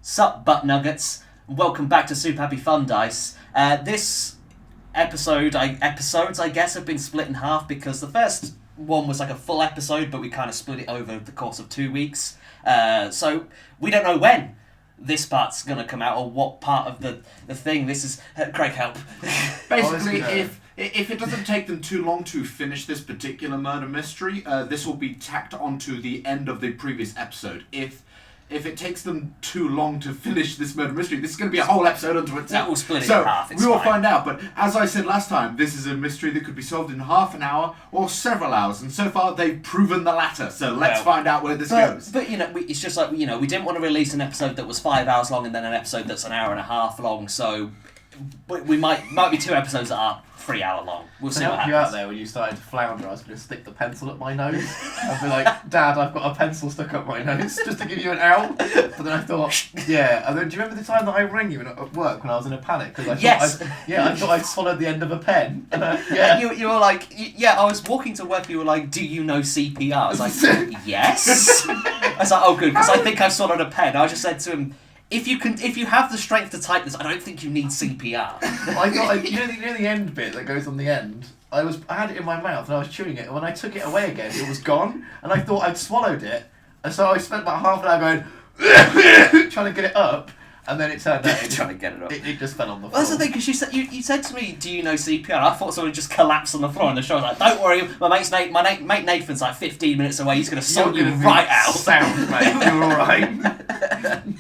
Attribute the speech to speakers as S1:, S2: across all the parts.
S1: Sup, butt nuggets. Welcome back to Super Happy Fun Dice. This episodes, I guess, have been split in half because the first one was like a full episode, but we kind of split it over the course of 2 weeks. So we don't know when this part's going to come out or what part of the thing. This is... Craig, help.
S2: Basically, if it doesn't take them too long to finish this particular murder mystery, this will be tacked onto the end of the previous episode. If it takes them too long to finish this murder mystery, this is going to be a whole episode unto itself.
S1: That will split it in half.
S2: We will find out. But as I said last time, this is a mystery that could be solved in half an hour or several hours. And so far, they've proven the latter. So let's find out where this goes.
S1: But, it's just like, we didn't want to release an episode that was 5 hours long and then an episode that's an hour and a half long. So we might be 2 episodes that are 3 hour long. We'll see what happens.
S3: You out there when you started to flounder, I was going to stick the pencil up my nose. I'd be like, Dad, I've got a pencil stuck up my nose just to give you an out. But then I thought, yeah. And then do you remember the time that I rang you at work when I was in a panic? Because I thought I'd swallowed the end of a pen. And
S1: you were like, I was walking to work. You were like, do you know CPR? I was like, yes. I was like, oh good, because I think I've swallowed a pen. I just said to him, if you have the strength to type this, I don't think you need CPR.
S3: I got you know the end bit that goes on the end. I had it in my mouth and I was chewing it, and when I took it away again, it was gone, and I thought I'd swallowed it, and so I spent about half an hour going trying to get it up, and then it turned out
S1: trying to get it up.
S3: It just fell on the floor.
S1: Well, that's the thing, because you said to me, do you know CPR? I thought someone just collapsed on the floor, and the show was like, don't worry, my mate Nathan's like 15 minutes away. He's going to sort you right out.
S3: Sound, mate. You're all right.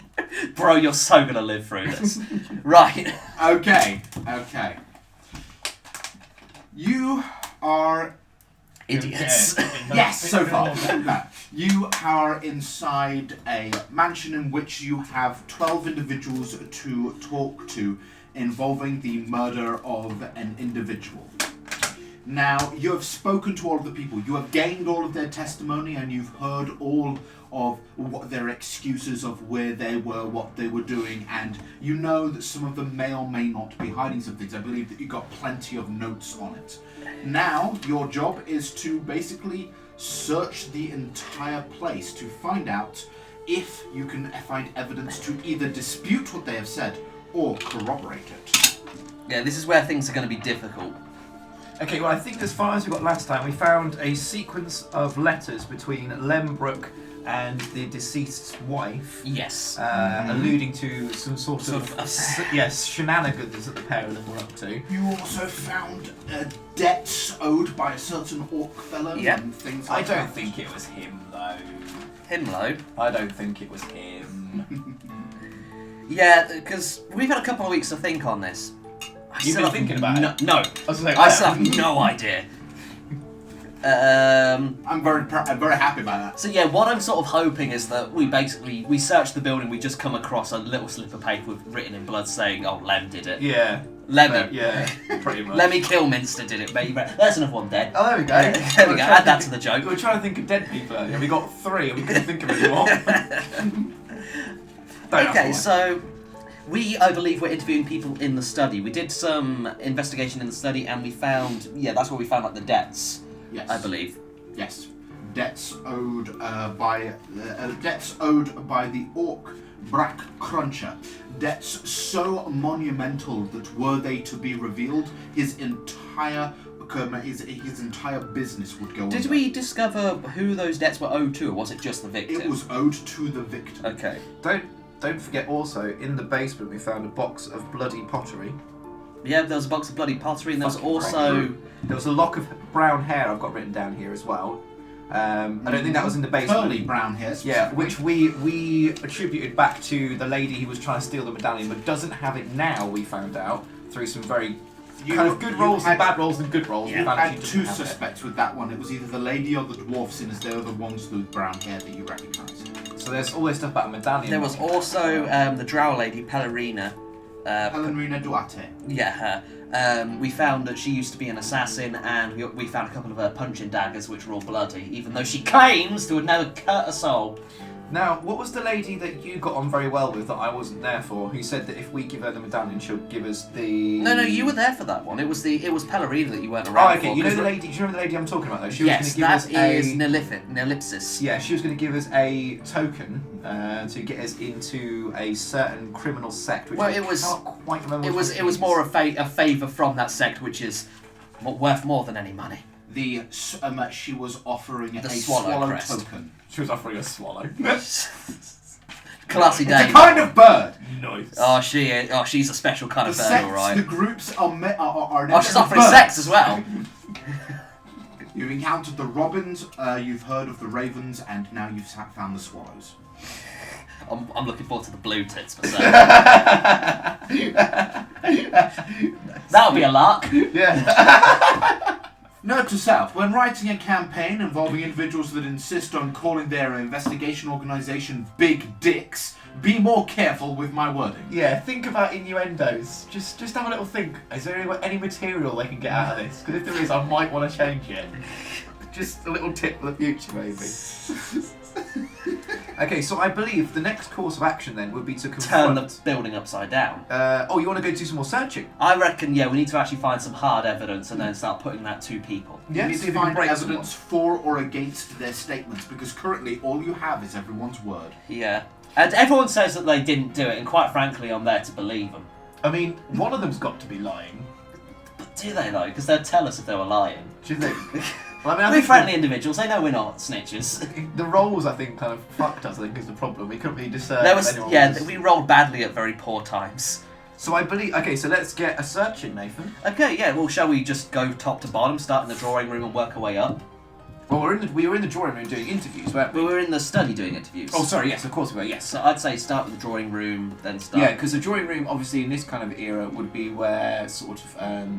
S1: Bro, you're so going to live through this. Right.
S2: Okay. You are...
S1: Idiots.
S2: Yes, so far. No. You are inside a mansion in which you have 12 individuals to talk to involving the murder of an individual. Now, you have spoken to all of the people. You have gained all of their testimony, and you've heard all of what their excuses of where they were, what they were doing, and you know that some of them may or may not be hiding some things. I believe that you got plenty of notes on it. Now, your job is to basically search the entire place to find out if you can find evidence to either dispute what they have said or corroborate it.
S1: Yeah, this is where things are going to be difficult.
S3: Okay, well, I think as far as we got last time, we found a sequence of letters between Lembrook and the deceased's wife.
S1: Yes.
S3: Alluding to some sort of shenanigans that the pair of them were up to.
S2: You also found debts owed by a certain orc fellow and things like that.
S3: I don't think it was him, though.
S1: Himlo?
S3: I don't think it was him.
S1: Yeah, because we've had a couple of weeks to think on this.
S3: You've been thinking about it?
S1: No.
S3: I
S1: still have no idea.
S2: I'm very happy by that.
S1: So yeah, what I'm sort of hoping is that we search the building, we just come across a little slip of paper written in blood saying, "Oh, Lem did it."
S3: Yeah.
S1: Lemmy.
S3: Yeah, pretty much.
S1: Lemmy Kilminster did it, baby. There's another one dead.
S3: Oh, there we go.
S1: There we go. Add that to the joke.
S3: We were trying to think of dead people earlier. We got 3 and we couldn't think of any more.
S1: Okay, so I believe, we're interviewing people in the study. We did some investigation in the study, and we found, that's where we found like the debts.
S2: Yes.
S1: I believe.
S2: Yes. Debts owed by the orc Brack Cruncher. Debts so monumental that were they to be revealed, his entire business would go under.
S1: Did we discover who those debts were owed to, or was it just the victim?
S2: It was owed to the victim.
S1: Okay.
S3: Don't forget also, in the basement we found a box of bloody pottery.
S1: Yeah, there was a box of bloody pottery, and there was also...
S3: There was a lock of brown hair I've got written down here as well. I don't think that was in the basement.
S2: Curly brown hair.
S3: Yeah, which we attributed back to the lady who was trying to steal the medallion, but doesn't have it now, we found out, through some very kind of good rolls and bad rolls and good rolls.
S2: You had 2 suspects with that one. It was either the lady or the dwarf, since they were the ones with brown hair that you recognised.
S3: So there's all this stuff about a medallion.
S1: There was also the drow lady, Pellerina.
S2: Pellerina Duarte.
S1: Yeah, her. We found that she used to be an assassin, and we found a couple of her punching daggers, which were all bloody, even though she claims to have never cut a soul.
S3: Now, what was the lady that you got on very well with that I wasn't there for, who said that if we give her the medallion, she'll give us the...
S1: No, you were there for that one. It was Pellerina that you weren't
S3: Oh,
S1: around
S3: okay.
S1: for.
S3: You know the lady? Do you remember the lady I'm talking about though? She
S1: Yes,
S3: was going to give
S1: that
S3: us
S1: is Nellipsis.
S3: Yeah, she was going to give us a token to get us into a certain criminal sect, which
S1: Well,
S3: I
S1: it was-
S3: can't quite remember.
S1: It was more a favour from that sect, which is worth more than any money.
S2: She was offering
S1: The
S2: a
S1: swallow
S2: swallow
S1: crest.
S2: token.
S3: She was offering a swallow.
S1: Classy
S2: It's
S1: day.
S2: a kind of bird.
S3: Nice.
S1: Oh, she's a special kind
S2: The
S1: of bird,
S2: sects,
S1: alright.
S2: the groups are
S1: Oh, she's offering sex as well.
S2: You've encountered the robins, you've heard of the ravens, and now you've found the swallows.
S1: I'm looking forward to the blue tits myself. That'll be a lark.
S3: Yeah.
S2: Note to self, when writing a campaign involving individuals that insist on calling their investigation organisation big dicks, be more careful with my wording.
S3: Yeah, think about innuendos. Just have a little think. Is there any material they can get out of this? Because if there is, I might want to change it. Just a little tip for the future, maybe. Okay, so I believe the next course of action then would be to
S1: Turn
S3: confront...
S1: the building upside down.
S3: you want to go do some more searching?
S1: I reckon, we need to actually find some hard evidence and then start putting that to people.
S2: You
S3: Yeah,
S2: need
S3: see
S2: to
S3: if you can
S2: find
S3: break
S2: evidence for or against their statements, because currently all you have is everyone's word.
S1: Yeah. And everyone says that they didn't do it, and quite frankly, I'm there to believe them.
S3: I mean, one of them's got to be lying.
S1: But do they, though? Because they'll tell us if they were lying.
S3: Do you think? Well, I mean, I
S1: We're
S3: think
S1: friendly individuals. They know we're not snitches.
S3: the roles, I think, kind of fucked us, I think, is the problem. We couldn't really discern
S1: There
S3: if
S1: was,
S3: anyone
S1: yeah,
S3: was...
S1: we rolled badly at very poor times.
S3: So I believe... Okay, so let's get a search in, Nathan.
S1: Okay, yeah. Well, shall we just go top to bottom, start in the drawing room, and work our way up?
S3: Well, we were in the drawing room doing interviews, weren't we?
S1: We were in the study doing interviews.
S3: Oh, sorry, yes, of course we were, yes.
S1: So I'd say start with the drawing room, then start.
S3: Yeah, because the drawing room, obviously, in this kind of era, would be where sort of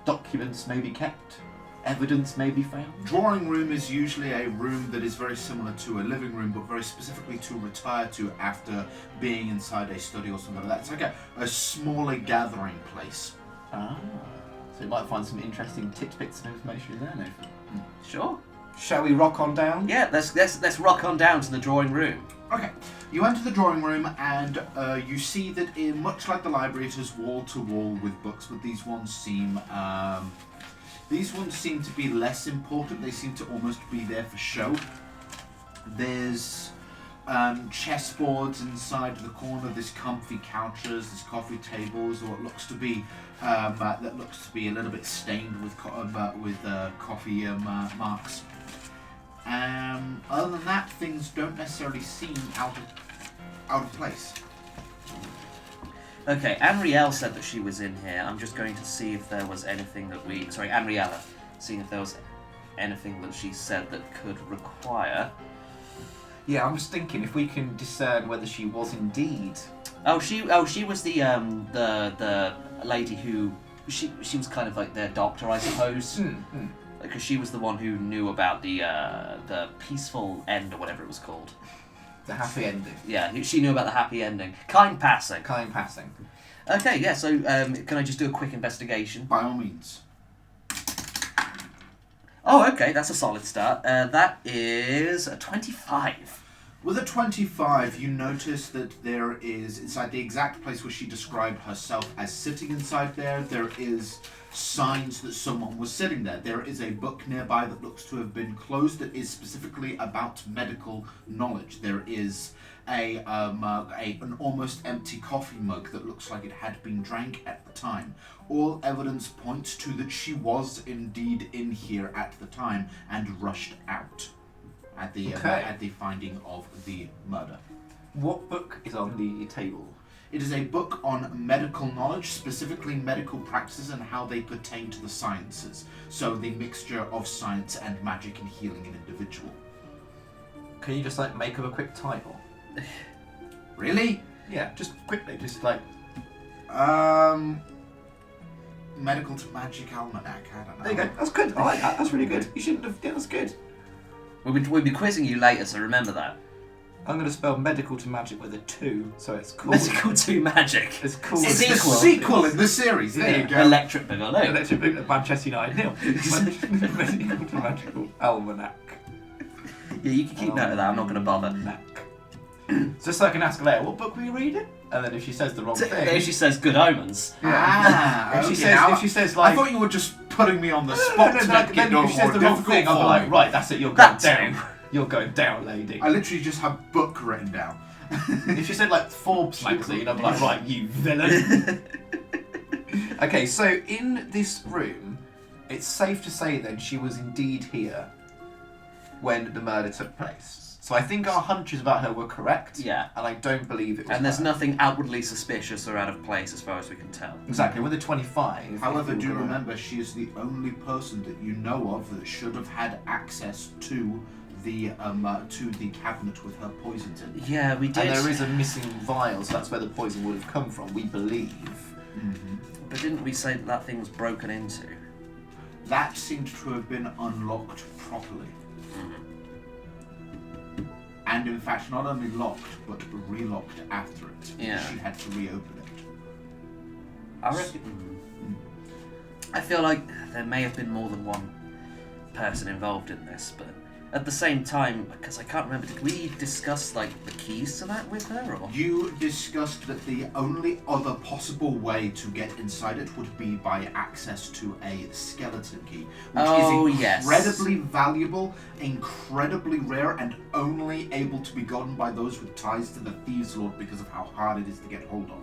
S3: documents may be kept, evidence may be found.
S2: Drawing room is usually a room that is very similar to a living room, but very specifically to retire to after being inside a study or something like that. It's like a smaller gathering place.
S3: Ah, so you might find some interesting tidbits of information in there, Nathan.
S1: Sure.
S3: Shall we rock on down?
S1: Yeah, let's rock on down to the drawing room.
S2: Okay, you enter the drawing room and you see that much like the library, it is wall to wall with books, but these ones seem to be less important. They seem to almost be there for show. There's chessboards inside the corner. There's comfy couches. There's coffee tables, or what looks to be that looks to be a little bit stained with coffee marks. Other than that, things don't necessarily seem out of place.
S1: Okay, Anrielle said that she was in here. I'm just going to see if there was anything that we... Sorry, Anriella. Seeing if there was anything that she said that could require...
S3: Yeah, I'm just thinking if we can discern whether she was indeed...
S1: she was the lady who... She was kind of like their doctor, I suppose. Because she was the one who knew about the peaceful end, or whatever it was called.
S3: The happy ending.
S1: Yeah, she knew about the happy ending. Kind passing.
S3: Kind passing.
S1: Okay, yeah, so can I just do a quick investigation?
S2: By all means.
S1: Oh, okay, that's a solid start. That is a 25.
S2: With a 25, you notice that there is, inside the exact place where she described herself as sitting inside there is signs that someone was sitting there. There is a book nearby that looks to have been closed that is specifically about medical knowledge. There is an almost empty coffee mug that looks like it had been drank at the time. All evidence points to that she was indeed in here at the time and rushed out at the finding of the murder.
S3: What book is on the table?
S2: It is a book on medical knowledge, specifically medical practices and how they pertain to the sciences. So the mixture of science and magic and healing an individual.
S3: Can you just make up a quick title?
S2: Really?
S3: Yeah, just quickly,
S2: Medical to magic almanac, I don't know.
S3: There you go, that's good, I like that, that's really good. You shouldn't have, that's good.
S1: We'll be quizzing you later, so remember that.
S3: I'm going to spell medical to magic with a 2, so it's called...
S1: Medical to magic.
S3: It's called...
S2: It's the sequel in the series, there you go.
S1: Electric Boogaloo.
S3: Electric Boogaloo, Manchester United 0. Medical to magical almanac.
S1: Yeah, you can keep note of that. I'm not going to bother.
S3: Just so I can ask Leia, what book were you reading? And then if she says the wrong thing...
S1: If she says Good Omens.
S2: Ah,
S3: if, she
S2: okay,
S3: says,
S2: now
S3: if she says, like...
S2: I thought you were just putting me on the spot to make it
S3: then if she says
S2: more
S3: the wrong
S2: difficult
S3: thing, I'll be
S2: for
S3: like,
S2: me.
S3: right, that's it, you're going
S1: That's
S3: down.
S1: it.
S3: You're going down, lady.
S2: I literally just have book written down.
S3: If she said, like, Forbes magazine, I'd be like, right, you villain. Okay, so in this room, it's safe to say then she was indeed here when the murder took place. So I think our hunches about her were correct.
S1: Yeah.
S3: And I don't believe it was
S1: And there's
S3: her.
S1: nothing outwardly suspicious or out of place as far as we can tell.
S3: Exactly, with the 25.
S2: However, do remember she is the only person that you know of that should have had access to the cabinet with her poisons in.
S1: Yeah, we did.
S3: And there is a missing vial, so that's where the poison would have come from, we believe.
S2: Mm-hmm.
S1: But didn't we say that thing was broken into?
S2: That seemed to have been unlocked properly. And in fact, not only locked, but relocked after it.
S1: Yeah.
S2: She had to reopen it.
S1: I reckon. I feel like there may have been more than one person involved in this, but at the same time, because I can't remember, did we discuss like the keys to that with her, or?
S2: You discussed that the only other possible way to get inside it would be by access to a skeleton key, which is incredibly valuable, incredibly rare, and only able to be gotten by those with ties to the Thieves Lord because of how hard it is to get hold of.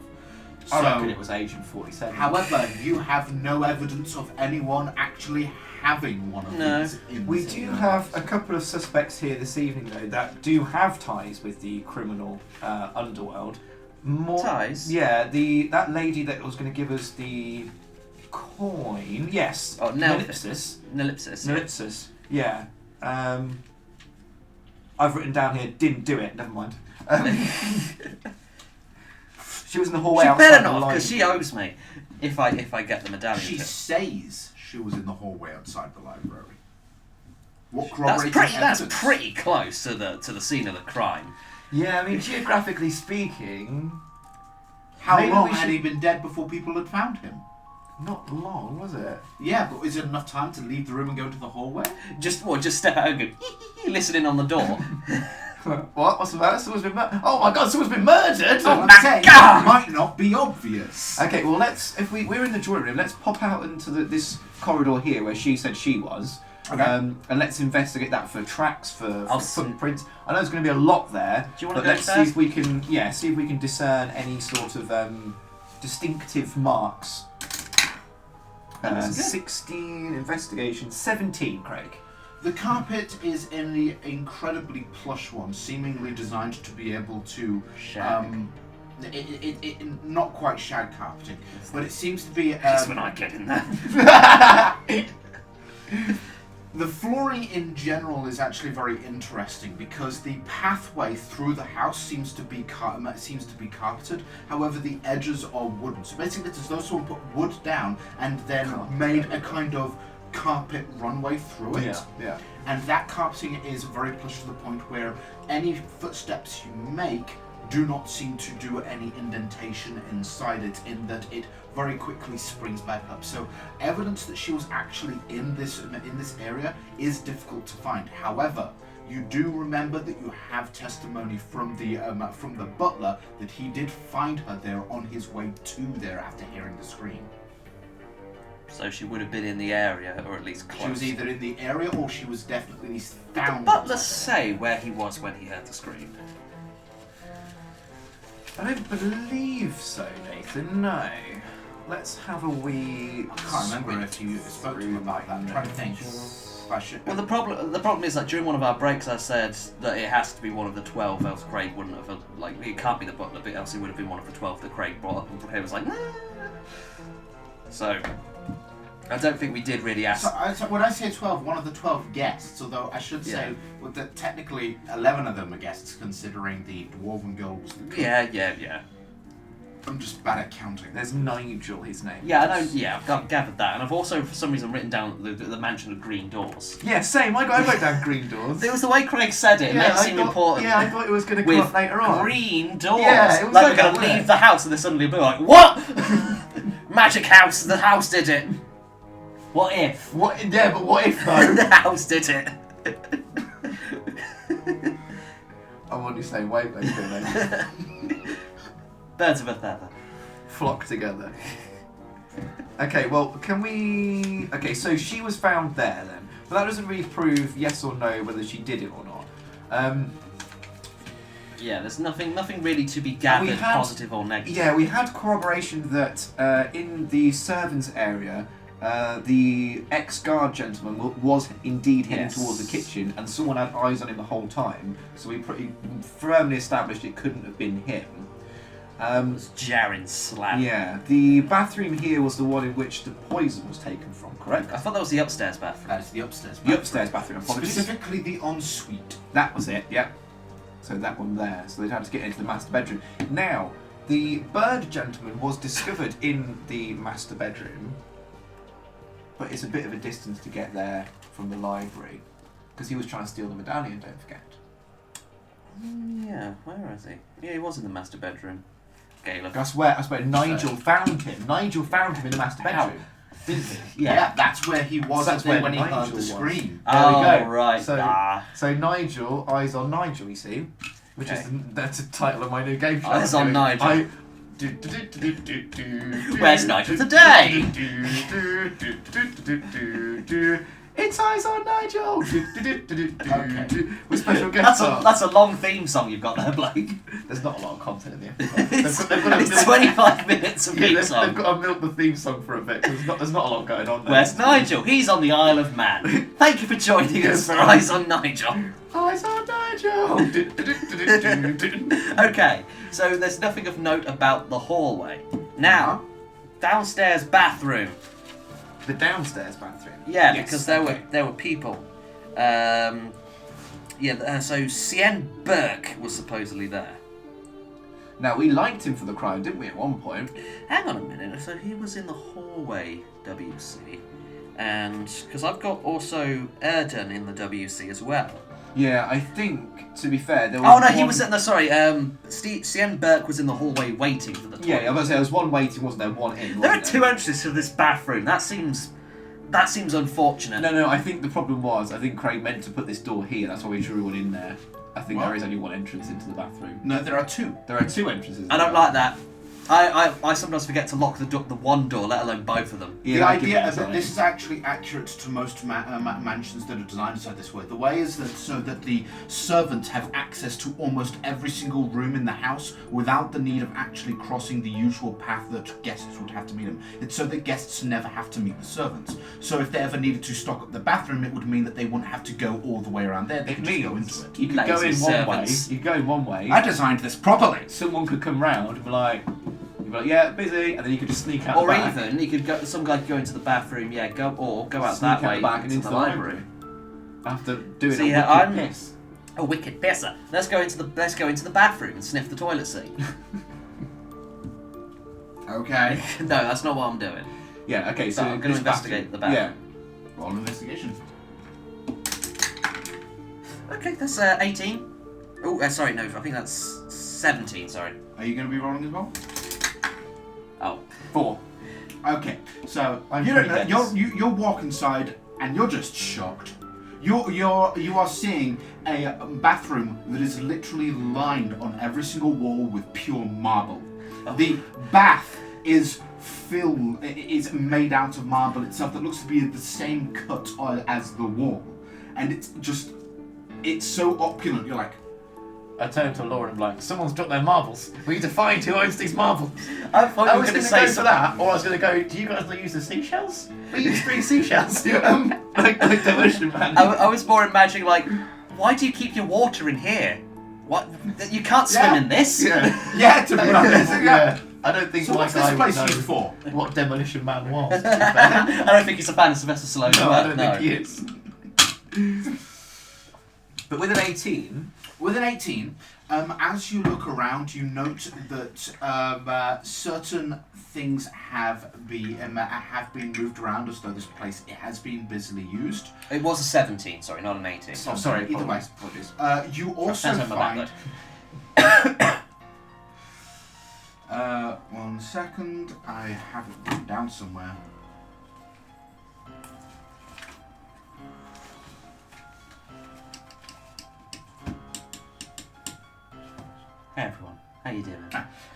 S3: I reckon it was Agent 47.
S2: However, you have no evidence of anyone actually having one of these in
S3: We
S2: this
S3: do
S2: area.
S3: have a couple of suspects here this evening, though, that do have ties with the criminal underworld.
S1: Ties?
S3: Yeah, that lady that was going to give us the coin. Yes.
S1: Oh,
S3: Nellipsis.
S1: Nellipsis.
S3: Yeah. I've written down here, didn't do it. Never mind. She was in the hallway
S1: She
S3: outside
S1: better
S3: the
S1: not, because
S3: library.
S1: she owes me. If I get the medallion.
S2: She
S1: too.
S2: says she was in the hallway outside the library. What
S1: That's
S2: corroborating
S1: pretty. That's
S2: evidence?
S1: pretty close to the scene of the crime.
S3: Yeah, I mean, geographically speaking,
S2: How
S3: maybe
S2: long
S3: we
S2: had
S3: should-
S2: he been dead before people had found him?
S3: not long, was it?
S2: Yeah, but is it enough time to leave the room and go into the hallway?
S1: Just step out and go listening on the door.
S3: What? What's the matter? Someone's been murdered. Oh my god, someone's been murdered!
S2: I'm saying that might not be obvious.
S3: Okay, well if we're in the drawing room, let's pop out into this corridor here where she said she was.
S2: Okay.
S3: And let's investigate that for tracks, for
S1: I'll
S3: footprints. I know there's going to be a lot there.
S1: Do you wanna
S3: but
S1: go
S3: let's
S1: first?
S3: see if we can discern any sort of distinctive marks.
S1: That's good.
S3: 16 investigation, 17, Craig.
S2: The carpet is in the incredibly plush one, seemingly designed to be able to
S1: Shag.
S2: not quite shag carpeting, but it seems to be.
S1: That's when I get in there.
S2: The flooring in general is actually very interesting because the pathway through the house seems to be carpeted. However, the edges are wooden. So basically, it's as though someone put wood down and then made a kind of carpet runway through it.
S3: Yeah.
S2: And that carpeting is very plush to the point where any footsteps you make do not seem to do any indentation inside it, in that it very quickly springs back up. So evidence that she was actually in this area is difficult to find. However, you do remember that you have testimony from the butler that he did find her there on his way to there after hearing the scream.
S1: So she would have been in the area, or at least close.
S2: She was either in the area or she was definitely at least found.
S1: Did the butler say where he was when he heard the scream?
S3: I don't believe so, Nathan, no. Let's have a wee...
S2: I can't remember if you spoke to him about that. I'm trying to think. If I should.
S1: Well, the problem is that during one of our breaks, I said that it has to be one of the 12, else Craig wouldn't have it can't be the butler, but else it would have been one of the 12 that Craig brought up, and he was like, nah. So I don't think we did really ask.
S2: So when I say 12, one of the 12 guests, although I should say that technically 11 of them are guests, considering the dwarven girl was the cook.
S1: Yeah.
S2: I'm just bad at counting.
S3: There's Nigel, his name.
S1: Yeah, I know. Yeah, I've gathered that, and I've also, for some reason, written down the mansion of green doors.
S3: Yeah, same. I wrote down green doors.
S1: It was the way Craig said it. It made it seem important.
S3: Yeah, I thought it was going to come
S1: With
S3: up later on.
S1: green doors.
S3: Yeah, it was
S1: like
S3: like
S1: we're going
S3: that,
S1: to
S3: yeah.
S1: leave the house, and then suddenly we'll be like, what? Magic house. The house did it. What if?
S3: Yeah, but what if though?
S1: The house did it.
S3: I'm on the same wavelength here, mate.
S1: Birds of a feather.
S3: Flock together. Okay, well, can we... Okay, so she was found there then. But that doesn't really prove yes or no whether she did it or not.
S1: Yeah, there's nothing really to be gathered, positive or negative.
S3: Yeah, we had corroboration that in the servants' area, the ex-guard gentleman was indeed heading towards the kitchen, and someone had eyes on him the whole time. So we pretty firmly established it couldn't have been him.
S1: It was Jaren Slab.
S3: Yeah, the bathroom here was the one in which the poison was taken from, correct?
S1: I thought that was the upstairs bathroom.
S2: That is the upstairs bathroom.
S3: The upstairs bathroom, apologies.
S2: Specifically the ensuite.
S3: That was it, yep. So that one there. So they'd had to get into the master bedroom. Now, the bird gentleman was discovered in the master bedroom, but it's a bit of a distance to get there from the library, because he was trying to steal the medallion, don't forget.
S1: Yeah, where is he? Yeah, he was in the master bedroom. Galen.
S3: That's where Nigel found him. Nigel found him in the master bedroom. Didn't he?
S2: Yeah, that's where he was
S3: That's
S2: when
S3: where
S2: he heard
S3: Nigel
S2: the
S3: was.
S2: scream.
S3: There we go.
S1: Right.
S3: So Nigel, eyes on Nigel, you see, which is that's the title of my new game show.
S1: Eyes on Nigel.
S3: Where's
S1: Where's Nigel today?
S3: It's Eyes on Nigel. With special guest
S1: That's
S3: stars.
S1: that's a long theme song you've got there, Blake.
S3: There's not a lot of content in the
S1: It's,
S3: episode. They've got to
S1: it's
S3: milk-
S1: 25 minutes of theme
S3: they've
S1: song.
S3: got to milk the theme song for a bit. 'Cause there's not a lot going on there.
S1: Where's Nigel? He's on the Isle of Man. Thank you for joining us for Eyes on Nigel.
S3: Eyes on Nigel.
S1: Okay, so there's nothing of note about the hallway. Now, downstairs bathroom.
S3: The downstairs bathroom.
S1: Yeah,
S3: Yes,
S1: because
S3: okay.
S1: there were people. So Cien Burke was supposedly there.
S3: Now, we liked him for the crime, didn't we, at one point?
S1: Hang on a minute. So he was in the hallway, WC, and because I've got also Erden in the WC as well.
S3: Yeah, I think, to be fair, there was
S1: Oh no, he
S3: one-
S1: was. No, sorry. Cien Burke was in the hallway waiting for the toilet.
S3: Yeah, I was going to say, there was one waiting, wasn't there? One in,
S1: There are
S3: wasn't
S1: two entrances to this bathroom. That seems unfortunate.
S3: No, I think the problem was, I think Craig meant to put this door here, that's why we drew one in there. I think
S2: What?
S3: there is only one entrance into the bathroom.
S2: No, there are two.
S3: There are two entrances.
S1: I don't like that. I sometimes forget to lock the one door, let alone both of them.
S3: Yeah,
S2: the
S3: I give
S2: idea
S3: it
S2: is that
S3: time.
S2: this is actually accurate to most mansions that are designed inside this way. The way is that so that the servants have access to almost every single room in the house without the need of actually crossing the usual path that guests would have to meet them. It's so that guests never have to meet the servants. So if they ever needed to stock up the bathroom, it would mean that they wouldn't have to go all the way around there. They
S3: It
S2: could just go
S3: means
S2: into it.
S3: you could go in
S1: Lazy
S3: one
S1: servants.
S3: way, you could go in one way,
S2: I designed this properly.
S3: someone could come round and be like, yeah, busy, and then you could just sneak out
S1: Or
S3: the back.
S1: even you could go. Some guy could go into the bathroom. Yeah, go out
S3: Sneak
S1: that
S3: out
S1: way
S3: the back and into
S1: the library.
S3: After doing
S1: See,
S3: a
S1: yeah,
S3: wicked
S1: I'm-
S3: piss.
S1: A wicked pisser. Let's go into the bathroom and sniff the toilet seat.
S2: Okay.
S1: No, that's not what I'm doing.
S3: Yeah, okay, so
S1: I'm going
S3: this
S1: to investigate
S3: bathroom-
S1: the bathroom.
S3: Yeah.
S2: Roll investigation.
S1: Okay, that's 18. Oh, sorry, no, I think that's 17. Sorry.
S2: Are you going to be rolling as well?
S1: Oh,
S3: 4.
S2: Okay, so
S3: I'm
S2: you don't
S3: pretty
S2: know,
S3: dense.
S2: you walk inside and you're just shocked. You are seeing a bathroom that is literally lined on every single wall with pure marble.
S1: Oh.
S2: The bath is made out of marble itself that looks to be the same cut as the wall, and it's so opulent. You're like,
S3: I turned to Laura and I'm like, someone's dropped their marbles. We need to find who owns these marbles.
S1: I thought
S3: I
S1: you were
S3: was
S1: going to
S3: going to
S1: say
S3: go for that, or I was going to go, do you guys use the seashells? We use 3 seashells. like Demolition Man.
S1: I was more imagining like, why do you keep your water in here? What? You can't swim
S2: Yeah.
S1: in this.
S2: yeah, to be honest,
S3: Yeah. I don't think
S2: So
S3: my
S2: what's
S3: guy
S2: this
S3: would
S2: place
S3: know
S2: used for?
S3: what Demolition Man was. to be fair.
S1: I don't think he's a fan of Sylvester Stallone.
S3: No,
S1: but
S3: I don't think he is. But with an 18,
S2: With an 18, as you look around, you note that certain things have been moved around as though this place has been busily used.
S1: It was a 17. Sorry, not an 18.
S3: oh sorry,
S2: Either way.
S3: apologies.
S2: You also
S1: Sounds like my
S2: find.
S1: backwood.
S2: 1 second, I have it written down somewhere.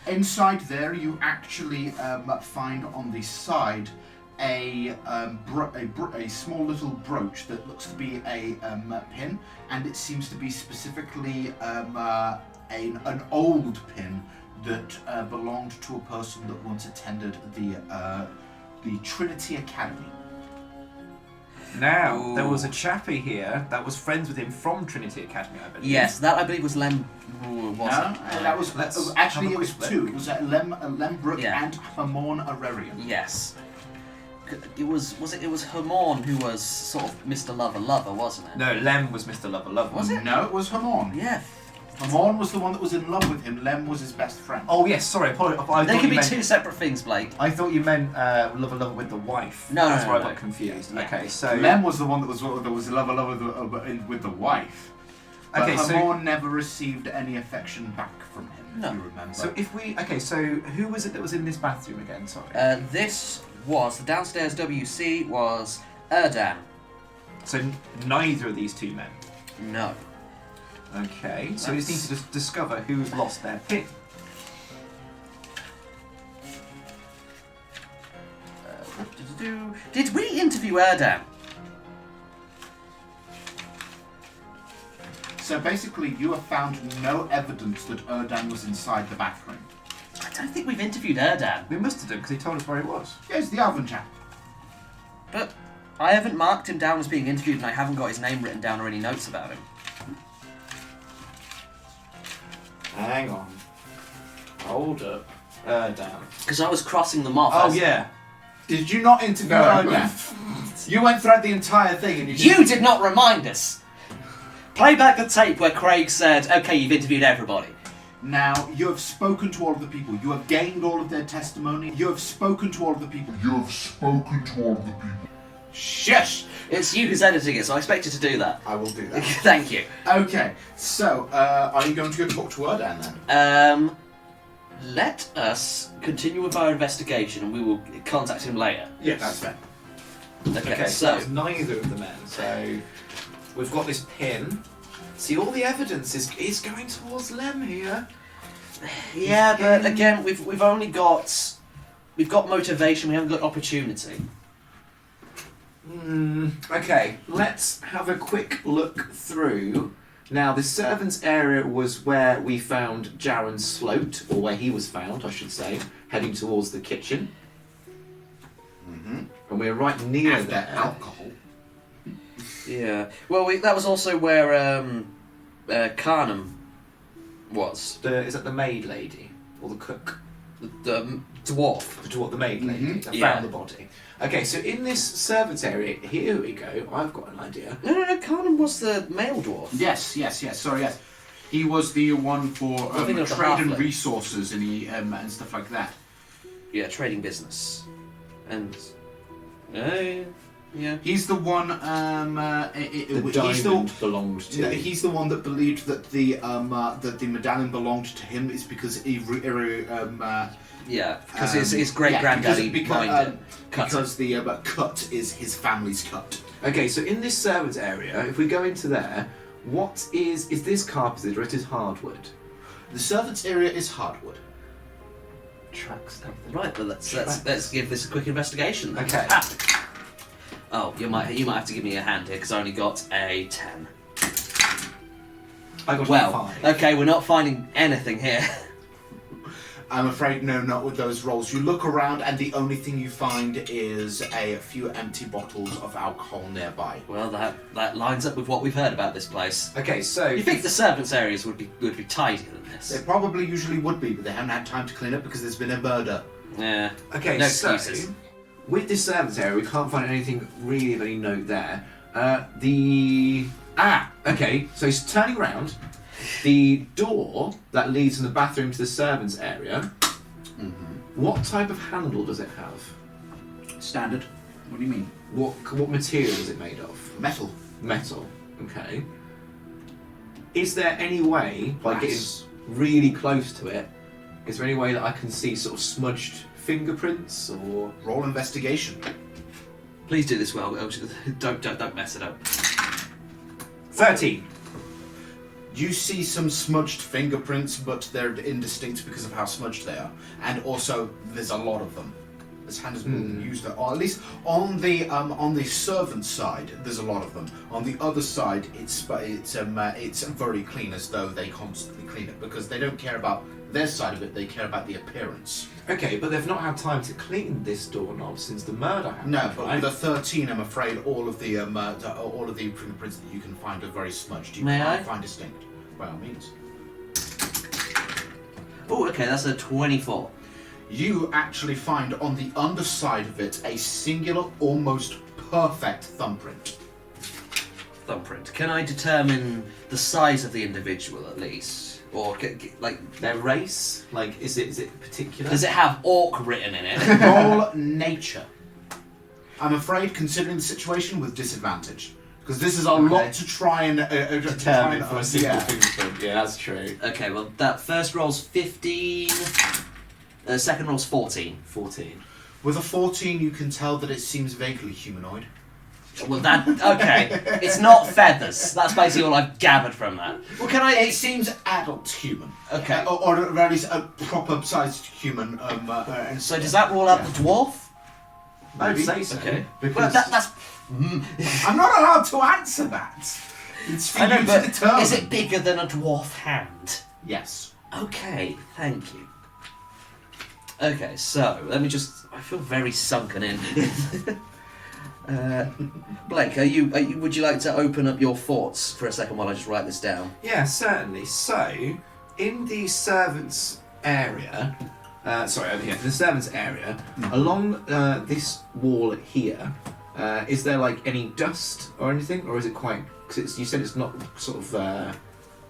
S2: Inside there, you actually find on the side a small little brooch that looks to be a pin, and it seems to be specifically an old pin that belonged to a person that once attended the Trinity Academy.
S3: Now,
S1: Ooh.
S3: there was a chappie here that was friends with him from Trinity Academy, I believe.
S1: Yes, that I believe was Lem. Was
S2: No,
S1: it?
S2: that was
S3: Let's
S2: actually
S3: have a
S2: it was
S3: quick
S2: two.
S3: look.
S2: It was Lembrook
S1: Yeah.
S2: and Hermon Aurelian.
S1: Yes. It was Hermon who was sort of Mr. Lover, wasn't it?
S3: No, Lem was Mr. Lover Lover.
S1: Was it?
S2: No, it was Hermon.
S1: Yeah.
S2: Hermon was the one that was in love with him. Lem was his best friend.
S3: Oh yes, sorry. I
S1: They
S3: thought
S1: could
S3: you
S1: be
S3: meant,
S1: two separate things, Blake.
S3: I thought you meant Lover Lover with the wife.
S1: No,
S3: that's
S1: no,
S3: where
S1: no,
S3: I got
S1: no.
S3: confused.
S1: Yeah.
S3: Okay, so
S2: Lem was the one that was lover with the wife. But
S3: Okay, so-
S2: Hermon never received any affection back from him.
S1: No.
S2: If you remember.
S3: so who was it that was in this bathroom again? Sorry.
S1: This was the downstairs WC was Erdan.
S3: So neither of these two men.
S1: No.
S3: Okay, so we just need to just discover who's lost their pin.
S1: Did we interview Erdan?
S2: So basically, you have found no evidence that Erdan was inside the bathroom.
S1: I don't think we've interviewed Erdan.
S3: We must have done because he told us where he was.
S2: Yes, the oven chap.
S1: But I haven't marked him down as being interviewed, and I haven't got his name written down or any notes about him.
S3: Hang on. Hold up. Down.
S1: Because I was crossing them off.
S3: Oh
S1: as-
S3: yeah.
S2: Did you not interview Erdan? You went throughout the entire thing and
S1: You did not remind us. Play back the tape where Craig said, "Okay, you've interviewed everybody."
S2: Now, you have spoken to all of the people. You have gained all of their testimony. You have spoken to all of the people. Shush!
S1: It's you who's editing it, so I expect you to do that.
S2: I will do that.
S1: Thank you.
S2: Okay, so, are you going to go talk to Erdan then?
S1: Let us continue with our investigation, and we will contact him later.
S3: Yes.
S2: That's fair.
S1: Okay,
S3: So
S1: so
S3: that's neither of the men. So we've got this pin. See, all the evidence is going towards Lem here.
S1: yeah, but again, we've only got motivation. We haven't got opportunity.
S3: Okay, let's have a quick look through. Now, the servants' area was where we found Jaren's float, or where he was found, I should say, heading towards the kitchen.
S2: Mm-hmm.
S3: And we're right near
S2: After
S3: there.
S2: alcohol.
S1: Yeah. Well, that was also where Carnum was.
S3: Is that the maid lady or the cook?
S1: The dwarf.
S3: The maid lady that
S1: Yeah.
S3: found the body. Okay, so in this servants' area, here we go. I've got an idea.
S1: No. Carnum was the male dwarf.
S2: Yes. Sorry, yes. He was the one for
S1: I think it was the
S2: trade and
S1: halfling.
S2: resources and stuff like that.
S1: Yeah, trading business, and yeah.
S2: He's the one.
S3: The
S2: he's
S3: diamond belonged to.
S2: No, he's the one that believed that the medallion belonged to him is because
S1: Yeah, because his great granddaddy mined it.
S2: Because the cut is his family's cut.
S3: Okay, so in this servants' area, if we go into there, what is this carpeted or it is hardwood?
S2: The servants' area is hardwood.
S3: Tracks something.
S1: Right, but let's give this a quick investigation. Then.
S3: Okay.
S1: Oh, you might have to give me a hand here because I only got a 10.
S3: I got
S1: Well,
S3: 5.
S1: okay, we're not finding anything here.
S2: I'm afraid no, not with those rolls. You look around and the only thing you find is a few empty bottles of alcohol nearby.
S1: Well, that lines up with what we've heard about this place.
S3: Okay, so
S1: You think the servants' areas would be tidier than
S2: They
S1: this?
S2: probably usually would be, but they haven't had time to clean up because there's been a murder.
S1: Yeah.
S3: okay,
S1: No
S3: so
S1: excuses.
S3: with this servants' area, we can't find anything really of any note there. Okay, so he's turning around. The door that leads from the bathroom to the servants' area. What type of handle does it have?
S2: Standard. What do you mean?
S3: What material is it made of?
S2: Metal.
S3: Metal. Okay. Is there any way, by getting
S2: Brass.
S3: really close to it, is there any way that I can see sort of smudged fingerprints or?
S2: Roll investigation.
S1: Please do this well. Don't mess it up.
S3: 13.
S2: You see some smudged fingerprints, but they're indistinct because of how smudged they are. And also, there's a lot of them. This hand has been used, or at least on the servant side, there's a lot of them. On the other side, it's very clean, as though they constantly clean it, because they don't care about their side of it, they care about the appearance.
S3: Okay, but they've not had time to clean this doorknob since the murder happened.
S2: No, but
S3: right?
S2: with the 13, I'm afraid all of the fingerprints that you can find are very smudged. You
S1: May
S2: can't
S1: I?
S2: find distinct, by all means.
S1: Oh, okay, that's a 24.
S2: You actually find on the underside of it a singular, almost perfect thumbprint.
S1: Thumbprint. Can I determine the size of the individual at least? Or, like,
S3: Their race? Like, is it particular?
S1: does it have orc written in it?
S2: Roll nature. I'm afraid, considering the situation, with disadvantage. Because this is a lot to try and
S3: Determine for a single
S2: yeah.
S3: fingerprint. Yeah, that's true.
S1: Okay, well, that first roll's 15. Second roll's 14.
S3: 14.
S2: With a 14, you can tell that it seems vaguely humanoid.
S1: Well, that... Okay. It's not feathers. That's basically all I've gathered from that. Well, can I...
S2: It seems adult human.
S1: Okay.
S2: Or at least a proper-sized human. And
S1: So does that rule out
S2: Yeah.
S1: the dwarf?
S3: I'd
S2: Maybe.
S3: say so.
S1: Okay.
S3: Because
S1: Well, that's...
S2: I'm not allowed to answer that. It's for
S1: I know,
S2: you to
S1: but
S2: determine.
S1: is it bigger than a dwarf hand?
S2: Yes.
S1: Okay, thank you. Okay, so let me just... I feel very sunken in. Blake, would you like to open up your thoughts for a second while I just write this down?
S3: yeah, certainly. So, in the servants' area, over here, the servants' area, along this wall here, is there like any dust or anything, or is it quite? Because you said it's not sort of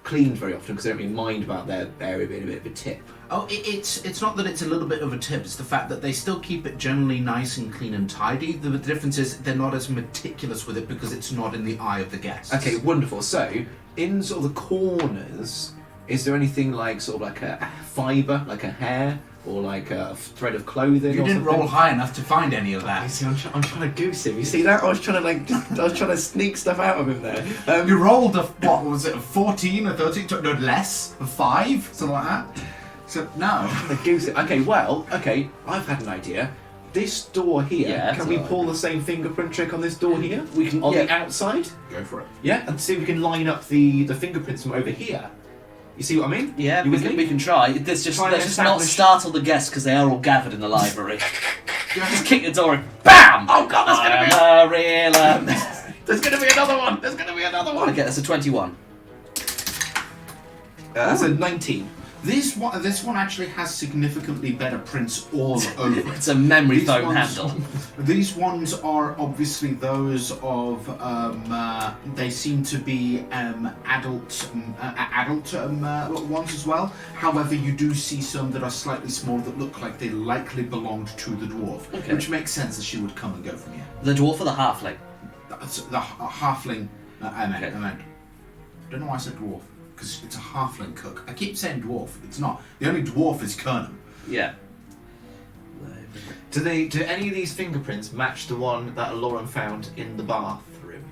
S3: cleaned very often because they don't really mind about their area being a bit of a tip.
S2: Oh, it's not that it's a little bit of a tip. It's the fact that they still keep it generally nice and clean and tidy. The difference is they're not as meticulous with it because it's not in the eye of the guest.
S3: Okay, wonderful. So, in sort of the corners, is there anything like sort of like a fibre, like a hair, or like a thread of clothing?
S2: You
S3: or
S2: didn't
S3: something?
S2: roll high enough to find any of
S3: You
S2: that.
S3: see, I'm trying to goose him. You see that? I was trying to sneak stuff out of him there.
S2: You rolled what was it? A 14, a 13, no less, a 5, something like that. So no.
S3: The goose. Okay, well, I've had an idea. This door here,
S1: Yeah,
S3: can we
S1: that's
S3: pull the same fingerprint trick on this door here?
S1: We can-
S3: On
S1: yeah.
S3: the outside?
S2: Go for it.
S3: Yeah, and see if we can line up the fingerprints from over here. You see what I mean?
S1: Yeah,
S3: You
S1: we
S3: with
S1: can,
S3: me?
S1: we can try. Let's just not
S3: establish-
S1: startle the guests because they are all gathered in the library. Just kick the door and BAM!
S3: Oh god, there's gonna be
S1: a real...
S3: there's gonna be another one! There's gonna be another one!
S1: Okay, that's a 21.
S3: That's a 19.
S2: This one actually has significantly better prints all over it.
S1: It's a memory
S2: These
S1: foam
S2: ones-
S1: handle.
S2: These ones are obviously those of they seem to be adult ones as well. However, you do see some that are slightly small that look like they likely belonged to the dwarf,
S1: Okay.
S2: which makes sense that she would come and go from here.
S1: The dwarf or the halfling?
S2: The halfling. I meant.
S1: Okay.
S2: I don't know why I said dwarf because it's a halfling cook. I keep saying dwarf. It's not. The only dwarf is Kernum.
S1: Yeah.
S3: Do any of these fingerprints match the one that Alorin found in the bathroom?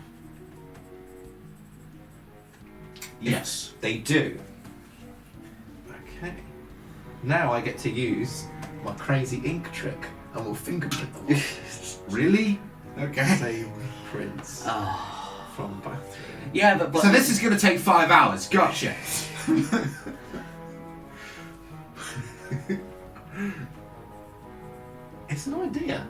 S2: Yes.
S3: They do. Okay. Now I get to use my crazy ink trick and we'll fingerprint them.
S2: Really? Okay.
S3: Same prints
S1: Oh.
S3: from bathroom.
S1: Yeah, but...
S2: So this is going to take 5 hours. Gotcha.
S3: It's an idea.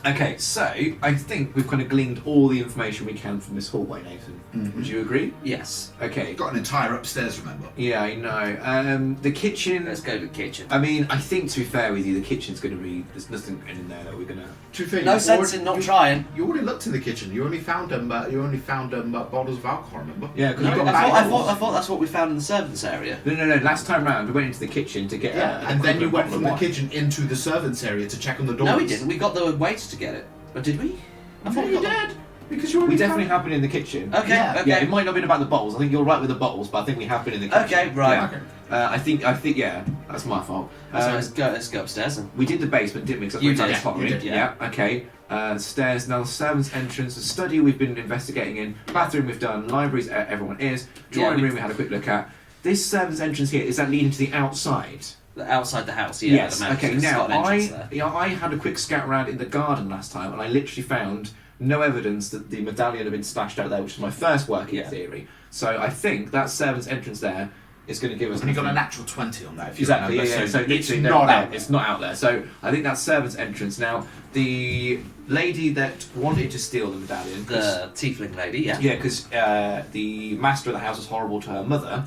S3: Okay, so I think we've kind of gleaned all the information we can from this hallway, Nathan. Would you agree?
S1: Yes.
S3: Okay.
S2: Got an entire upstairs, remember?
S3: Yeah, I know. The kitchen.
S1: Let's go to the kitchen.
S3: I mean, I think to be fair with you, the kitchen's going to be. There's nothing in there that we're going to.
S2: To be fair,
S1: No
S2: you
S1: sense
S2: already-
S1: in not
S2: you-
S1: trying.
S2: You already looked in the kitchen. You only found bottles of alcohol. Remember?
S3: Yeah, because
S1: No,
S3: you
S1: I,
S3: got
S1: thought,
S3: barrels.
S1: I thought that's what we found in the servants area.
S3: No. Last time round, we went into the kitchen to get.
S2: And then you went from the
S3: kitchen.
S2: kitchen into the servants area to check on the doors.
S1: No, we didn't. We got the waiter to get it. Or did we? I thought we
S3: you
S1: got the-
S3: did.
S2: Because you
S3: We
S2: already
S3: definitely
S2: found-
S3: have been in the kitchen.
S1: Okay,
S2: Yeah.
S1: okay.
S3: Yeah, it might not have been about the bowls. I think you're right with the bowls, but I think we have been in the kitchen.
S1: Okay, right.
S3: Yeah.
S2: Okay.
S3: I think, yeah, that's my fault.
S1: So let's go upstairs and.
S3: We did the basement, didn't we? 'Cause that's
S1: You
S3: where
S1: did,
S3: it's pottery.
S2: you did,
S1: yeah.
S3: Okay. Stairs. Now the servants' entrance. The study we've been investigating in. Bathroom we've done. Libraries everyone is. Drawing room we had a quick look at. This servants' entrance here, is that leading to the outside?
S1: Outside the house, yeah.
S3: Yes.
S1: the mansion.
S3: Okay.
S1: It's
S3: Now
S1: got an entrance there.
S3: I had a quick scout around in the garden last time, and I literally found no evidence that the medallion had been stashed out there, which is my first working theory. So I think that servants' entrance there is going to give us.
S2: And you got a natural 20 on that. If you
S3: Exactly,
S2: remember.
S3: yeah. So
S2: it's
S3: literally,
S2: not out.
S3: It's not out there. So I think that's servants' entrance. Now, the lady that wanted to steal the medallion,
S1: The tiefling lady, yeah.
S3: yeah, because the master of the house is horrible to her mother.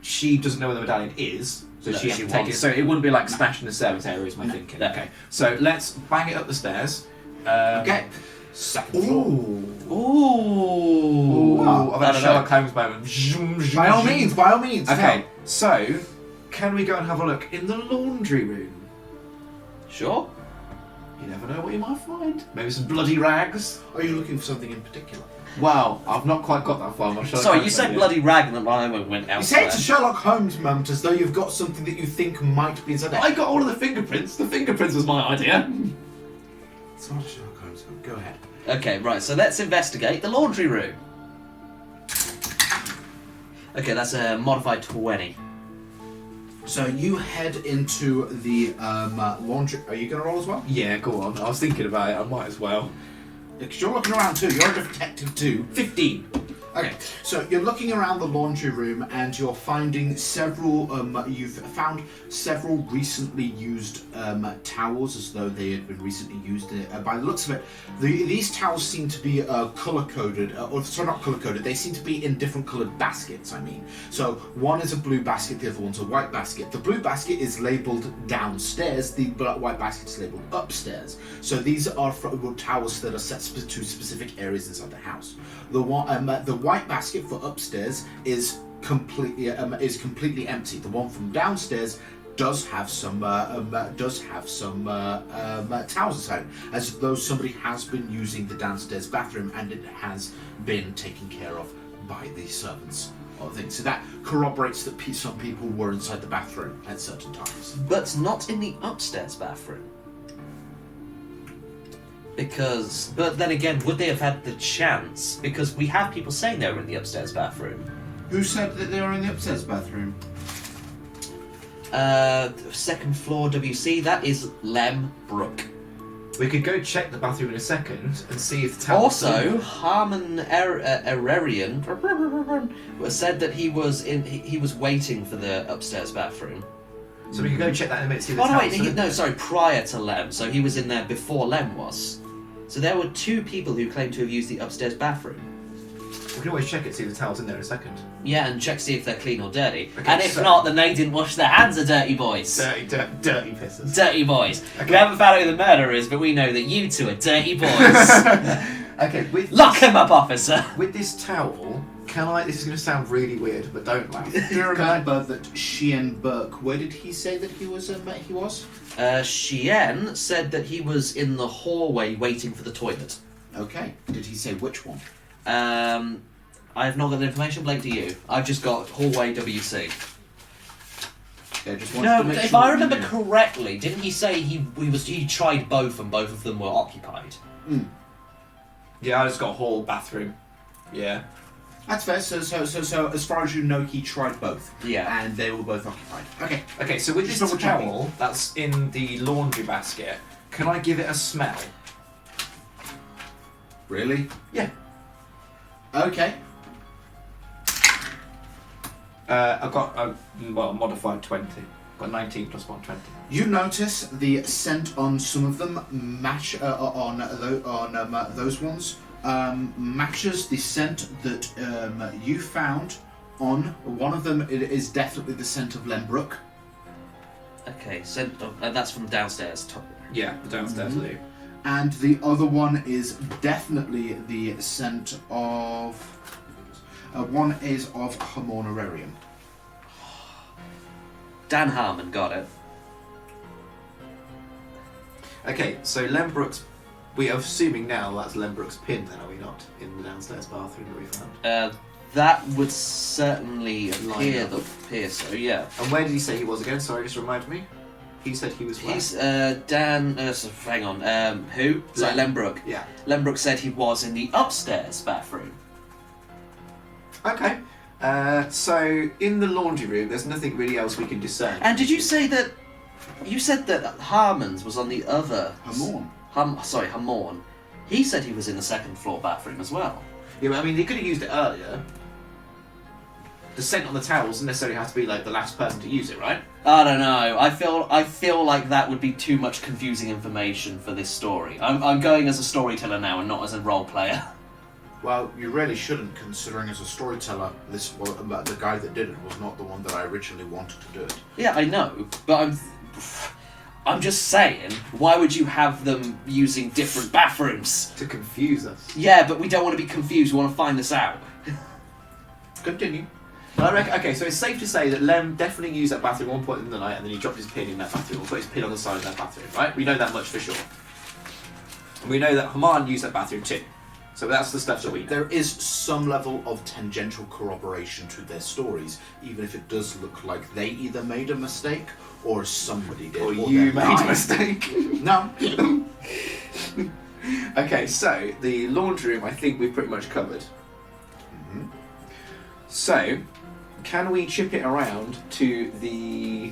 S3: She doesn't know where the medallion is, so
S1: No,
S3: she has
S1: she
S3: to take it.
S1: wants-
S3: So it wouldn't be like stashed in the servants' area, is my thinking.
S1: no.
S3: Okay, so let's bang it up the stairs.
S2: Okay. Second floor.
S1: Ooh.
S3: Ooh, I've had
S1: I
S3: a
S1: don't
S3: Sherlock Holmes moment.
S2: By all means, by all means.
S3: Okay, so can we go and have a look in the laundry room?
S1: Sure.
S3: You never know what you might find. Maybe some bloody rags.
S2: Are you looking for something in particular?
S3: Well, I've not quite got that far.
S1: Sorry, you said bloody rag and then I went
S2: You
S1: elsewhere.
S2: say it's a Sherlock Holmes moment as though you've got something that you think might be inside there.
S3: I got all of the fingerprints. The fingerprints was my idea.
S2: It's not a Sherlock Holmes moment. Go ahead.
S1: Okay, right, so let's investigate the laundry room. Okay, that's a modified 20.
S2: So you head into the laundry. Are you going to roll as well?
S3: Yeah, go on. I was thinking about it. I might as well.
S2: Because you're looking around too. You're a detective too.
S3: 15.
S2: Okay, so you're looking around the laundry room and you're finding several. You've found several recently used towels, as though they had been recently used. By the looks of it, these towels seem to be color coded, or sorry, not color coded. They seem to be in different colored baskets. I mean, so one is a blue basket, the other one's a white basket. The blue basket is labeled downstairs. The white basket is labeled upstairs. So these are towels that are set to specific areas inside the house. The white basket for upstairs is completely empty. The one from downstairs does have some towels inside, as though somebody has been using the downstairs bathroom and it has been taken care of by the servants or things. So that corroborates that some people were inside the bathroom at certain times.
S1: But not in the upstairs bathroom. But then again, would they have had the chance? Because we have people saying they were in the upstairs bathroom.
S2: Who said that they were in the upstairs bathroom?
S1: Second floor WC, that is Lem Brook.
S3: We could go check the bathroom in a second and see if the towels.
S1: Also, Harmon Ererian said that he was waiting for the upstairs bathroom.
S3: So we could go check that in a minute. See if the
S1: Oh no,
S3: towels.
S1: wait, sorry, prior to Lem, so he was in there before Lem was. So there were two people who claimed to have used the upstairs bathroom.
S3: We can always check it, see if the towels in there in a second.
S1: Yeah, and check see if they're clean or dirty.
S3: Okay,
S1: And if
S3: so-
S1: not, then they didn't wash their hands, the dirty boys.
S3: Dirty pisses.
S1: Dirty boys.
S3: Okay.
S1: We haven't found out who the murderer is, but we know that you two are dirty boys.
S3: Okay,
S1: Lock him up, officer.
S3: with this towel, can I? This is going to sound really weird, but don't laugh.
S2: Do you remember that Sheehan Burke, where did he say that he was?
S1: Shien said that he was in the hallway waiting for the toilet.
S2: Okay. Did he say which one?
S1: I have not got the information. Blake, do you? I've just got hallway WC.
S2: Yeah, just wanted
S1: No,
S2: to
S1: but
S2: make
S1: if
S2: sure
S1: I
S2: that
S1: remember
S2: you knew.
S1: correctly, didn't he say he tried both and both of them were occupied?
S3: Yeah, I just got a whole bathroom. Yeah.
S2: That's fair. So as far as you know, he tried both.
S1: Yeah.
S2: And they were both occupied. Okay.
S3: Okay, so with
S2: Just
S3: this
S2: double checking.
S3: towel that's in the laundry basket, can I give it a smell?
S2: Really?
S3: Yeah.
S2: Okay.
S3: I've got a modified 20. Got 19 plus 1, 20.
S2: You notice the scent on some of them match on those ones matches the scent that you found on one of them. It is definitely the scent of Lembrook.
S1: Okay, so that's from downstairs.
S3: Yeah, the downstairs loo.
S2: And the other one is definitely the scent of. One is of Homonerarium.
S1: Dan Harmon got it.
S3: Okay, so Lembrook's We are assuming now that's Lembrook's pin, then, are we not? In the downstairs bathroom that we found.
S1: That would certainly
S3: Line up.
S1: appear so, yeah.
S3: And where did he say he was again? Sorry, just remind me. He said he was where?
S1: He's, Dan, hang on, who? Sorry, Lembrook.
S3: Yeah.
S1: Lembrook said he was in the upstairs bathroom.
S3: Okay. So, in the laundry room, there's nothing really else we can discern.
S1: And did you say that... You said that Harmon's was on the other... Hamorn. He said he was in the second floor bathroom as well.
S3: Yeah, but I mean, he could have used it earlier. The scent on the towel doesn't necessarily have to be like the last person to use it, right?
S1: I don't know. I feel like that would be too much confusing information for this story. I'm going as a storyteller now and not as a role player.
S2: Well, you really shouldn't, considering as a storyteller, the guy that did it was not the one that I originally wanted to do it.
S1: Yeah, I know, but I'm just saying, why would you have them using different bathrooms?
S3: To confuse us.
S1: Yeah, but we don't want to be confused. We want to find this out.
S3: Continue. But I reckon, okay, so it's safe to say that Lem definitely used that bathroom at one point in the night, and then he dropped his pin in that bathroom, or put his pin on the side of that bathroom, right? We know that much for sure. And we know that Haman used that bathroom too. So that's the stuff that we know.
S2: There is some level of tangential corroboration to their stories, even if it does look like they either made a mistake or somebody did.
S3: Or you made a mistake.
S2: No.
S3: Okay, so the laundry room I think we've pretty much covered.
S2: Mm-hmm.
S3: So, can we chip it around to the...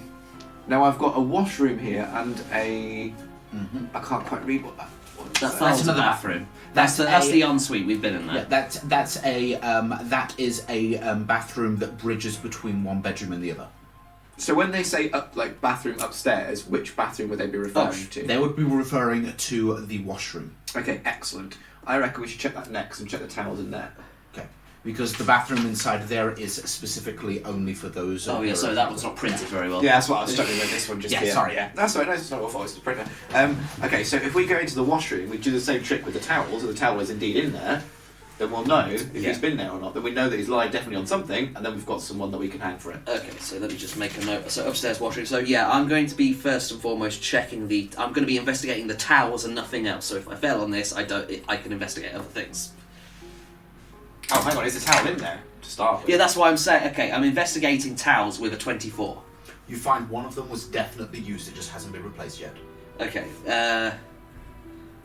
S3: Now I've got a washroom here and a...
S2: Mm-hmm.
S3: I can't quite read what that was.
S1: That's another bathroom. That's the ensuite. We've been in there.
S2: Yeah, that is a bathroom that bridges between one bedroom and the other.
S3: So when they say bathroom upstairs, which bathroom would they be referring to?
S2: They would be referring to the washroom.
S3: Okay, excellent. I reckon we should check that next and check the towels in there.
S2: Okay, because the bathroom inside there is specifically only for those.
S1: Oh yeah, so that one's not printed very well.
S3: Yeah, that's what I was struggling with. This one just
S2: Yeah,
S3: here.
S2: sorry.
S3: Yeah, that's all right. No, it's not your fault. It's the printer. Okay, so if we go into the washroom, we do the same trick with the towels, and the towel is indeed in there, then we'll know if he's been there or not. Then we know that he's lied definitely on something, and then we've got someone that we can hang for it.
S1: Okay, so let me just make a note. So upstairs washroom. So yeah, I'm going to be first and foremost checking I'm going to be investigating the towels and nothing else. So if I fail on this, I can investigate other things.
S3: Oh, hang on, is the towel in there to start with?
S1: Yeah, that's why I'm saying. Okay, I'm investigating towels with a 24.
S2: You find one of them was definitely used; it just hasn't been replaced yet.
S1: Okay,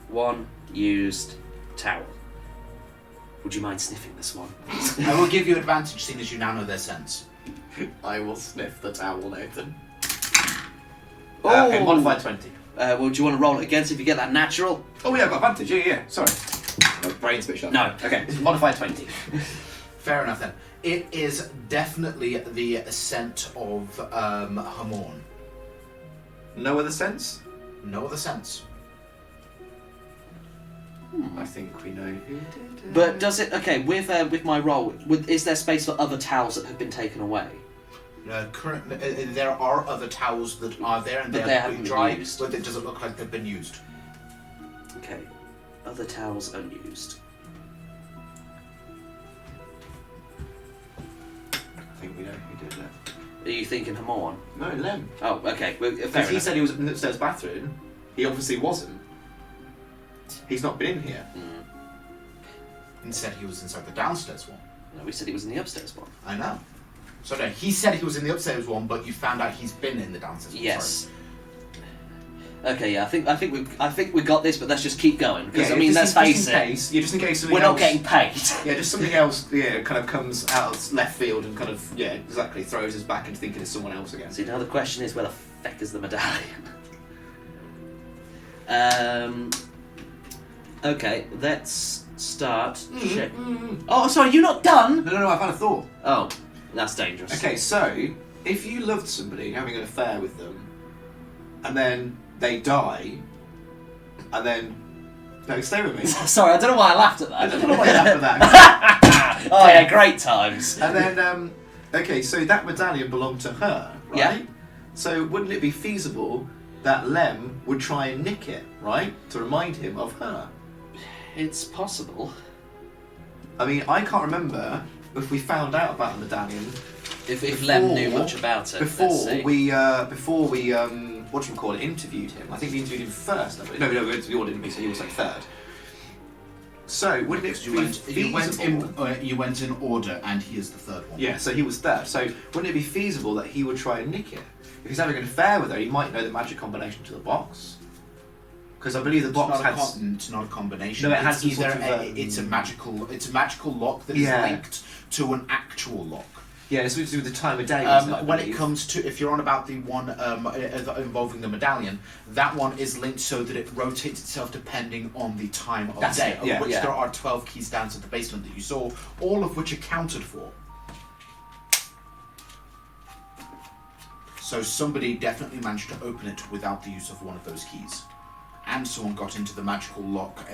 S1: one used towel. Would you mind sniffing this one?
S2: I will give you advantage, seeing as you now know their scents.
S3: I will sniff the towel, Nathan.
S1: Oh!
S3: Okay, modified 20.
S1: Well, do you want to roll it again, see if you get that natural?
S3: Oh yeah, I've got advantage, yeah. Sorry. My brain's a bit sharp.
S1: No.
S3: Okay, modified 20.
S2: Fair enough then. It is definitely the scent of Hamorn.
S3: No other sense?
S2: No other scents.
S3: I think we know who did it.
S1: But does it... Okay, with my roll, is there space for other towels that have been taken away?
S2: Currently, there are other towels that are there and
S1: But they
S2: they're
S1: haven't been
S2: dry,
S1: used.
S2: but it doesn't look like they've been used.
S1: Okay, other towels unused.
S3: I think we know who did it.
S1: Are you thinking Hamorn?
S3: No, Lem.
S1: Oh, okay. Well, fair
S3: Because he
S1: enough.
S3: said he was in the upstairs bathroom. He obviously wasn't. He's not been in here.
S2: And said he was inside the downstairs one.
S1: No, we said he was in the upstairs one.
S2: I know. So no, he said he was in the upstairs one, but you found out he's been in the downstairs one.
S1: Yes. Okay, yeah, I think we got this, but let's just keep going because I mean, let's face it,
S3: just in case
S1: we're not getting paid.
S3: Yeah, just something else. Yeah, kind of comes out of left field and kind of exactly throws us back into thinking it's someone else again.
S1: See, now the question is, where the feck is the medallion? Okay, let's start. Check. Oh, sorry, you're not done.
S3: No, I've had a thought.
S1: Oh, that's dangerous.
S3: Okay, so if you loved somebody, having an affair with them, and then they die, and then no, stay with me.
S1: Sorry, I don't know why I laughed at that.
S3: I don't know why you laughed at that.
S1: Oh yeah, great times.
S3: And then, okay, so that medallion belonged to her, right?
S1: Yeah.
S3: So wouldn't it be feasible that Lem would try and nick it, right, to remind him of her?
S1: It's possible.
S3: I mean, I can't remember if we found out about the medallion
S1: If Lem knew much about it.
S4: Before
S1: let's see.
S4: we interviewed him. I think we interviewed him first. No, we ordered him, so he was like third. So wouldn't it be feasible?
S2: You went in order, and he is the third one.
S4: Yeah, so he was third. So wouldn't it be feasible that he would try and nick it? If he's having an affair with her, he might know the magic combination to the box. Because I believe the box has.
S2: It's not a combination.
S4: No, it has
S2: either
S4: sort of,
S2: it's a magical lock that is linked to an actual lock.
S4: Yeah, it's to do with the time of day.
S2: When it comes to, if you're on about the one involving the medallion, that one is linked so that it rotates itself depending on the time of day, of which there are 12 keys down to the basement that you saw, all of which are counted for. So somebody definitely managed to open it without the use of one of those keys. And someone got into the magical lock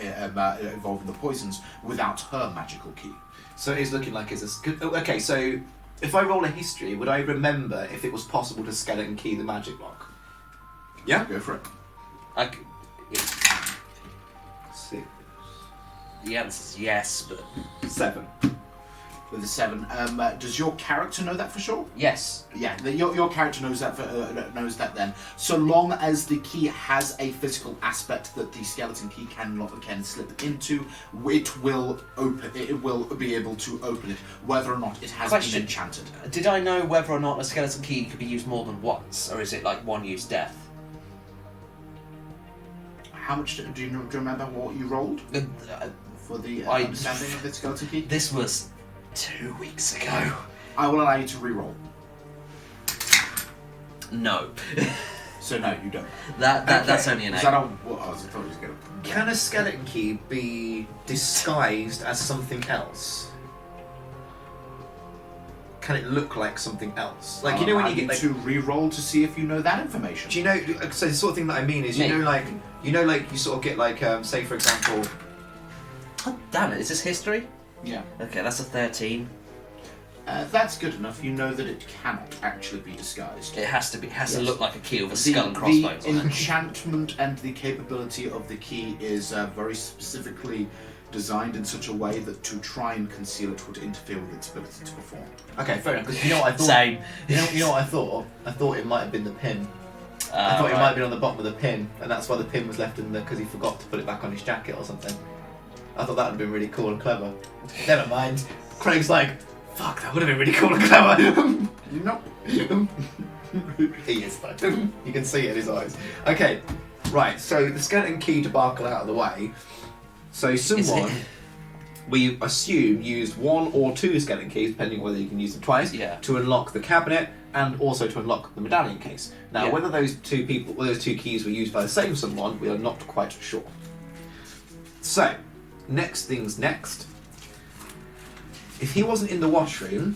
S2: involving the poisons without her magical key.
S4: So it's looking like it's a good. Okay, so if I roll a history, would I remember if it was possible to skeleton key the magic lock? Yeah,
S2: Go for it.
S1: Yeah.
S4: 6.
S1: The answer's yes, but
S4: 7.
S2: With a 7, does your character know that for sure?
S1: yes.
S2: Yeah, your character knows that. Knows that then. So long as the key has a physical aspect that the skeleton key can slip into, it will open. It will be able to open it, whether or not it has been enchanted.
S1: Did I know whether or not a skeleton key could be used more than once, or is it like one use death?
S2: How much do you remember what you rolled for the understanding of the skeleton key?
S1: This was 2 weeks ago.
S2: I will allow you to re-roll.
S1: No.
S2: So no, you don't.
S1: That's only an 8.
S2: Is that what I thought he was going to...
S4: Can a skeleton key be disguised as something else? Can it look like something else? Like, you know when you get like...
S2: to re-roll to see if you know that information.
S4: Do you know, so the sort of thing that I mean is, you know like you sort of get like, say for example...
S1: Oh, damn it, is this history?
S2: Yeah.
S1: Okay, that's a 13.
S2: That's good enough. You know that it cannot actually be disguised.
S1: It has to be. It has to look like a key with a skull and crossbones
S2: The
S1: on it.
S2: enchantment and the capability of the key is very specifically designed in such a way that to try and conceal it would interfere with its ability to perform.
S4: Okay, fair enough. Because you know what I thought.
S1: Same.
S4: You know what I thought? I thought it might have been the pin. I thought it might have been on the bottom of the pin, and that's why the pin was left in there because he forgot to put it back on his jacket or something. I thought that would have been really cool and clever. Never mind. Craig's like, fuck, that would have been really cool and clever.
S2: Nope.
S4: He is though. You can see it in his eyes. Okay, right, so the skeleton key debacle out of the way. So someone, we assume, used 1 or 2 skeleton keys, depending on whether you can use them twice, to unlock the cabinet and also to unlock the medallion case. Now, whether those two keys were used by the same someone, we are not quite sure. So, next things next. If he wasn't in the washroom,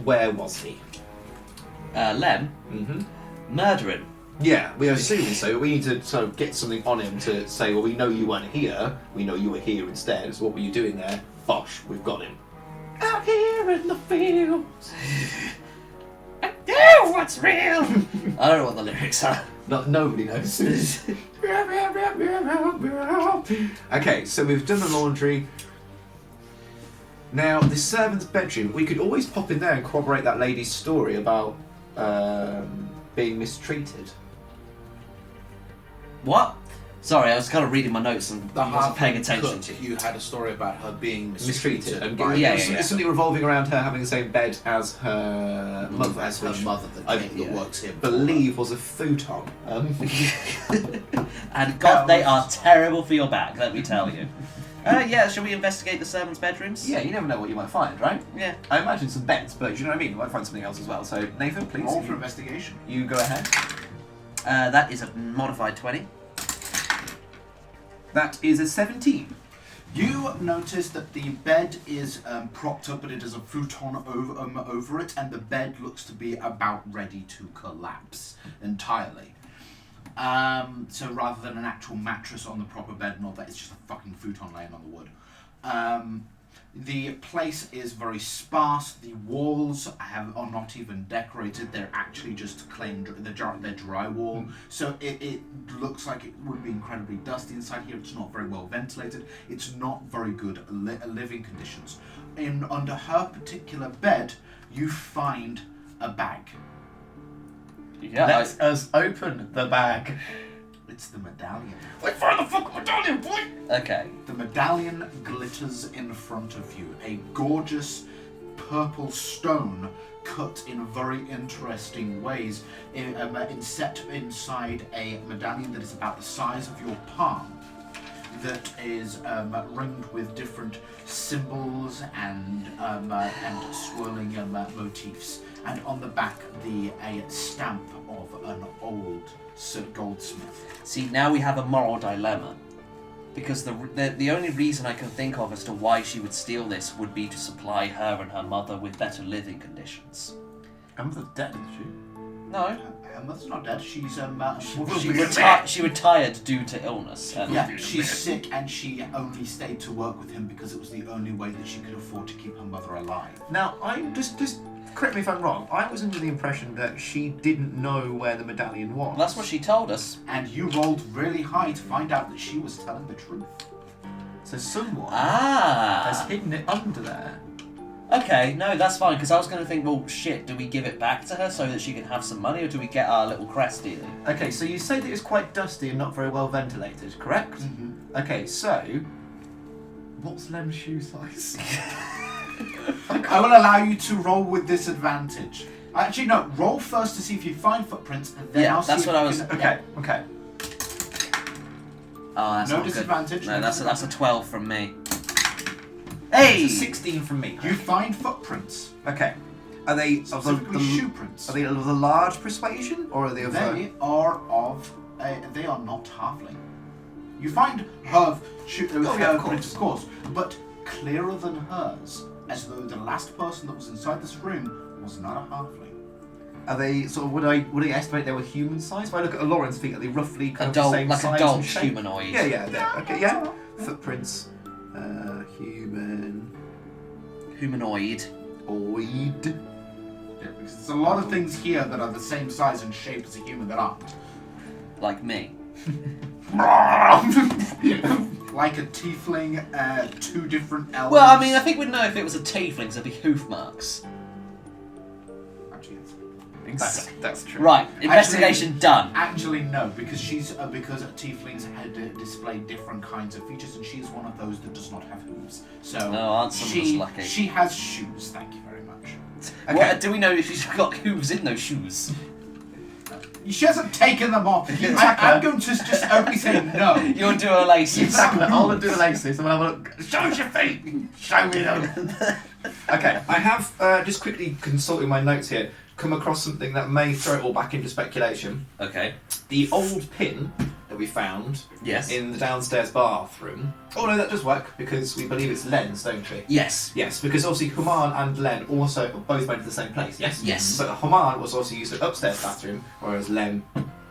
S4: where was he?
S1: Lem? Murdering.
S4: Yeah, we are assuming so. We need to sort of get something on him to say, well, we know you weren't here. We know you were here instead. So what were you doing there? Bosh, we've got him. Out here in the fields.
S1: I know what's real! I don't know what the lyrics are.
S4: Nobody knows. Okay, so we've done the laundry. Now, the servant's bedroom, we could always pop in there and corroborate that lady's story about being mistreated.
S1: What? Sorry, I was kind of reading my notes and wasn't paying attention to
S2: you. Had a story about her being
S4: mistreated. And
S1: yeah.
S4: Something revolving around her having the same bed as her mother.
S2: As her mother that works here.
S4: I believe was a futon.
S1: And God, they are terrible for your back, let me tell you. Shall we investigate the servants' bedrooms?
S4: Yeah, you never know what you might find, right?
S1: Yeah.
S4: I imagine some beds, but you know what I mean? You might find something else as well. So, Nathan, please.
S2: Roll for investigation.
S4: You go ahead.
S1: That is a modified 20.
S4: That is a 17.
S2: You notice that the bed is propped up, but it has a futon over it, and the bed looks to be about ready to collapse entirely. So rather than an actual mattress on the proper bed and all that, it's just a fucking futon laying on the wood. The place is very sparse. The walls are not even decorated. They're actually just plain. They're drywall. So it looks like it would be incredibly dusty inside here. It's not very well ventilated. It's not very good living conditions. Under her particular bed, you find a bag.
S1: Yeah.
S3: Let us open the bag.
S2: It's the medallion.
S3: Wait, find the fucking medallion, boy!
S1: Okay.
S2: The medallion glitters in front of you. A gorgeous purple stone cut in very interesting ways, set inside a medallion that is about the size of your palm, that is ringed with different symbols and swirling motifs, and on the back a stamp of an old goldsmith.
S1: See, now we have a moral dilemma. Because the only reason I can think of as to why she would steal this would be to supply her and her mother with better living conditions.
S3: Her mother's dead, isn't she?
S1: No.
S2: Her mother's not dead. She's
S1: She retired due to illness.
S2: yeah, she's sick, and she only stayed to work with him because it was the only way that she could afford to keep her mother alive.
S3: Now, I'm just correct me if I'm wrong. I was under the impression that she didn't know where the medallion was.
S1: That's what she told us.
S2: And you rolled really high to find out that she was telling the truth.
S3: So someone
S1: Ah.
S3: has hidden it under there.
S1: Okay, no, that's fine, because I was going to think, well, shit, do we give it back to her so that she can have some money, or do we get our little crest dealing?
S3: Okay, so you say that it's quite dusty and not very well ventilated, correct?
S2: Mm-hmm.
S3: Okay, so what's Lem's shoe size?
S2: I will allow you to roll with disadvantage. Actually, no. Roll first to see if you find footprints, and then
S1: Yeah,
S2: I'll see
S1: that's
S2: if
S1: what
S2: you
S1: I was-
S2: can-
S3: Okay, okay.
S1: Oh, that's
S2: No
S1: not good.
S2: disadvantage.
S1: No, that's a 12 from me.
S3: Hey!
S1: Hey!
S3: 16 from me.
S2: You find footprints,
S3: Okay. Are they of
S2: specifically shoe prints.
S3: Are they of the large persuasion, or are they of
S2: They are of. They are not halfling. You find her
S3: of
S2: prints, of course, but clearer than hers, as though the last person that was inside this room was not a halfling.
S3: Are they sort of? Would I estimate they were human size? If I look at Alorin's feet, are they roughly kind of the
S1: Adult,
S3: same
S1: like
S3: size
S1: adult
S3: and shape?
S1: humanoid.
S3: Yeah, yeah. Okay, yeah. Footprints. Human.
S1: Humanoid.
S3: Oid.
S2: Yeah, because there's a lot of things here that are the same size and shape as a human that aren't.
S1: Like me.
S2: Like a tiefling, two different elves.
S1: Well, I mean, I think we'd know if it was a tiefling, so it'd be hoof marks.
S2: Actually, it's-
S3: That's true.
S1: Right, investigation done.
S2: Actually, no, because because tieflings had displayed different kinds of features, and she's one of those that does not have hooves. So
S1: No, aren't some of us lucky?
S2: she has shoes. Thank you very much.
S3: Okay.
S1: What, do we know if she's got hooves in those shoes?
S2: She hasn't taken them off. I'm going to just openly say no.
S1: You'll do her laces.
S3: Exactly. I'll do the laces. I'm gonna have a look. Show us your feet. Show me them. Okay. I have just quickly consulting my notes here. Come across something that may throw it all back into speculation.
S1: Okay.
S3: The old pin that we found
S1: Yes.
S3: in the downstairs bathroom. Oh no, that does work because we believe it's Len's, don't we?
S1: Yes.
S3: Yes, because obviously Human and Len also both went to the same place. Yes.
S1: Yes.
S3: But Human was also used the upstairs bathroom, whereas Len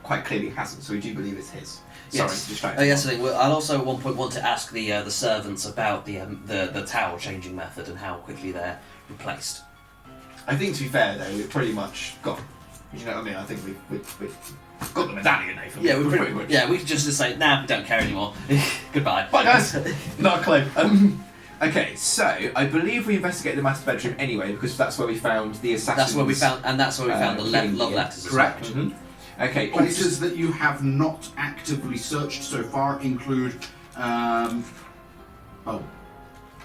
S3: quite clearly hasn't. So we do believe it's his. Sorry,
S1: Yes.
S3: distracted.
S1: Oh, yes. I'll also at one point want to ask the servants about the towel changing method and how quickly they're replaced.
S3: I think to be fair though, we've pretty much got. You know what I mean? I think we've got the medallion, Nathan.
S1: Yeah, we
S3: pretty much.
S1: Yeah, we can just say, nah, we don't care anymore. Goodbye.
S3: Bye guys. Not a clue. Okay, so I believe we investigated the master bedroom anyway because that's where we found the assassin.
S1: That's where we found the love letters. as
S2: Correct.
S1: well.
S3: Mm-hmm. Okay.
S2: Places that you have not actively searched so far include.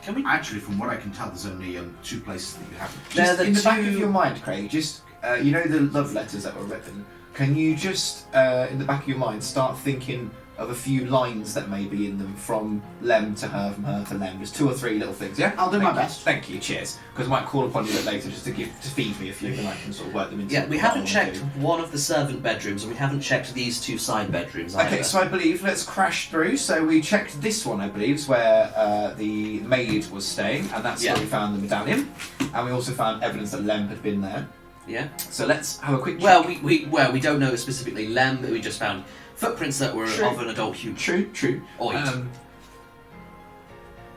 S1: Can we?
S2: Actually, from what I can tell, there's only two places that you haven't.
S3: Just
S1: the
S3: in the back of
S1: two-
S3: your mind, Craig, just you know the love letters that were written. Can you just in the back of your mind start thinking of a few lines that may be in them from Lem to her, from her to Lem? Just 2 or 3 little things. Yeah,
S2: I'll do
S3: Thank
S2: my
S3: you.
S2: best.
S3: Thank you. Cheers. Because I might call upon you a bit later just to feed me a few, and I can sort of work them into.
S1: Yeah, we
S3: what I
S1: haven't
S3: wanna
S1: checked
S3: do.
S1: one of the servant bedrooms, and we haven't checked these 2 side bedrooms either.
S3: Okay, so I believe let's crash through. So we checked this one, I believe, is where the maid was staying, and that's
S1: Yeah.
S3: where we found the medallion, and we also found evidence that Lem had been there.
S1: Yeah.
S3: So let's have a quick check.
S1: Well, we don't know specifically Lem, but we just found footprints that were
S3: True.
S1: of an adult human.
S3: True.
S1: Oid.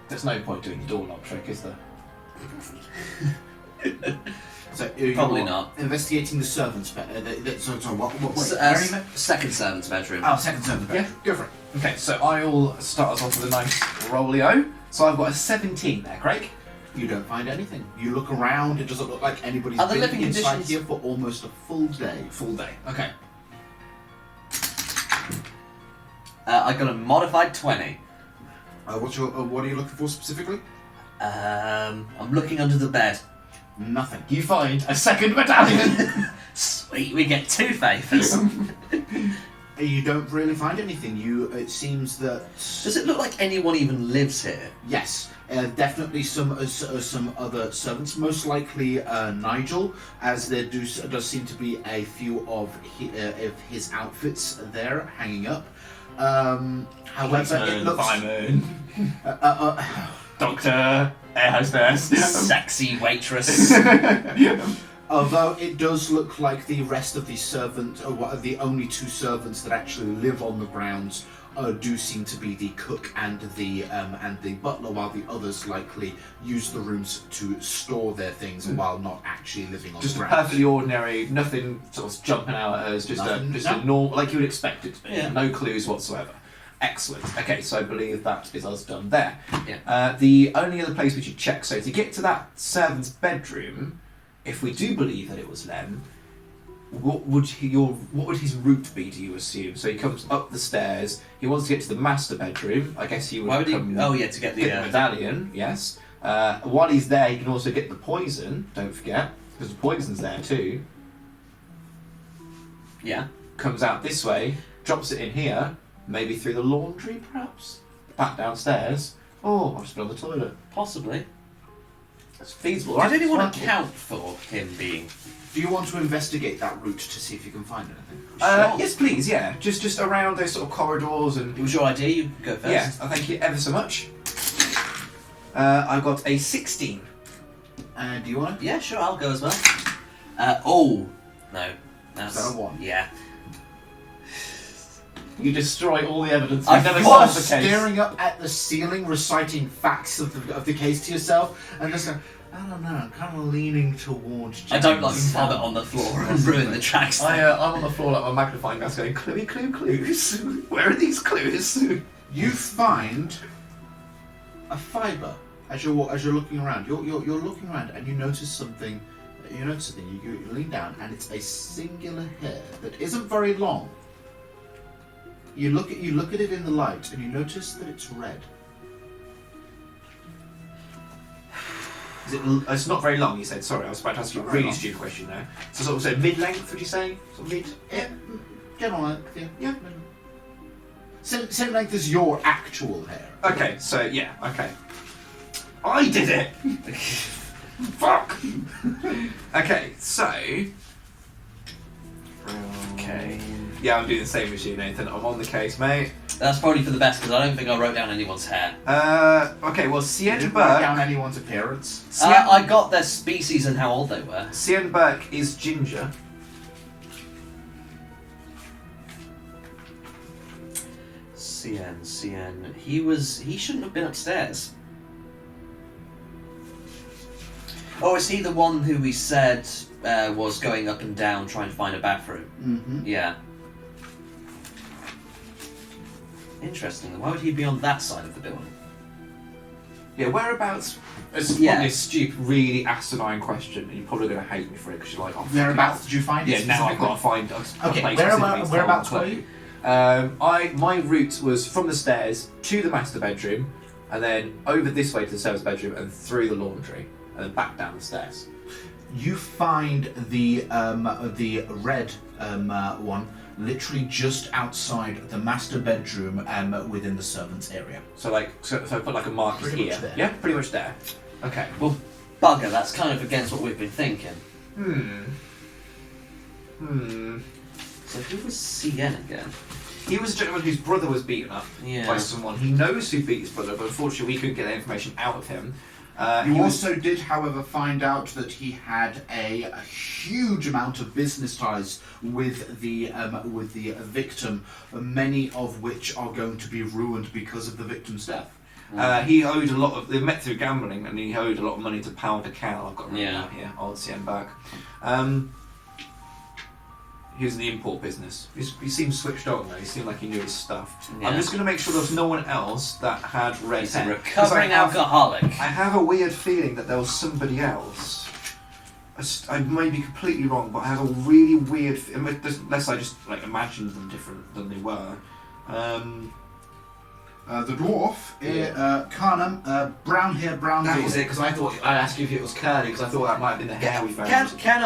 S3: There's no point doing the doorknob trick, is there?
S2: So
S1: Probably
S2: you're
S1: not.
S2: Investigating the servants' bed. Sorry, what?
S1: S-
S2: Where are you, mate?
S1: second servant's bedroom.
S2: Oh, second servants' bed.
S3: Yeah, go for it. Okay, so I'll start us off with a nice rollio. So I've got a 17 there, Craig.
S2: You don't find anything. You look around, it doesn't look like anybody's
S1: Are the
S2: been
S1: living
S2: inside
S1: conditions-
S2: here for almost a full day.
S4: Full day. Okay.
S1: I got a modified 20.
S2: What are you looking for specifically?
S1: I'm looking under the bed.
S2: Nothing.
S3: You find a second medallion.
S1: Sweet, we get 2 favours.
S2: You don't really find anything. It seems that...
S1: Does it look like anyone even lives here?
S2: Yes, definitely some other servants. Most likely Nigel, as there does seem to be a few of his outfits there hanging up. However, it looks...
S3: Fireman, doctor, air hostess,
S1: Sexy waitress.
S2: Although it does look like the rest of the servants, or the only 2 servants that actually live on the grounds, do seem to be the cook and the butler, while the others likely use the rooms to store their things while not actually living on
S3: just
S2: the
S3: a
S2: grounds.
S3: perfectly ordinary, nothing sort of jumping out at us, just a normal, like you would expect it to be.
S1: Yeah.
S3: No clues whatsoever. Excellent. Okay, so I believe that is us done there.
S1: Yeah.
S3: The only other place we should check, so to get to that servant's bedroom, if we do believe that it was Lem, what would his route be, do you assume? So he comes up the stairs, he wants to get to the master bedroom, I guess he would
S1: Why would he?
S3: come
S1: Oh yeah, to get the.
S3: get the medallion, yes. While he's there, he can also get the poison, don't forget, because the poison's there too.
S1: Yeah.
S3: Comes out this way, drops it in here, maybe through the laundry perhaps, back downstairs, or I'll just be on the toilet.
S1: Possibly.
S3: It's feasible, right?
S1: Did anyone
S3: It's
S1: account for him being?
S2: Do you want to investigate that route to see if you can find anything?
S3: Yes, please, yeah. Just around those sort of corridors and...
S1: It was your idea. You can go first.
S3: Yeah, I thank you ever so much. I got a 16.
S2: Do you want to?
S1: Yeah, sure. I'll go as well. Oh no. That's
S2: Is that a 1?
S1: Yeah.
S3: You destroy all the evidence.
S1: I
S3: You've never
S1: was
S3: solved the case.
S2: Staring up at the ceiling, reciting facts of the case to yourself, and just going, I don't know, I'm kind of leaning towards...
S1: I don't like
S2: James.
S1: vomit on the floor and ruin the tracks.
S3: I'm on the floor like my magnifying glass going, clues. Where are these clues?
S2: You find a fibre as you're looking around. You're looking around and you notice something. You lean down and it's a singular hair that isn't very long. You look at it in the light and you notice that it's red.
S3: It's not very long, you said. Sorry, I was about to ask you a
S2: Not very
S3: really
S2: long.
S3: stupid question there. So sort of say mid-length, would you say? Sort of mid?
S2: Yeah, general length, yeah. Same length as your actual hair.
S3: Okay, so yeah, okay. I did it! Fuck! Okay, so...
S1: Okay.
S3: Yeah, I'm doing the same as you, Nathan. I'm on the case, mate.
S1: That's probably for the best because I don't think I wrote down anyone's hair.
S3: Okay, well,
S2: You
S3: Cien
S2: didn't write down
S3: Burke...
S2: anyone's appearance.
S1: I got their species and how old they were.
S3: Cien Burke is ginger.
S1: Cien. He shouldn't have been upstairs. Oh, is he the one who we said was going up and down trying to find a bathroom?
S2: Mm-hmm.
S1: Yeah. Interesting. Why would he be on that side of the building?
S3: Yeah, whereabouts? It's
S1: Yeah.
S3: probably a stupid, really acidine question, and you're probably going to hate me for it because you're like, oh,
S2: Whereabouts did you find
S3: yeah,
S2: it?
S3: now I've got to find a
S2: Okay,
S3: place
S2: whereabouts
S3: specifically to
S2: were
S3: tell
S2: you?
S3: my route was from the stairs to the master bedroom, and then over this way to the servant's bedroom, and through the laundry, and then back down the stairs.
S2: You find the red one literally just outside the master bedroom within the servants area.
S3: So I put like a marker
S2: Pretty
S3: here.
S2: much there.
S3: Yeah, pretty much there. Okay.
S1: Well, bugger. That's kind of against what we've been thinking. So who was Cien again?
S3: He was a gentleman whose brother was beaten up
S1: Yeah.
S3: by someone. He knows who beat his brother, but unfortunately we couldn't get that information out of him.
S2: You
S3: He was-
S2: also did, however, find out that he had a huge amount of business ties with the victim, many of which are going to be ruined because of the victim's death.
S3: He owed a lot of. They met through gambling, and he owed a lot of money to Pound a Cow. I've got it written
S1: Yeah.
S3: down here. Old Cien Burke.
S4: He was in the import business. He seemed switched on though. He seemed like he knew his stuff.
S1: Yeah.
S4: I'm just going to make sure there was no one else that had red
S1: He's a
S4: hair. 'Cause
S1: recovering alcoholic.
S4: I have a weird feeling that there was somebody else. I may be completely wrong, but I have a really weird. Unless I just like imagined them different than they were.
S2: The dwarf, Carnum, brown hair, brown
S4: That
S2: beard.
S4: was it, because I thought I asked you if it was curly, because I thought that might have been the hair we found.
S1: Can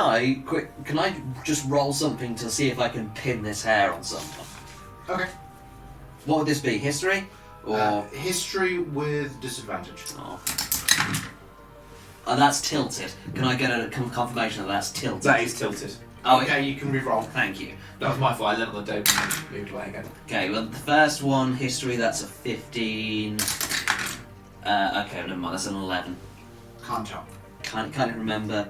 S1: I just roll something to see if I can pin this hair on someone?
S2: Okay.
S1: What would this be? History? Or
S2: History with disadvantage.
S1: Oh, that's tilted. Can I get a confirmation that that's tilted?
S4: That is tilted.
S1: Oh,
S2: Okay, you can re-roll.
S1: Thank you.
S4: That was my fault. I let on the dope and moved away again.
S1: Okay, well, the first one, history, that's a 15. Okay, never mind, that's an 11.
S2: Can't tell.
S1: Can't remember.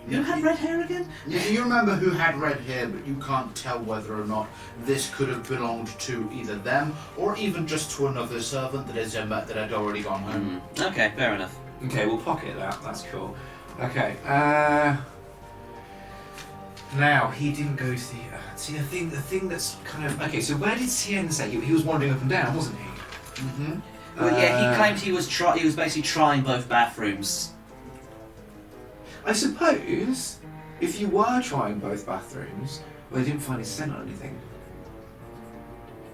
S1: Who had red hair again?
S2: You remember who had red hair, but you can't tell whether or not this could have belonged to either them or even just to another servant that had already gone home.
S1: Okay, fair enough.
S4: Okay, we'll pocket that. That's cool. Okay. Now he didn't go to the. See the thing that's kind of okay. So where did Cien say he was wandering up and down, wasn't he?
S2: Mm-hmm.
S1: Well, yeah, he claimed he was basically trying both bathrooms.
S4: I suppose if you were trying both bathrooms, well, they didn't find his scent or anything.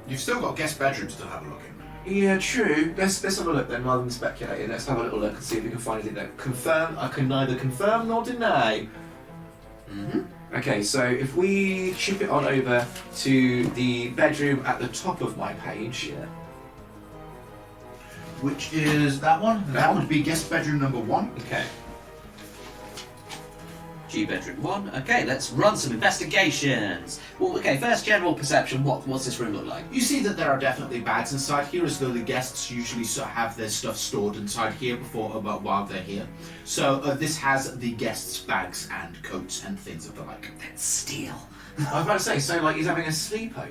S2: You've still got guest bedrooms to have a look in.
S4: Yeah, true. Let's have a look then, rather than speculating. Let's have a little look and see if we can find anything that confirm. I can neither confirm nor deny. Okay, so if we chip it on over to the bedroom at the top of my page. Yeah.
S2: Which is that one? That would be guest bedroom number 1.
S4: Okay.
S1: G bedroom 1. Okay, let's run some investigations. Well, okay, first general perception. What's this room look like?
S2: You see that there are definitely bags inside here, as though the guests usually have their stuff stored inside here while they're here. So this has the guests' bags and coats and things of the like.
S1: Let's steal.
S4: I was about to say, so like he's having a sleepover.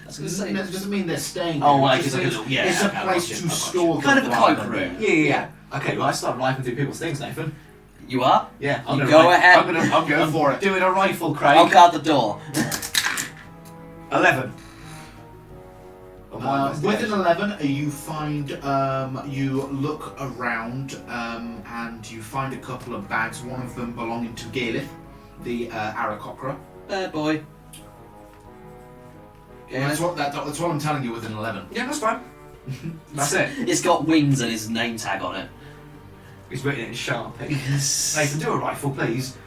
S1: I was going to say.
S2: It doesn't mean they're staying
S1: Oh,
S2: there.
S1: like
S2: It just
S1: it's like a
S2: means
S1: little- yeah,
S2: it's a
S1: okay,
S2: place
S1: I've got
S2: to
S1: you.
S2: store
S1: Kind
S2: them
S1: of a
S2: rather
S1: cloak
S2: than-
S1: room.
S4: Yeah. Okay, well I start rifling through people's things, Nathan.
S1: You are?
S4: Yeah.
S1: You go ahead.
S4: I'm
S2: Go for it.
S4: doing a rifle, Craig.
S1: I'll guard the door.
S4: 11.
S2: With an 11, you find, you look around and you find a couple of bags, one of them belonging to Galith, the Aarakocra.
S1: Bad boy.
S2: Yeah, that's what I'm telling you with an 11.
S4: Yeah, that's fine. That's it.
S1: It's got wings and his name tag on it.
S4: He's written it in Sharpie. Nathan, do a rifle, please.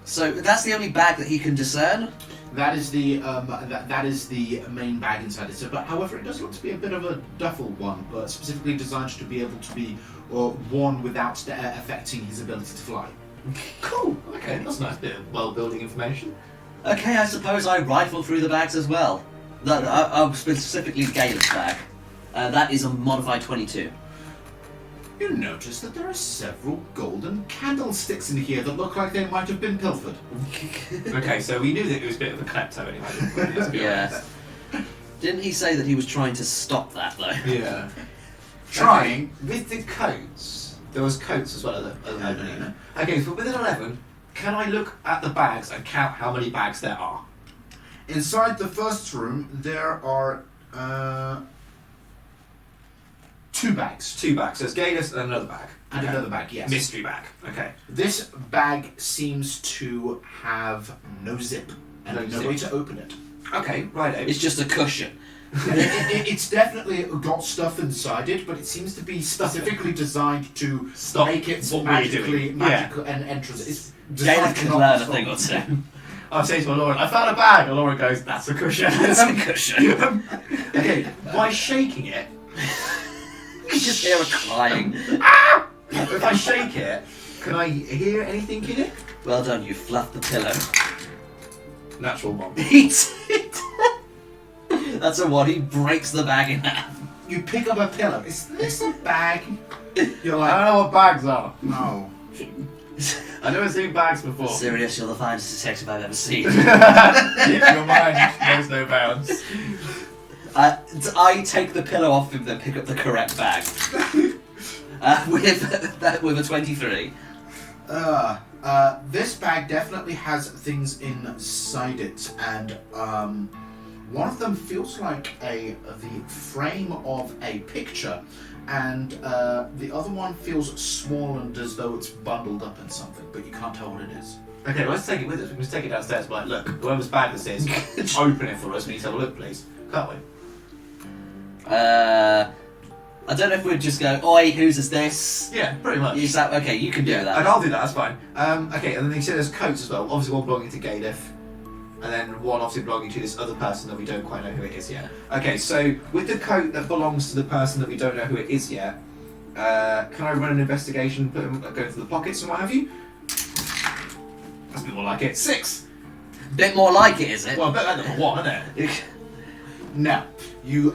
S1: So that's the only bag that he can discern?
S2: That is the that is the main bag inside it. So, but however, it does look to be a bit of a duffel one, but specifically designed to be able to be worn without affecting his ability to fly.
S4: Cool. Okay, that's a nice bit of world-building information.
S1: Okay, I suppose I rifle through the bags as well. Specifically Galen's bag. That is a modified 22.
S2: You notice that there are several golden candlesticks in here that look like they might have been pilfered.
S4: Okay, so we knew that he was a bit of a klepto anyway, didn't we? Let's be
S1: Yeah.
S4: honest.
S1: Didn't he say that he was trying to stop that though?
S4: Yeah.
S2: Trying.
S4: Okay, with the coats, there was coats as well at the moment. Okay, so with an 11, can I look at the bags and count how many bags there are?
S2: Inside the first room, there are 2 bags.
S4: 2 bags. So it's Galus and another bag.
S2: And
S4: Okay.
S2: another bag, yes.
S4: Mystery bag. Okay.
S2: This bag seems to have no zip and
S4: No
S2: no
S4: zip.
S2: way to open it.
S4: Okay, right.
S1: It's just a cushion.
S2: It's definitely got stuff inside it, but it seems to be specifically designed to
S4: Stop
S2: make it
S4: what we're doing.
S2: magical and entrance. It's
S1: Galen
S2: designed
S1: can
S2: not
S1: learn
S2: to
S1: a thing or
S2: stop.
S1: two.
S4: I say to Alorin, I found a bag. And Alorin goes, that's a cushion.
S1: It's a cushion.
S4: Okay, by shaking it,
S1: You just hear her crying.
S4: if I shake it, can I hear anything in it?
S1: Well done, you fluffed the pillow.
S4: Natural 1.
S1: Eat it! That's a one, he breaks the bag in half.
S2: You pick up a pillow. Is this a bag? You're like,
S4: I don't know what bags are.
S2: no.
S4: I've never seen bags before.
S1: Sirius, you're the finest detective I've ever seen.
S4: Your mind knows no bounds.
S1: I take the pillow off him, then pick up the correct bag. With a 23.
S2: This bag definitely has things inside it, and one of them feels like the frame of a picture, and the other one feels small and as though it's bundled up in something, but you can't tell what it is.
S4: Okay, well, let's take it with us. We can just take it downstairs. But look, whoever's bag this is, open it for us. We need to have a look, please. Can't we?
S1: I don't know if we'd just go, oi, whose is this?
S4: Yeah, pretty much.
S1: Is that okay? You can do that.
S4: Like, I'll do that. That's fine. Okay, and then you said there's coats as well. Obviously, one belonging to Galef, and then one obviously belonging to this other person that we don't quite know who it is yet. Okay, so with the coat that belongs to the person that we don't know who it is yet, can I run an investigation, go through the pockets and what have you? That's a bit more like it. 6.
S1: Bit more like it, is it?
S4: Well, I bet that's number 1, isn't it?
S2: Now, you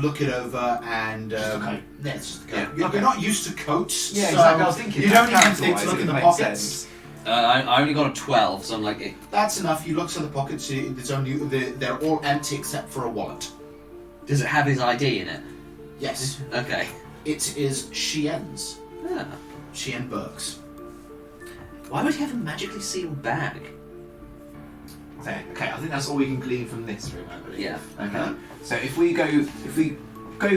S2: look it over and
S4: Okay.
S2: yeah, it's just a coat.
S4: Yeah,
S2: You're
S4: okay.
S2: not used to coats,
S4: Yeah,
S2: so
S4: exactly. I was thinking
S2: you
S4: that
S2: don't even think to
S4: character-wise,
S2: look in
S4: it
S2: the
S4: makes
S2: pockets.
S4: sense.
S1: I only got a 12, so I'm like,
S2: That's enough. You look to the pockets. There's only they're all empty except for a wallet.
S1: does it have his ID in it?
S2: Yes,
S1: Okay.
S2: it is Shien's.
S1: Yeah.
S2: Shien Burke's.
S1: Why would he have a magically sealed bag?
S4: Okay, I think that's all we can glean from this room, I believe.
S1: Yeah.
S4: Okay. So if we go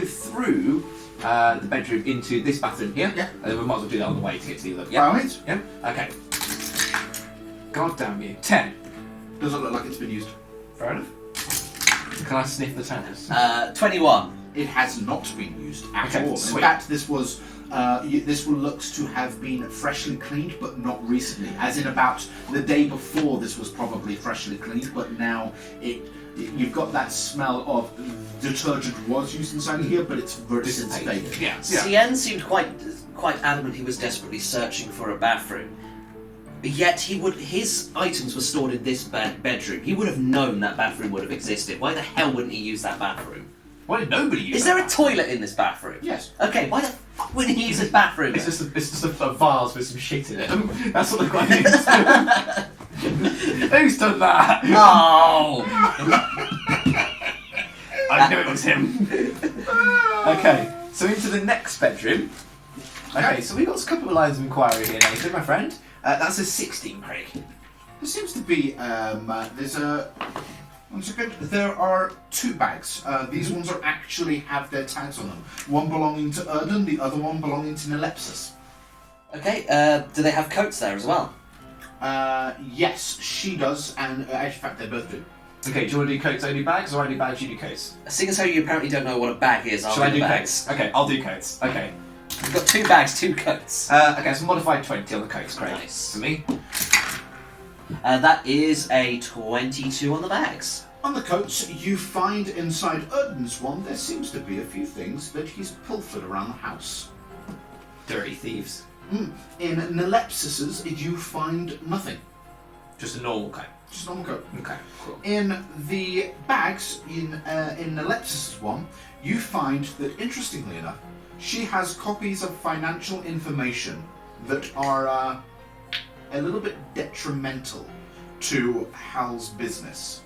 S4: through the bedroom into this bathroom here,
S2: Yeah.
S4: and then we might as well do that on the way to get to the other.
S2: Yeah. Right.
S4: Yeah. Okay. God damn you. 10.
S2: Doesn't look like it's been used.
S4: Fair enough. Can I sniff the tanners?
S1: 21.
S2: It has not been used at
S4: Okay,
S2: all.
S4: sweet.
S2: In fact, this one looks to have been freshly cleaned, but not recently. As in, about the day before, this was probably freshly cleaned, but now you've got that smell of detergent was used inside here, but it's very since faded.
S4: Yeah.
S1: Cien seemed quite adamant he was desperately searching for a bathroom. Yet his items were stored in this bedroom. He would have known that bathroom would have existed. Why the hell wouldn't he use that bathroom?
S4: Why did nobody use
S1: Is
S4: that?
S1: there a toilet in this bathroom?
S2: Yes.
S1: Okay, why the fuck wouldn't he use this bathroom?
S4: It's just a vase with some shit in it. That's what the guy needs. Who's done that?
S1: Oh!
S4: I knew it was him. Okay, so into the next bedroom. Okay, so we've got a couple of lines of inquiry here, Nathan, my friend. That's a 16, Craig.
S2: There seems to be there's a. One second. There are 2 bags. These ones are actually have their tags on them. One belonging to Erden, the other one belonging to Nelepsis.
S1: Okay, do they have coats there as well?
S2: Yes, she does, and in fact they both do.
S4: Okay, do you want to do coats only bags, or only bags you do coats?
S1: Seeing as how you apparently don't know what a bag is, I'll
S4: Shall I
S1: do
S4: do
S1: bags.
S4: coats? Okay, I'll do coats. Okay.
S1: We've got 2 bags, 2 coats.
S4: Okay, so modified 20 on the coats, Craig.
S1: Nice.
S4: For me.
S1: That is a 22 on the bags.
S2: On the coats, you find inside Erden's one, there seems to be a few things that he's pilfered around the house.
S4: Dirty thieves.
S2: In Nelepsis's, you find nothing.
S4: Just a normal coat.
S2: Just a normal coat.
S4: Okay, cool.
S2: In the bags, in Nelepsis's one, you find that, interestingly enough, she has copies of financial information that are a little bit detrimental to Hal's business.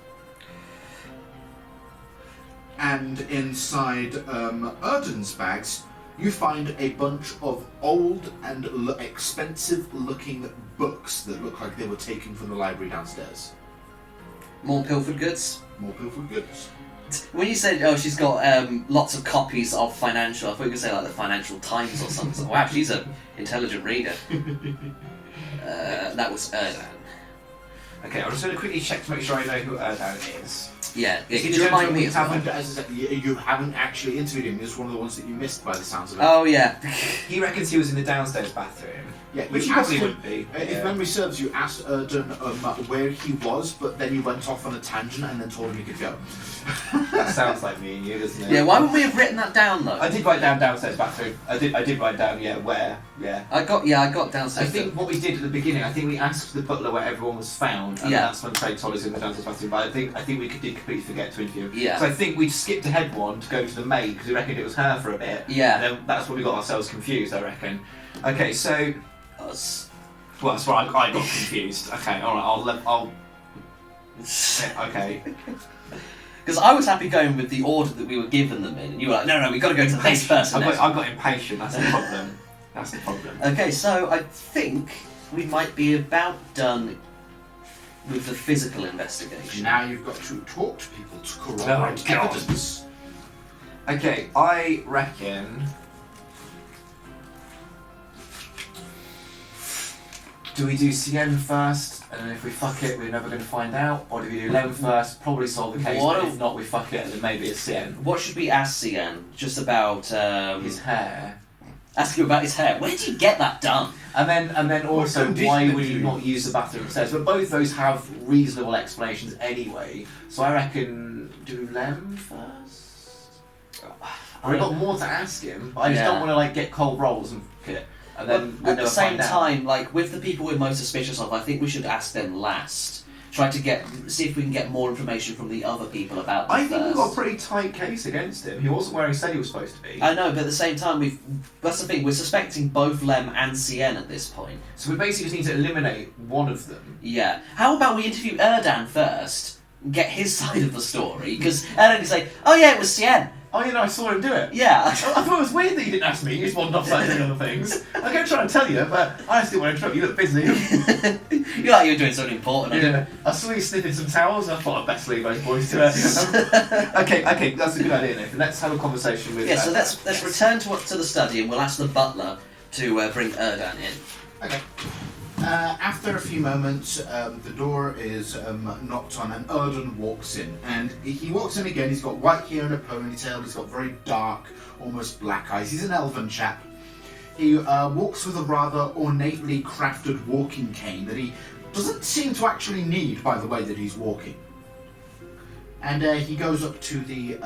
S2: And inside Erden's bags, you find a bunch of old and expensive-looking books that look like they were taken from the library downstairs.
S1: More pilfered goods.
S2: More pilfered goods.
S1: When you said, oh, she's got lots of copies of financial, I thought you were going to say like the Financial Times or something. Wow, she's an intelligent reader. That was Erdan.
S4: Okay, I'm just going to quickly check to make sure I know who Erdan is.
S1: Yeah, could you remind me?
S2: As I said, you haven't actually interviewed him. This is one of the ones that you missed by the sounds of it.
S1: Oh, yeah.
S4: He reckons he was in the downstairs bathroom.
S2: Yeah,
S4: Which
S2: you
S4: he probably
S2: asked him-
S4: wouldn't be.
S2: If memory serves, you asked Erden where he was, but then you went off on a tangent and then told him he could go.
S4: That sounds like me and you, doesn't it?
S1: Yeah, why would we have written that down, though?
S4: I did write down downstairs bathroom. I did write down, where,
S1: I got downstairs.
S4: I think what we did at the beginning, I think we asked the butler where everyone was found, and that's when Craig told us in the downstairs bathroom. But I think we did completely forget to interview him.
S1: Yeah.
S4: So I think we skipped ahead one to go to the maid because we reckoned it was her for a bit.
S1: Yeah.
S4: And then that's when we got ourselves confused, I reckon. Okay, so
S1: Us.
S4: well, that's where I got confused. Okay, all right, I'll. Okay.
S1: Because I was happy going with the order that we were given them in, and you were like, no, we've got to go to this person next.
S4: I got impatient. That's the problem. That's the problem.
S1: Okay, so I think we might be about done with the physical investigation.
S2: Now you've got to talk to people to corroborate
S4: Oh, God.
S2: evidence.
S4: Okay, I reckon. Do we do CN first, and then if we fuck it, we're never going to find out? Or do we do Lem first, probably solve the case,
S1: What
S4: but
S1: if-
S4: if not, we fuck it, and then maybe it's CN?
S1: What should we ask Cian? Just about
S4: His hair.
S1: ask him about his hair. Where did you get that done?
S4: And then also,
S2: condition
S4: why
S2: did
S4: would
S2: you
S4: you not use the bathroom upstairs? But both those have reasonable explanations anyway. So I reckon, do Lem first? I've got more to ask him, but I just
S1: Yeah.
S4: don't want to like get cold rolls and fuck it. And then we'll
S1: At the
S4: never
S1: same
S4: find out.
S1: time, like with the people we're most suspicious of, I think we should ask them last. Try to see if we can get more information from the other people about them
S4: I think we've
S1: first.
S4: got a pretty tight case against him. He wasn't where he said he was supposed to be.
S1: I know, but at the same time, that's the thing. We're suspecting both Lem and Cien at this point.
S4: So we basically just need to eliminate one of them.
S1: Yeah. How about we interview Erdan first, and get his side of the story? Because Erdan is like, "Oh yeah, it was Cien."
S4: Oh, you know, I saw him do it.
S1: Yeah.
S4: I thought it was weird that you didn't ask me. You just wandered off like doing other things. I'm going to try and tell you, but I just didn't want to interrupt you. You look busy.
S1: You're like you're doing something important.
S4: Yeah. I saw you sniffing some towels. I thought I'd best leave those boys to it. Okay, that's a good idea, Nathan. Let's have a conversation with.
S1: Yeah. So let's return to the study, and we'll ask the butler to bring Erdan in.
S2: Okay. After a few moments, the door is knocked on and Erden walks in. And he walks in again, he's got white hair and a ponytail, he's got very dark, almost black eyes. He's an elven chap. He walks with a rather ornately crafted walking cane that he doesn't seem to actually need by the way that he's walking. And he goes up to the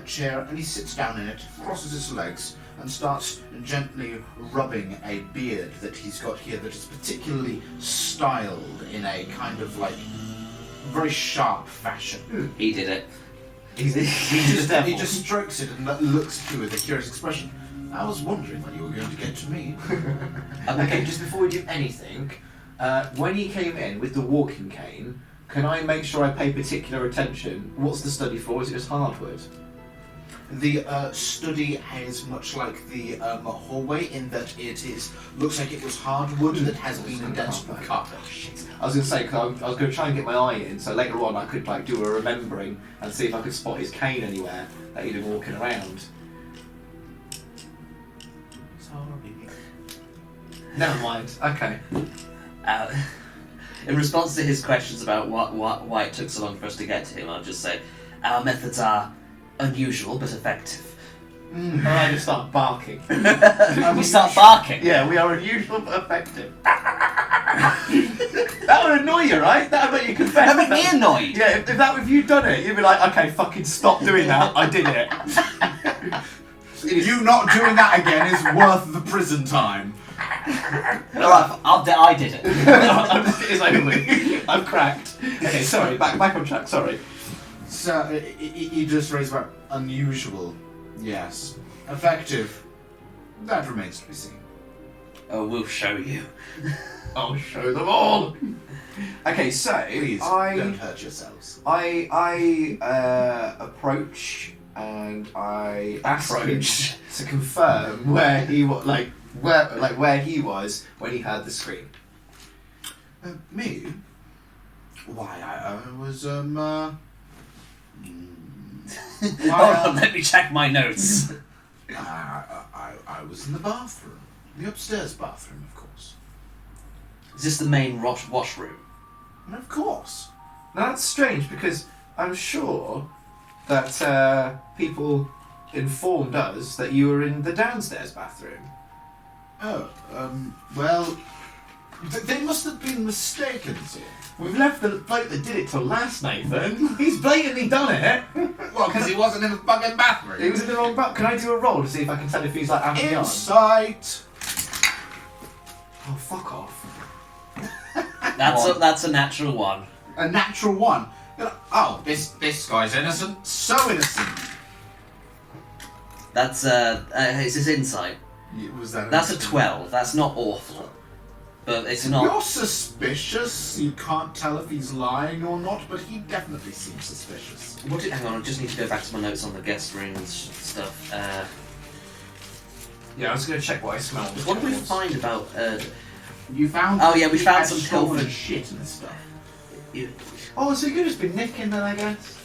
S2: chair and he sits down in it, crosses his legs, and starts gently rubbing a beard that he's got here that is particularly styled in a kind of like very sharp fashion.
S1: He did it.
S4: He's
S2: He just strokes it and looks at you with a curious expression. I was wondering when you were going to get to me.
S4: Okay, just before we do anything, when he came in with the walking cane, can I make sure I pay particular attention? What's the study for? Is it just hardwood?
S2: The study is much like the hallway in that looks like it was hardwood that has been indented with carpet.
S4: I was going to say, cause I was going to try and get my eye in, so later on I could like do a remembering and see if I could spot his cane anywhere that he'd been walking around.
S2: Sorry.
S4: Never mind. Okay.
S1: In response to his questions about why it took so long for us to get to him, I'll just say our methods are unusual but effective.
S4: And I just start barking.
S1: We start barking.
S4: Yeah, we are unusual but effective. That would annoy you, right? That would make you confess.
S1: That made me annoyed.
S4: Yeah, if you'd done it, you'd be like, okay, fucking stop doing that. I did it.
S2: You not doing that again is worth the prison time.
S1: Alright, I did it.
S4: It's over with. I'm cracked. Okay, sorry. Back on track. Sorry.
S2: So he just raised about unusual. Yes. Effective. That remains to be seen.
S1: Oh, we'll show you.
S4: I'll show them all. Okay, so
S2: Please don't hurt yourselves.
S4: I approach and I ask him
S1: Approach.
S4: to confirm where he was, where he was when he heard the scream.
S2: Me? Why I was
S1: Hold on, let me check my notes.
S2: I was in the bathroom, the upstairs bathroom, of course.
S1: Is this the main washroom?
S2: And of course.
S4: Now that's strange because I'm sure that people informed us that you were in the downstairs bathroom.
S2: Oh, well, they must have been mistaken, sir.
S4: We've left the bloke that did it till last, Nathan. He's blatantly done it.
S2: Well, because he wasn't in the fucking bathroom.
S4: He was in the wrong bath. Can I do a roll to see if I can tell if he's like out of the yard?
S2: Insight.
S4: Oh, fuck off.
S1: That's a natural one.
S2: A natural one. Oh, this guy's innocent. So innocent.
S1: That's is his insight.
S2: Was that?
S1: That's a 12. That's not awful, but it's not.
S2: You're suspicious. You can't tell if he's lying or not, but he definitely seems suspicious.
S1: Hang on, I just need to go back to my notes on the guest rings stuff.
S4: Yeah, I was going to check what I smelled.
S1: What did we find about
S2: You found.
S1: Oh, yeah, we
S2: he
S1: found
S2: had
S1: some
S2: stolen
S1: pilfered-
S2: shit and stuff.
S4: Oh, so you could just be nicking then, I guess.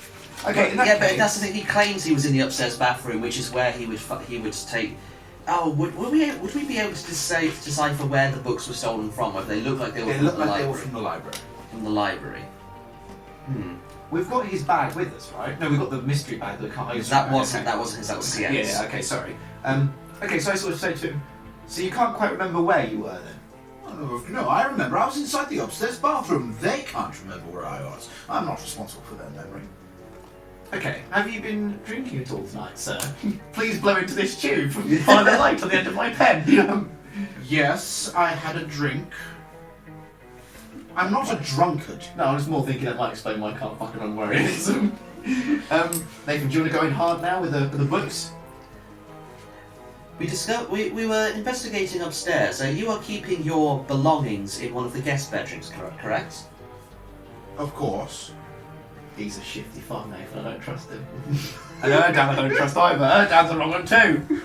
S4: Okay, in that
S1: yeah,
S4: case,
S1: but that's the thing. He claims he was in the upstairs bathroom, which is where he would take. Oh, would we be able to decipher where the books were stolen from? Whether they look like they were
S2: They
S1: from
S2: look
S1: the
S2: like
S1: library?
S2: they were from the library.
S1: From the library.
S4: we've got his bag with us, right? No, we've got the mystery bag, the car.
S1: That wasn't his. That was Cien's.
S4: Yeah, okay, sorry. Okay, so I sort of say to him, so you can't quite remember where you were then?
S2: Oh, no, I remember. I was inside the upstairs bathroom. They can't remember where I was. I'm not responsible for their memory.
S4: Okay, have you been drinking at all tonight, sir? Please blow into this tube. Find the light on the end of my pen.
S2: Yes, I had a drink. I'm not a drunkard.
S4: No, I was more thinking that might explain why I can't fucking remember where it is. Nathan, do you want to go in hard now with the books?
S1: We were investigating upstairs. You are keeping your belongings in one of the guest bedrooms, correct?
S2: Of course.
S4: He's a shifty fuck, Nathan. I don't trust him. And Dan I don't trust either. Dan's the wrong one too.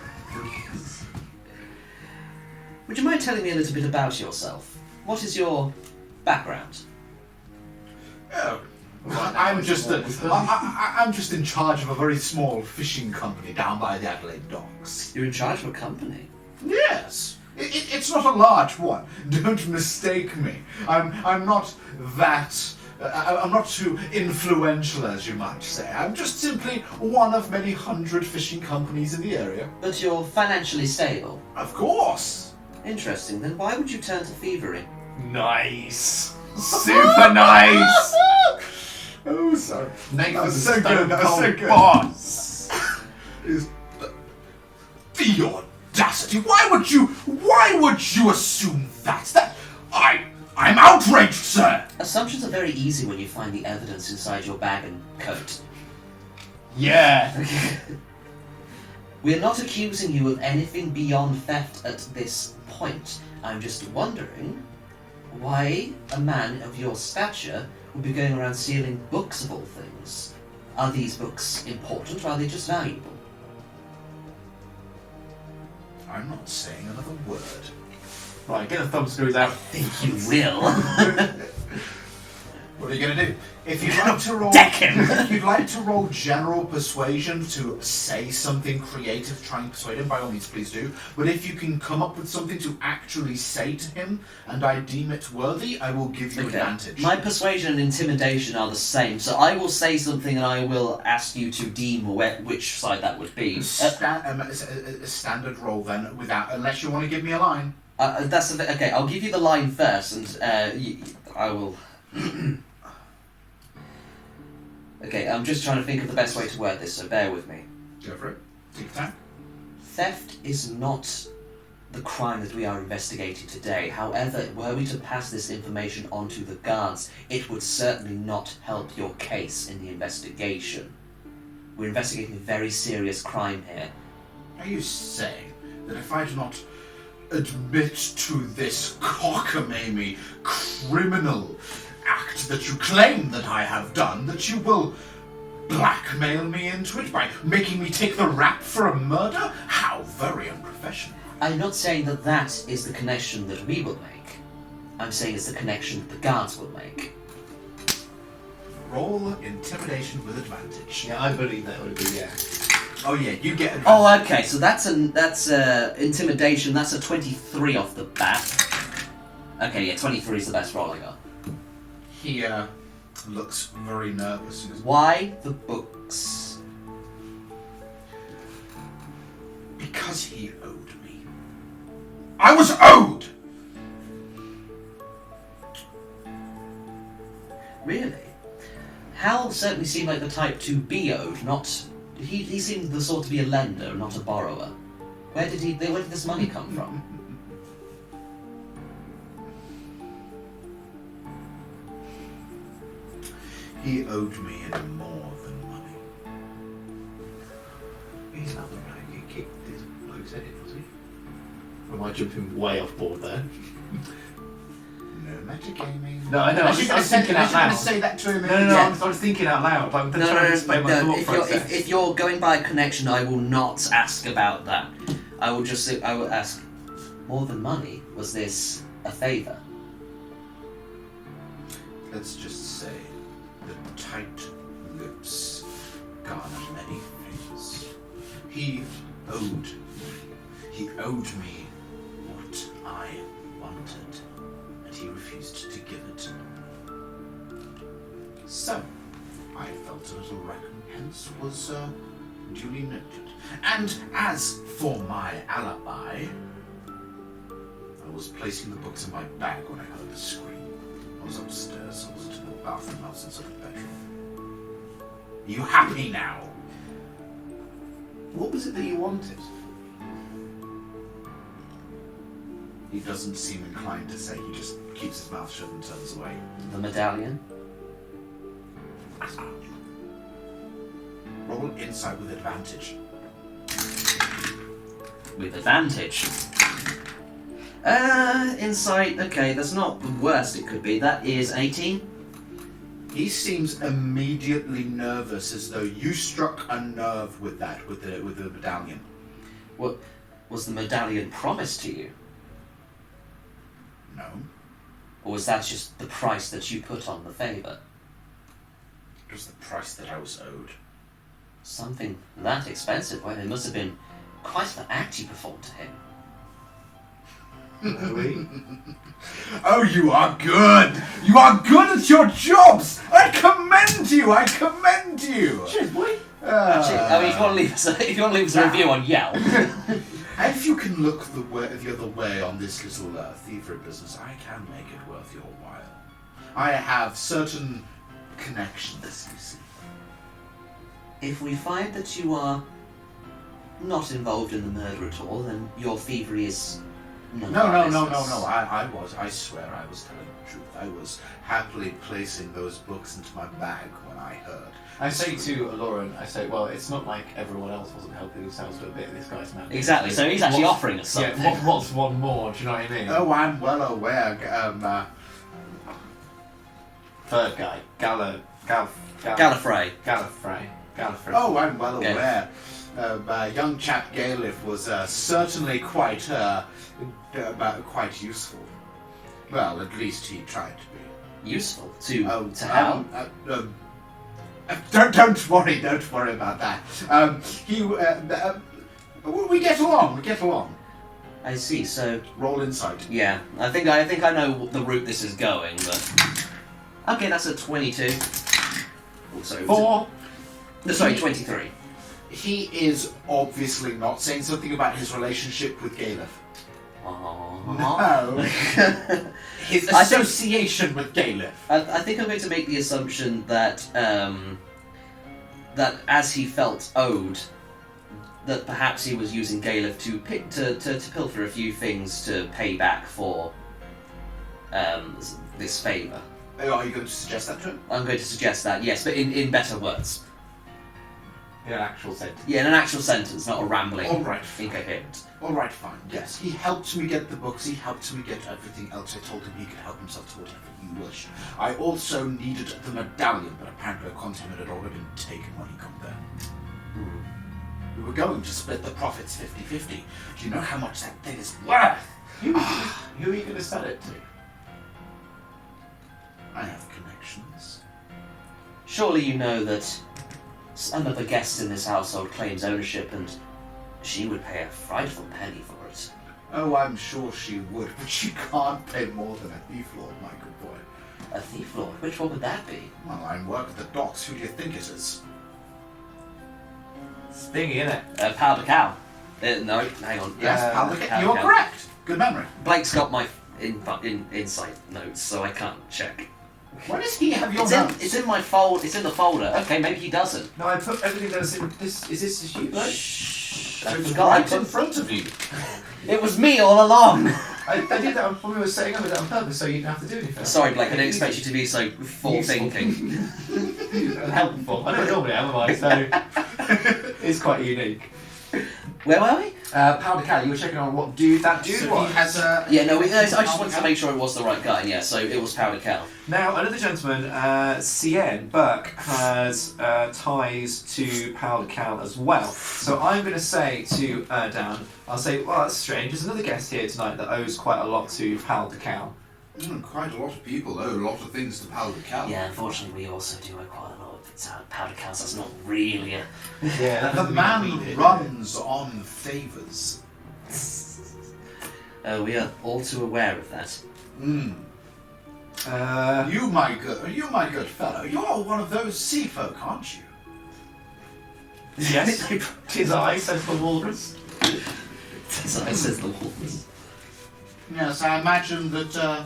S1: Would you mind telling me a little bit about yourself? What is your background?
S2: Oh, I'm just I'm just in charge of a very small fishing company down by the Adelaide docks.
S1: You're in charge of a company.
S2: Yes, it's not a large one. Don't mistake me. I'm not that. I'm not too influential, as you might say. I'm just simply one of many hundred fishing companies in the area.
S1: But you're financially stable.
S2: Of course.
S1: Interesting. Then why would you turn to thievery?
S4: Nice. Super nice.
S2: Oh, sorry.
S4: Nathan's
S2: so
S4: a
S2: good, that was so
S4: stone-cold
S2: good.
S4: boss.
S2: The audacity! Why would you assume that? I'm outraged, sir!
S1: Assumptions are very easy when you find the evidence inside your bag and coat.
S4: Yeah.
S1: We're not accusing you of anything beyond theft at this point. I'm just wondering why a man of your stature would be going around stealing books of all things. Are these books important or are they just valuable?
S2: I'm not saying another word.
S4: Right, get the thumb screws out.
S1: I think you will.
S2: What are you going to do? If you'd like to roll,
S1: Deck him!
S2: if you'd like to roll general persuasion to say something creative, try and persuade him, by all means, please do. But if you can come up with something to actually say to him, and I deem it worthy, I will give you advantage.
S1: My persuasion and intimidation are the same, so I will say something and I will ask you to deem which side that would be.
S2: A standard roll then, unless you want to give me a line.
S1: Okay, I'll give you the line first, and I will. Okay, I'm just trying to think of the best way to word this, so bear with me.
S2: Go for it. Take your time.
S1: Theft is not the crime that we are investigating today. However, were we to pass this information on to the guards, it would certainly not help your case in the investigation. We're investigating a very serious crime here.
S2: Are you saying that if I do not admit to this cockamamie criminal act that you claim that I have done, that you will blackmail me into it by making me take the rap for a murder? How very unprofessional.
S1: I'm not saying that that is the connection that we will make. I'm saying it's the connection that the guards will make.
S2: Roll intimidation with advantage.
S4: Yeah, I believe that would be, yeah.
S2: Oh yeah, you get advantage.
S1: Oh, okay, so that's intimidation. That's a 23 off the bat. Okay, yeah, 23 is the best roll I got.
S2: He looks very nervous.
S1: Why the books?
S2: Because he owed me. I was owed!
S1: Really? Hal certainly seemed like the type to be owed, not... He seemed the sort to be a lender, not a borrower. Where did this money come from?
S2: He owed me in more than money.
S4: He's not the man who kicked his bloke's head in, was he? Or am I jumping way off board there?
S2: No metagaming.
S4: No, I know. I was thinking out loud.
S2: Say that to him.
S4: No,
S2: Yeah.
S4: I was thinking out loud. I'm trying to explain my thought process.
S1: If you're going by a connection, I will not ask about that. I will ask, more than money? Was this a favour.
S2: Let's just say the tight lips garner many things. He owed me. He owed me what I wanted, and he refused to give it. So, I felt a little recompense was duly noted. And as for my alibi, I was placing the books in my bag when I heard the scream. I was upstairs, I wasn't in the bathroom, I was inside the bedroom. Are you happy now?
S4: What was it that you wanted?
S2: He doesn't seem inclined to say, he just keeps his mouth shut and turns away.
S1: The medallion?
S2: Roll insight with advantage.
S1: With advantage. Insight, okay, that's not the worst it could be. That is 18.
S2: He seems immediately nervous, as though you struck a nerve with that, with the medallion.
S1: What was the medallion promised to you?
S2: No,
S1: Or was that just the price that you put on the favour?
S2: it was the price that I was owed.
S1: Something that expensive? Well, it must have been quite an act you performed to him.
S2: Oh, you are good! You are good at your jobs! I commend you! I commend you!
S3: Cheers, boy.
S1: Actually, I mean, if you want to leave us a review on Yelp.
S2: And if you can look the other way on this little thievery business, I can make it worth your while. I have certain connections, you see.
S1: If we find that you are not involved in the murder at all, then your thievery is none of our
S2: No.
S1: business.
S2: I swear I was telling the truth. I was happily placing those books into my bag when I heard.
S3: I say to Alorin, I say, well, it's not like everyone else wasn't helping themselves to a bit of this guy's man.
S1: Exactly, so he's actually
S3: What's-
S1: offering us something.
S3: Yeah, what's one more? Do you know what I mean?
S2: Oh, I'm well aware.
S3: Third guy,
S1: Gallifrey.
S3: Gallifrey.
S2: Oh, I'm well
S1: Yeah.
S2: aware. Young chap Galef was certainly quite useful. Well, at least he tried to be.
S1: Useful to help.
S2: Don't worry about that. We get along.
S1: I see. So
S2: Roll insight.
S1: yeah, I think I know the route this is going, but okay, that's a 22. Also
S3: 4.
S1: No, sorry, 23.
S2: He is obviously not saying something about his relationship with Galef. No. His
S1: I think-
S2: association with Galef.
S1: I think I'm going to make the assumption that that as he felt owed, that perhaps he was using Galef to pilfer a few things to pay back for this favour.
S2: Are you going to suggest that to him?
S1: I'm going to suggest that, yes, but in better words.
S3: In an actual sentence.
S1: Yeah, in an actual sentence, not a rambling,
S2: All right.
S1: incoherent.
S2: All right, fine. Yes, he helped me get the books. He helped me get everything else. I told him he could help himself to whatever he wished. I also needed the medallion, but apparently the content had already been taken when he got there. We were going to split the profits 50-50. Do you know how much that thing is worth?
S3: Who are you going to sell it to?
S2: I have connections.
S1: Surely you know that some of the guests in this household claims ownership, and she would pay a frightful penny for it.
S2: Oh, I'm sure she would, but she can't pay more than a thief lord, my good boy.
S1: A thief lord? Which one would that be?
S2: Well, I work at the docks. Who do you think it is?
S3: Stingy, innit?
S1: Powder cow. No, hang on.
S2: Yes,
S1: Powder
S2: Paldrick,
S1: cow,
S2: you're
S1: cow.
S2: correct. Good memory.
S1: Blake's got my insight notes, so I can't check.
S2: Why does he have your
S1: It's
S2: notes?
S1: in my fold. It's in the folder. Okay, maybe he doesn't.
S3: No, I put everything that's in this. Is this just you, Blake?
S1: Shh. I
S2: It's
S1: forgot. I
S2: right in
S1: put,
S2: front of you.
S1: it was me all along.
S3: I did that when we were setting up it on purpose so you didn't have to do anything.
S1: Sorry, Blake. I didn't expect you to be so forward-thinking.
S3: Helpful. I don't normally am, am I? So it's quite unique.
S1: Where were we?
S4: Powder Cal, you were checking on what that dude
S2: So
S4: was.
S2: he has a...
S1: Yeah, no, I just wanted to make sure it was the right guy. Yeah, so it was Powder Cal.
S4: Now, another gentleman, Cien Burke, has ties to Powder Cal as well. So I'm going to say to Dan, I'll say, well, that's strange. There's another guest here tonight that owes quite a lot to Powder Cal.
S2: Quite a lot of people owe a lot of things to Powder Cal.
S1: Yeah, unfortunately, we also do quite a lot of Powder Cal. That's not really a.
S4: Yeah,
S2: The man runs on favours.
S1: We are all too aware of that.
S2: You, my good fellow, you're one of those sea folk, aren't you?
S4: Yes, tis I, says the walrus.
S1: Says the wolves.
S2: Yes, I imagine that.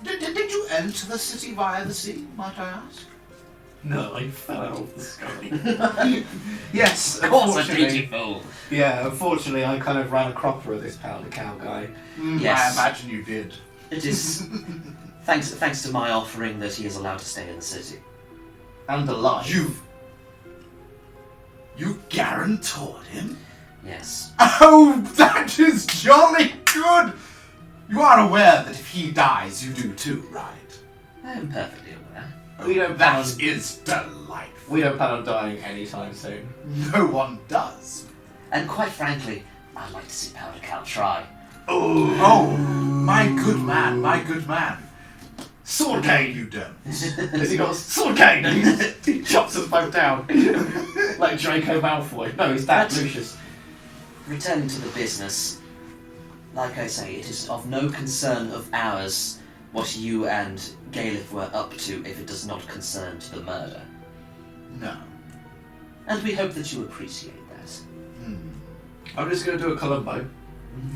S2: Did you enter the city via the sea, might I ask?
S4: No, I fell out of the sky. Yes,
S1: Of course, I
S4: unfortunately.
S1: did, you fool.
S4: Yeah, unfortunately, I kind of ran a cropper of this Powder Cal guy.
S1: Yes.
S2: I imagine you did.
S1: It is thanks to my offering that he is allowed to stay in the city.
S4: And alive.
S2: You guaranteed him?
S1: Yes.
S2: Oh, that is jolly good! You are aware that if he dies, you do too, right?
S1: I am perfectly aware.
S4: We don't plan
S2: That
S4: on-
S2: is delightful.
S4: We don't plan on dying anytime soon.
S2: No one does.
S1: And quite frankly, I'd like to see Powder Cal try.
S2: Oh, my good man, my good man. Sword cane, you don't.
S4: Has he got a sword cane? And he chops us both down. Like Draco Malfoy. No, he's that
S1: But-
S4: Lucius.
S1: Returning to the business, like I say, it is of no concern of ours what you and Galif were up to if it does not concern to the murder.
S2: No.
S1: And we hope that you appreciate that.
S4: I'm just going to do a Columbo.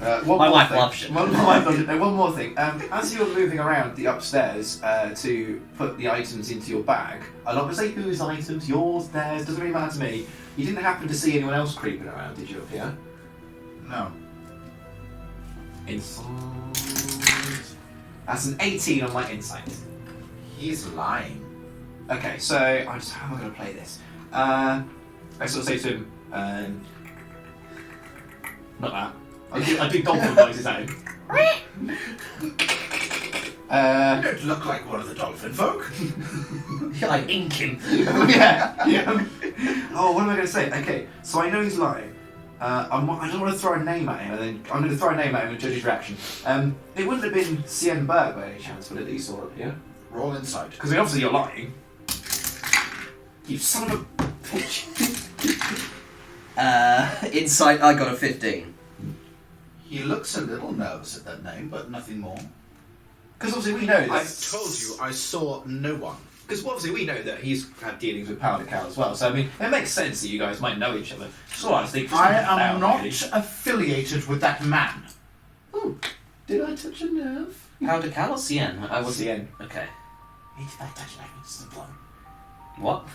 S1: My
S4: One
S1: wife
S4: more
S1: loves
S4: thing.
S1: it.
S4: One more thing. As you're moving around the upstairs to put the items into your bag, I'm not going to say whose items, yours, theirs, doesn't really matter to me. You didn't happen to see anyone else creeping around, did you, up here?
S2: No.
S4: Inside. That's an 18 on my insight.
S2: He's lying.
S4: Okay, so how am I going to play this? I sort of say to him, not that. I do dolphin noises at him.
S2: You don't look like one of the dolphin folk.
S1: You're like inking.
S4: yeah. Oh, what am I going to say? Okay, so I know he's lying. I don't want to throw a name at him, and then I'm going to throw a name at him and judge his reaction. It wouldn't have been Cien Burke by any chance, would it, that you saw up here?
S2: Roll inside.
S4: Because obviously you're lying. You son of a bitch.
S1: Insight, I got a 15.
S2: He looks a little nervous at that name, but nothing more.
S4: Because obviously we know
S2: I
S4: this.
S2: told you I saw no one.
S4: Because obviously we know that he's had dealings with Powder Cal as well. So I mean, it makes sense that you guys might know each other. So honestly,
S2: I am not affiliated with that man.
S4: Oh, did I touch a nerve?
S1: Powder Cal or Cien? I was
S4: Cien.
S1: Okay.
S2: If I touch my discipline.
S1: What?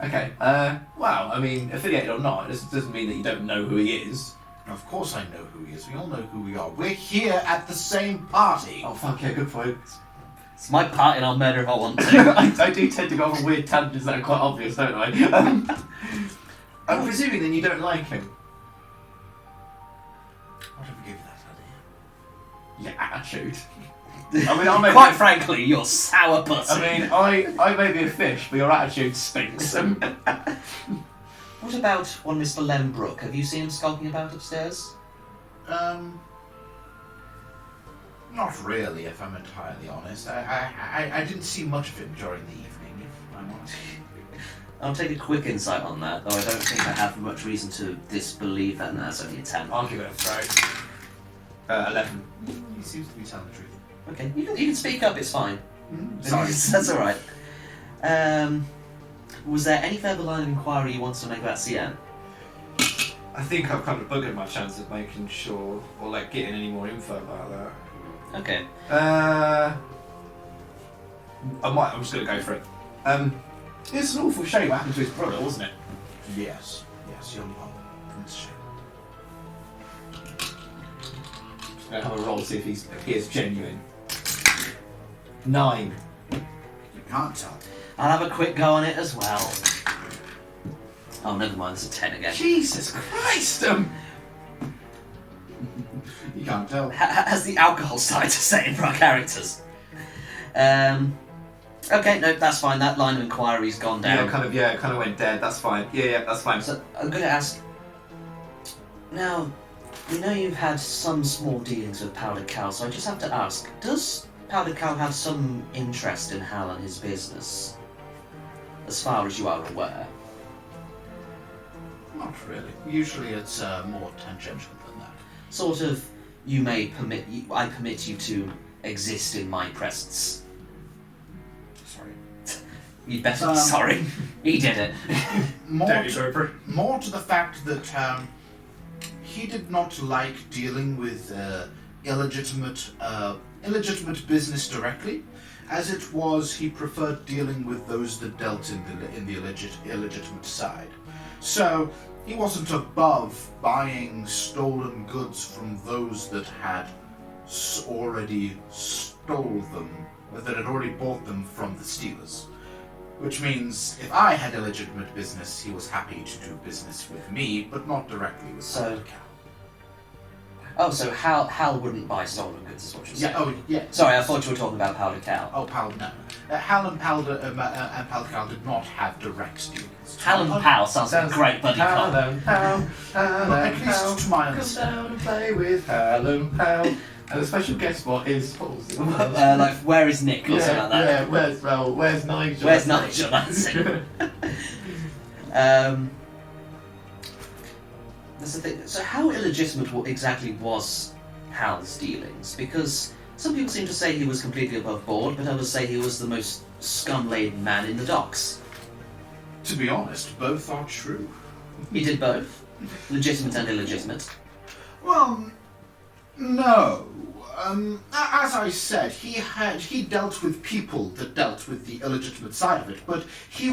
S4: Okay. Wow. I mean, affiliated or not, this doesn't mean that you don't know who he is.
S2: Of course I know who he is. We all know who we are. We're here at the same party.
S4: Oh fuck yeah, good point.
S1: It's my part and I'll murder if I want to.
S4: I do tend to go on weird tangents that are quite obvious, don't I? I'm presuming then you don't like him.
S2: Whatever gave you that idea?
S4: Your attitude. I mean, I may
S1: Quite
S4: be,
S1: frankly, you're sour pussy.
S4: I mean, I may be a fish, but your attitude stinks.
S1: What about one Mr. Lembrook? Have you seen him skulking about upstairs?
S2: Not really, if I'm entirely honest. I didn't see much of him during the evening, if I'm honest.
S1: I'll take a quick insight on that, though I don't think I have much reason to disbelieve that, and that's only a 10.
S4: I'll give it a throw. 11.
S2: He seems to be telling the truth.
S1: Okay, you can speak up, it's fine.
S2: Sorry.
S1: That's alright. Was there any further line of inquiry you wanted to make about Cien?
S4: I think I've kind of buggered my chance of making sure, or like getting any more info about that.
S1: Okay.
S4: I'm just going to go for it. It's an awful shame what happened to his brother, wasn't it?
S2: Yes, young one. It's a shame.
S4: I'm going to have a roll to see if he appears genuine. 9.
S2: You can't tell.
S1: I'll have a quick go on it as well. Oh, never mind, it's a 10 again.
S4: Jesus Christ!
S2: can't tell.
S1: Has the alcohol started to set in for our characters? Okay, no, that's fine. That line of inquiry's gone down.
S4: It kind of went dead. That's fine. Yeah, that's fine.
S1: So I'm going to ask. Now, we know you've had some small dealings with Powdered Cow, so I just have to ask: does Powdered Cow have some interest in Hal and his business, as far as you are aware?
S2: Not really. Usually it's more tangential than that.
S1: Sort of, I permit you to exist in my presence.
S2: Sorry.
S1: You'd better be sorry. He did it.
S2: More to the fact that he did not like dealing with illegitimate business directly. As it was, he preferred dealing with those that dealt in the illegitimate side. So he wasn't above buying stolen goods from those that had already stole them, that had already bought them from the stealers. Which means if I had illegitimate business, he was happy to do business with me, but not directly with Powdered Cow.
S1: Oh, so Hal wouldn't buy stolen goods, is what you're saying?
S2: Yeah. Oh, yeah.
S1: Sorry, I thought you were talking about Powdered Cow.
S2: Oh, no. Hal and Powdered Cow did not have direct dealings.
S1: Hal and Pal sounds like a great buddy cop.
S2: At least to my
S4: Come
S2: understanding.
S4: down and play with Hal and Pal. And the special guest spot is
S1: Like, where is Nick or something like that?
S4: Yeah, where's Nigel?
S1: Where's Nigel? That's it. That's the thing. So how illegitimate exactly was Hal's dealings? Because some people seem to say he was completely above board, but others say he was the most scum-laden man in the docks.
S2: To be honest, both are true.
S1: He did both? Legitimate and illegitimate?
S2: Well, no. As I said, he dealt with people that dealt with the illegitimate side of it, but he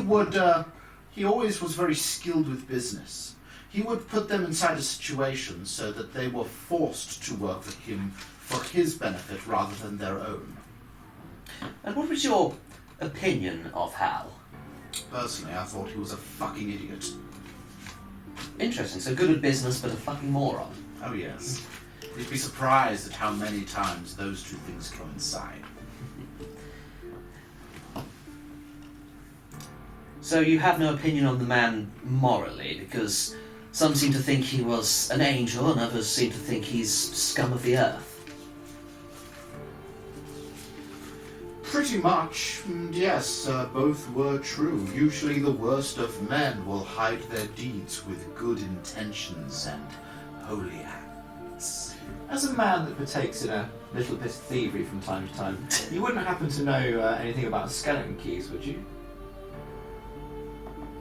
S2: always was very skilled with business. He would put them inside a situation so that they were forced to work for him for his benefit rather than their own.
S1: And what was your opinion of Hal?
S2: Personally, I thought he was a fucking idiot.
S1: Interesting, so good at business but a fucking moron.
S2: Oh yes. You'd be surprised at how many times those two things coincide.
S1: So you have no opinion on the man morally, because some seem to think he was an angel and others seem to think he's scum of the earth.
S2: Pretty much, yes, both were true. Usually the worst of men will hide their deeds with good intentions and holy acts.
S4: As a man that partakes in a little bit of thievery from time to time, you wouldn't happen to know anything about skeleton keys, would you?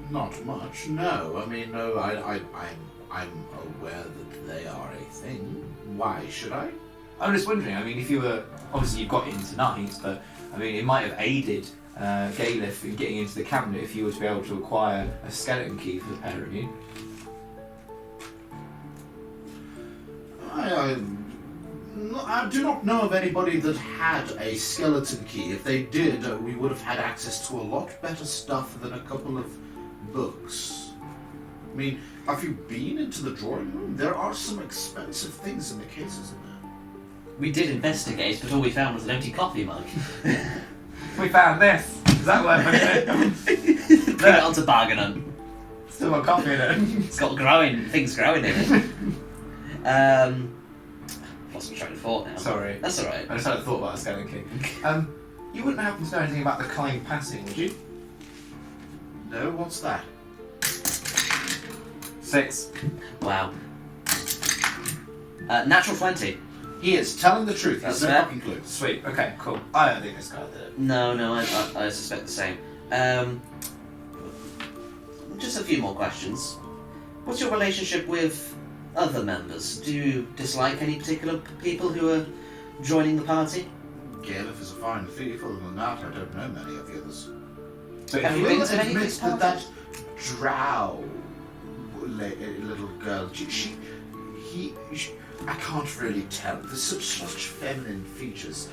S2: Not much, no. I mean, no, I'm aware that they are a thing. Why should I?
S4: I'm just wondering, I mean, if you were, obviously you got in tonight, but I mean, it might have aided Galef in getting into the cabinet if you were to be able to acquire a skeleton key for the pair of you.
S2: I do not know of anybody that had a skeleton key. If they did, we would have had access to a lot better stuff than a couple of books. I mean, have you been into the drawing room? There are some expensive things in the cases in there.
S1: We did investigate, but all we found was an empty coffee mug.
S4: We found this! Is that what
S1: Bring it onto Barganon.
S4: Still got coffee in it.
S1: It's got things growing in it. Lost my train of thought now.
S4: Sorry.
S1: That's alright.
S4: I just had a thought about a skeleton key. You wouldn't happen to know anything about the kind passing, would you?
S2: No, what's that?
S4: 6.
S1: Wow. Natural 20.
S2: He is telling the truth.
S1: That's
S2: There's no
S1: fair.
S2: fucking clue.
S4: Sweet, okay, cool. I don't think this guy did it.
S1: No, I suspect the same. Just a few more questions. What's your relationship with other members? Do you dislike any particular people who are joining the party?
S2: Galef is a fine thief. Other than that, I don't know many of the others.
S4: So
S1: Have
S4: if
S1: you
S4: you
S1: been
S2: will
S1: to any of
S2: admit
S1: these
S2: that
S1: parties?
S2: drow little girl, I can't really tell. There's such feminine features.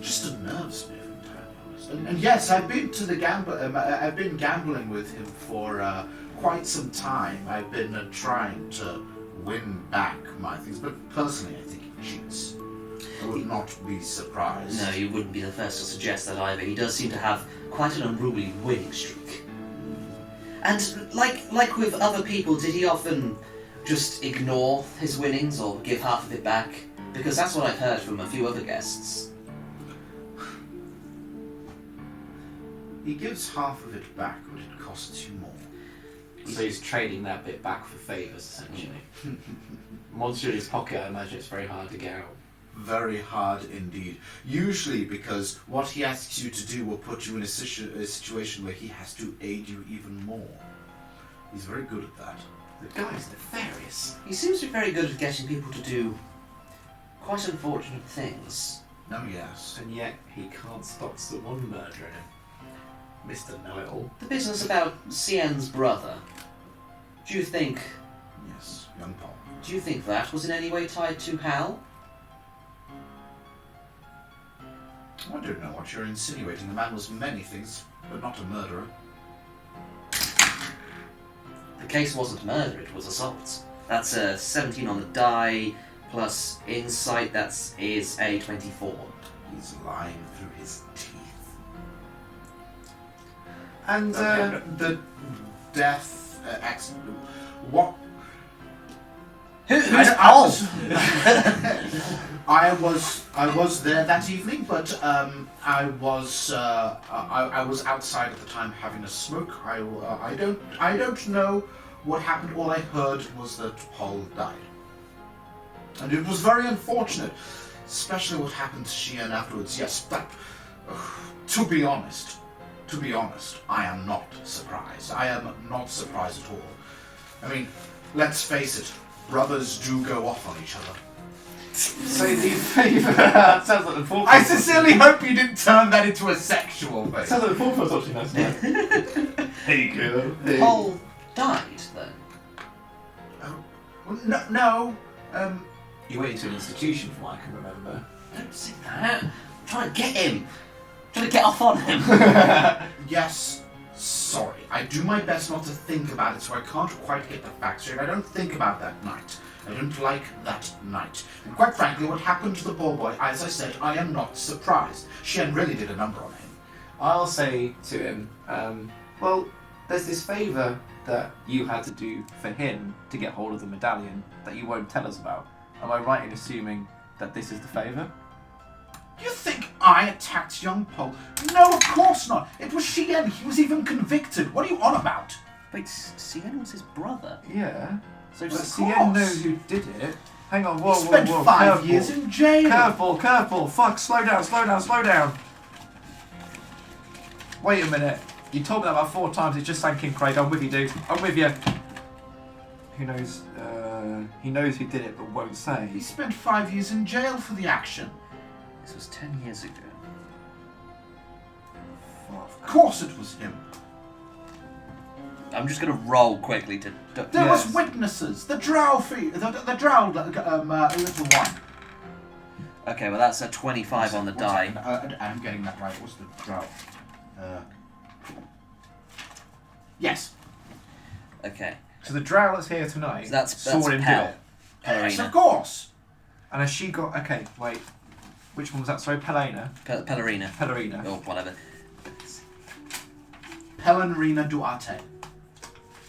S2: Just unnerves me, if I'm entirely honest. And yes, I've been to the I've been gambling with him for quite some time. I've been trying to win back my things, but personally I think he cheats. I would not be surprised.
S1: No, you wouldn't be the first to suggest that either. He does seem to have quite an unruly winning streak. And like with other people, did he often just ignore his winnings or give half of it back? Because that's what I've heard from a few other guests.
S2: He gives half of it back, but it costs you more.
S3: So he's trading that bit back for favours, essentially. Once you're in his pocket, I imagine it's very hard to get out.
S2: Very hard indeed. Usually because what he asks you to do will put you in a situation where he has to aid you even more. He's very good at that.
S3: The guy's nefarious.
S1: He seems to be very good at getting people to do quite unfortunate things.
S2: Oh yes.
S3: And yet he can't stop someone murdering him. Mr. Know-it-all.
S1: The business about Cien's brother. Do you think
S2: Yes, young Paul.
S1: Do you think that was in any way tied to Hal?
S2: I don't know what you're insinuating. The man was many things, but not a murderer.
S1: The case wasn't murder, it was assault. That's a 17 on the die, plus insight, is a 24.
S2: He's lying through his teeth.
S3: And
S2: The death accident. What?
S1: Who's
S2: I
S1: Paul?
S2: I was there that evening, but I was outside at the time having a smoke. I don't know what happened. All I heard was that Paul died, and it was very unfortunate, especially what happened to Shien afterwards. Yes, but to be honest, I am not surprised. I am not surprised at all. I mean, let's face it, brothers do go off on each other.
S3: so the favour sounds like the fourth.
S2: I sincerely hope you didn't turn that into a sexual thing.
S3: Sounds like the fourth was watching us. Hey girl.
S1: Paul died then?
S2: No.
S3: You went into an institution from what I can remember.
S1: Don't say that. I'm trying to get him. Trying to get off on him.
S2: Yes. Sorry. I do my best not to think about it, so I can't quite get the facts straight. I don't think about that night. I don't like that night. And quite frankly, what happened to the poor boy, as I said, I am not surprised. Shen really did a number on him.
S3: I'll say to him, well, there's this favour that you had to do for him to get hold of the medallion that you won't tell us about. Am I right in assuming that this is the favour?
S2: You think I attacked young Paul? No, of course not. It was Shien. He was even convicted. What are you on about?
S1: Wait, Cien was his brother?
S3: Yeah.
S1: So
S3: But
S1: just
S3: Cien knows who did it. Hang on, whoa,
S2: He spent
S3: whoa, whoa,
S2: 5
S3: curveball.
S2: years in jail.
S3: Curveball, fuck, slow down. Wait a minute. You told me that about 4 times, it just sank in, Craig. I'm with you, dude. I'm with you. Who knows? He knows who did it, but won't say.
S2: He spent 5 years in jail for the action.
S1: This was 10 years ago.
S2: Of course it was him.
S1: I'm just going to roll quickly to...
S2: There was witnesses. The drow the drow little one.
S1: Okay, well that's a 25 on the die.
S2: I'm getting that right. What's the drow? Yes.
S1: Okay.
S3: So the drow that's here tonight
S1: So that's
S3: saw him do
S1: Pell.
S3: it.
S2: Yes,
S1: Pellerina.
S2: of course.
S3: And has she got... Okay, wait. Which one was that? Sorry, Pellerina?
S1: Pellerina.
S3: Pellerina.
S1: Or whatever.
S2: Pellerina Duarte.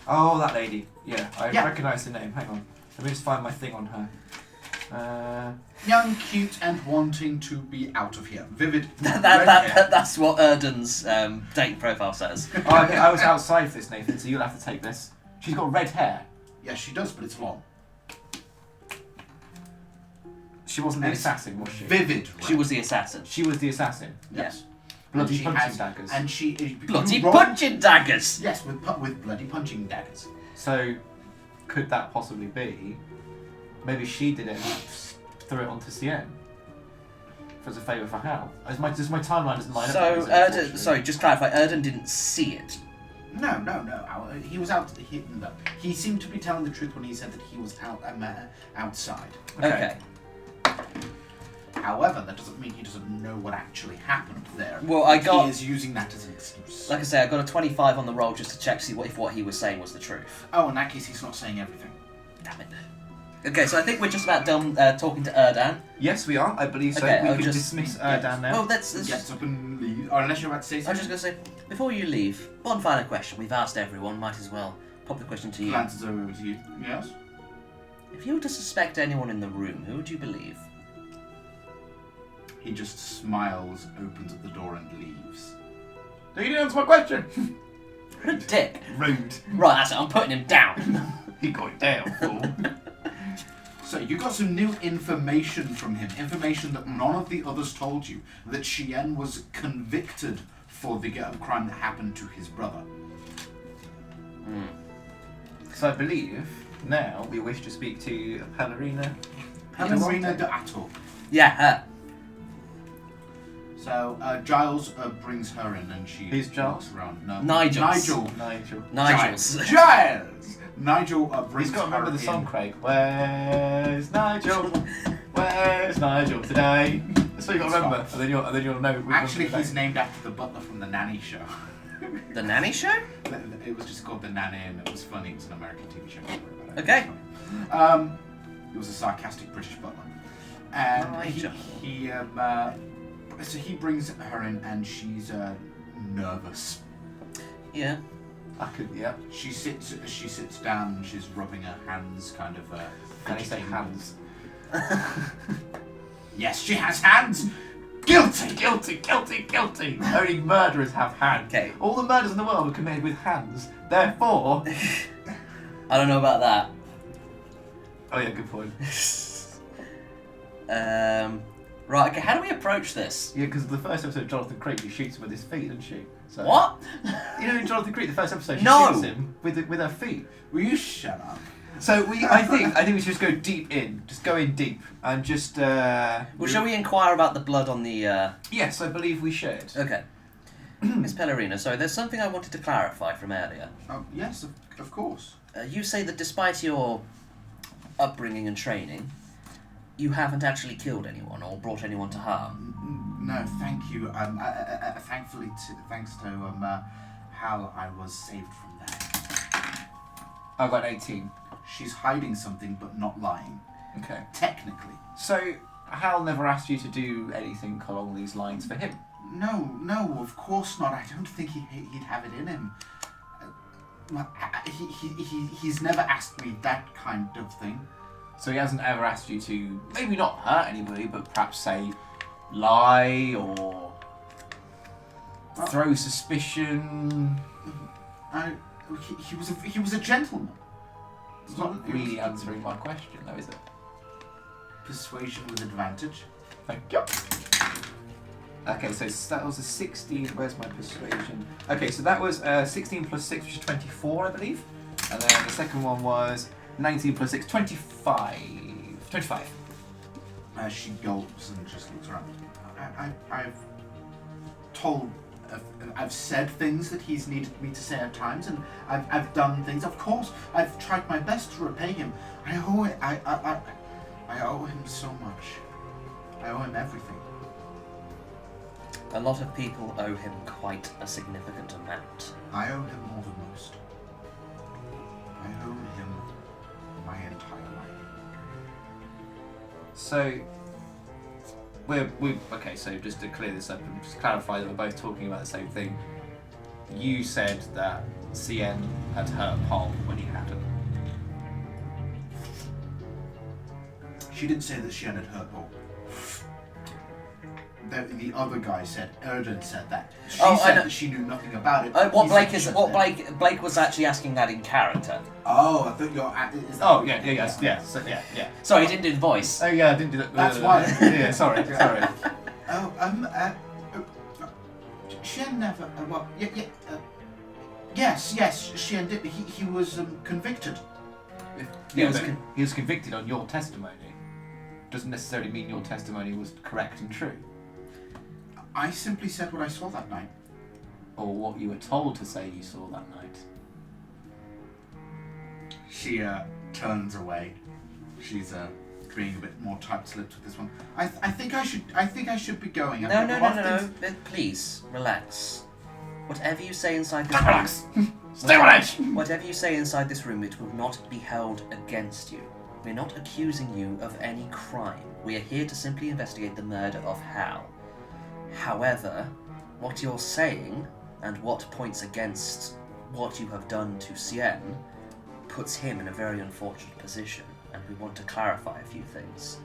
S3: Oh, that lady. Yeah, I
S2: Yeah.
S3: recognise the name. Hang on. Let me just find my thing on her.
S2: Young, cute, and wanting to be out of here. Vivid. red hair.
S1: That's what Erden's dating profile says.
S3: Oh, I was outside for this, Nathan, so you'll have to take this. She's got red hair.
S2: Yes, she does, but it's long.
S3: She wasn't the
S2: And it's
S3: assassin, was she?
S2: Vivid.
S1: She was the assassin.
S3: She was the assassin.
S2: Yes.
S3: Bloody
S2: And she
S3: punching
S2: has-
S3: daggers.
S2: And she
S1: Bloody
S2: you roll-
S1: punching daggers!
S2: Yes, with bloody punching daggers.
S3: So, could that possibly be? Maybe she did it and threw it onto Cien. For as a favour for Hal. As my timeline doesn't line up.
S1: So,
S3: with this,
S1: Erden, sorry, just clarify, Erden didn't see it.
S2: No. He was out. He seemed to be telling the truth when he said that he was outside.
S1: Okay.
S2: However, that doesn't mean he doesn't know what actually happened there.
S1: Well, I got-
S2: He is using that as an excuse.
S1: Like I say, I got a 25 on the roll just to check see if what he was saying was the truth.
S2: Oh, in that case, he's not saying everything.
S1: Damn it. Okay, so I think we're just about done talking to Erdan.
S3: Yes, we are. I believe so.
S1: Okay,
S3: we
S1: I'll
S3: can
S1: just-
S3: dismiss
S2: yeah.
S3: down now.
S1: Well, let's
S2: Gets
S1: just...
S2: up and leaves. Or unless you're about to say
S1: I was
S2: something.
S1: just going to say, before you leave, one final question. We've asked everyone, might as well pop the question to you.
S2: Glances over to you. Yes?
S1: If you were to suspect anyone in the room, who would you believe?
S2: He just smiles, opens up the door and leaves.
S3: You didn't answer my question.
S1: What a dick.
S3: Rude.
S1: Right, that's it. I'm putting him down.
S3: He got it down, fool.
S2: So you got some new information from him. Information that none of the others told you. That Chien was convicted for the crime that happened to his brother.
S3: So I believe now we wish to speak to Pellerina.
S2: Pellerina de Atto.
S1: Yeah, her.
S2: So Giles brings her in and she
S3: Who's Giles?
S2: walks around. No,
S1: Nigel.
S3: Nigel.
S2: Giles! Nigel brings
S3: He's got to remember
S2: her
S3: the song,
S2: in.
S3: Craig. Where's Nigel? Where's Nigel today? That's what you got to remember, and then you'll know.
S2: Actually, he's named after the butler from the Nanny Show.
S1: The Nanny Show?
S2: It was just called The Nanny and it was funny. It was an American TV show. Don't worry about it.
S1: Okay.
S2: It was a sarcastic British butler. And
S1: Nigel.
S2: so he brings her in and she's nervous.
S1: Yeah.
S3: I could, yeah.
S2: She sits down and she's rubbing her hands, kind of.
S3: Can you say hands?
S2: Yes, she has hands. Guilty.
S3: Guilty. Only murderers have hands.
S1: Okay.
S3: All the murders in the world were committed with hands. Therefore.
S1: I don't know about that.
S3: Oh yeah, good point.
S1: Right, okay, how do we approach this?
S3: Yeah, because the first episode of Jonathan Creek, she shoots him with his feet, doesn't she? So,
S1: What?
S3: You know, in Jonathan Creek, the first episode, she
S1: No.
S3: shoots him with her feet.
S2: Will you shut up?
S3: So I think we should just go deep in, just go in deep, and just.
S1: Well, shall we inquire about the blood on the...
S3: Yes, I believe we should.
S1: Okay. Miss Pellerina, sorry, there's something I wanted to clarify from earlier.
S2: Oh, yes, of course.
S1: You say that despite your upbringing and training, you haven't actually killed anyone or brought anyone to harm.
S2: No, thank you. Thankfully, thanks to Hal, I was saved from that.
S3: I got an 18.
S2: She's hiding something, but not lying.
S3: Okay.
S2: Technically.
S3: So Hal never asked you to do anything along these lines for him.
S2: No, of course not. I don't think he'd have it in him. He's never asked me that kind of thing.
S3: So he hasn't ever asked you to maybe not hurt anybody, but perhaps say lie or throw suspicion.
S2: He was a gentleman.
S3: It's not really answering my question, though, is it?
S2: Persuasion with advantage.
S3: Thank you. Okay, so that was a 16. Where's my persuasion? Okay, so that was 16 plus 6, which is 24, I believe. And then the second one was 19 plus 6, 25. 25.
S2: She gulps and just looks around. I've said things that he's needed me to say at times, and I've done things. Of course, I've tried my best to repay him. I owe him so much. I owe him everything.
S1: A lot of people owe him quite a significant amount.
S2: I owe him more than most. I owe him my entire life.
S3: So we okay. So just to clear this up and just clarify that we're both talking about the same thing. You said that CN had hurt Paul when he hadn't.
S2: She didn't say that she had hurt Paul. The other guy said, Erdan said that. She said that she knew nothing about it.
S1: What
S2: He
S1: Blake
S2: said
S1: is?
S2: she
S1: What
S2: said-
S1: Blake was actually asking that in character.
S2: Oh, I thought you're.
S3: Oh yeah. So, yeah.
S1: Sorry, he didn't do the voice.
S3: Oh yeah, I didn't do that.
S2: That's why.
S3: Yeah, sorry.
S2: Oh, Shen never. Yes, Shen did. He was convicted.
S3: He was convicted on your testimony. Doesn't necessarily mean your testimony was correct and true.
S2: I simply said what I saw that night.
S3: Or what you were told to say you saw that night.
S2: She turns away. She's being a bit more tight-lipped with this one. I think I should be going.
S1: No. Please relax. Whatever you say inside this
S3: Relax. Stay on edge.
S1: Whatever you say inside this room, it will not be held against you. We're not accusing you of any crime. We are here to simply investigate the murder of Hal. However, what you're saying, and what points against what you have done to Cien, puts him in a very unfortunate position, and we want to clarify a few things.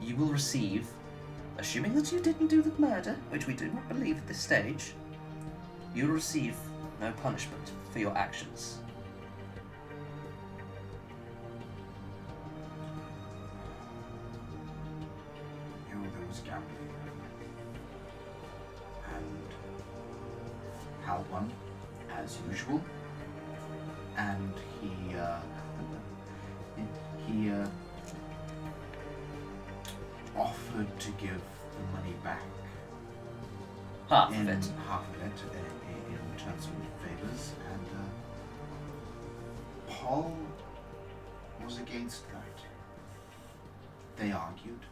S1: You will receive, assuming that you didn't do the murder, which we do not believe at this stage, you'll receive no punishment for your actions.
S2: There was gambling, and Hal won, as usual, and he offered to give the money back
S1: Half
S2: in
S1: of it.
S2: In terms of favors, and Paul was against that. They argued.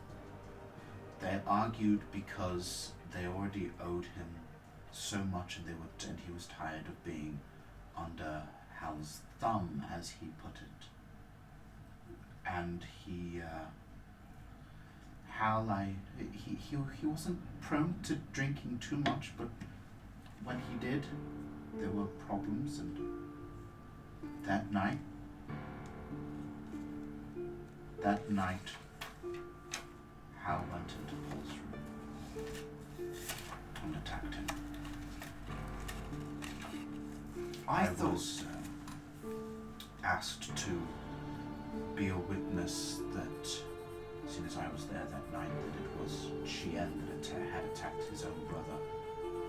S2: They argued because they already owed him so much, and he was tired of being under Hal's thumb, as he put it. And he wasn't prone to drinking too much, but when he did, there were problems, and that night, Hal went into Paul's room and attacked him. I was asked to be a witness that, as soon as I was there that night, that it was Chien that had attacked his own brother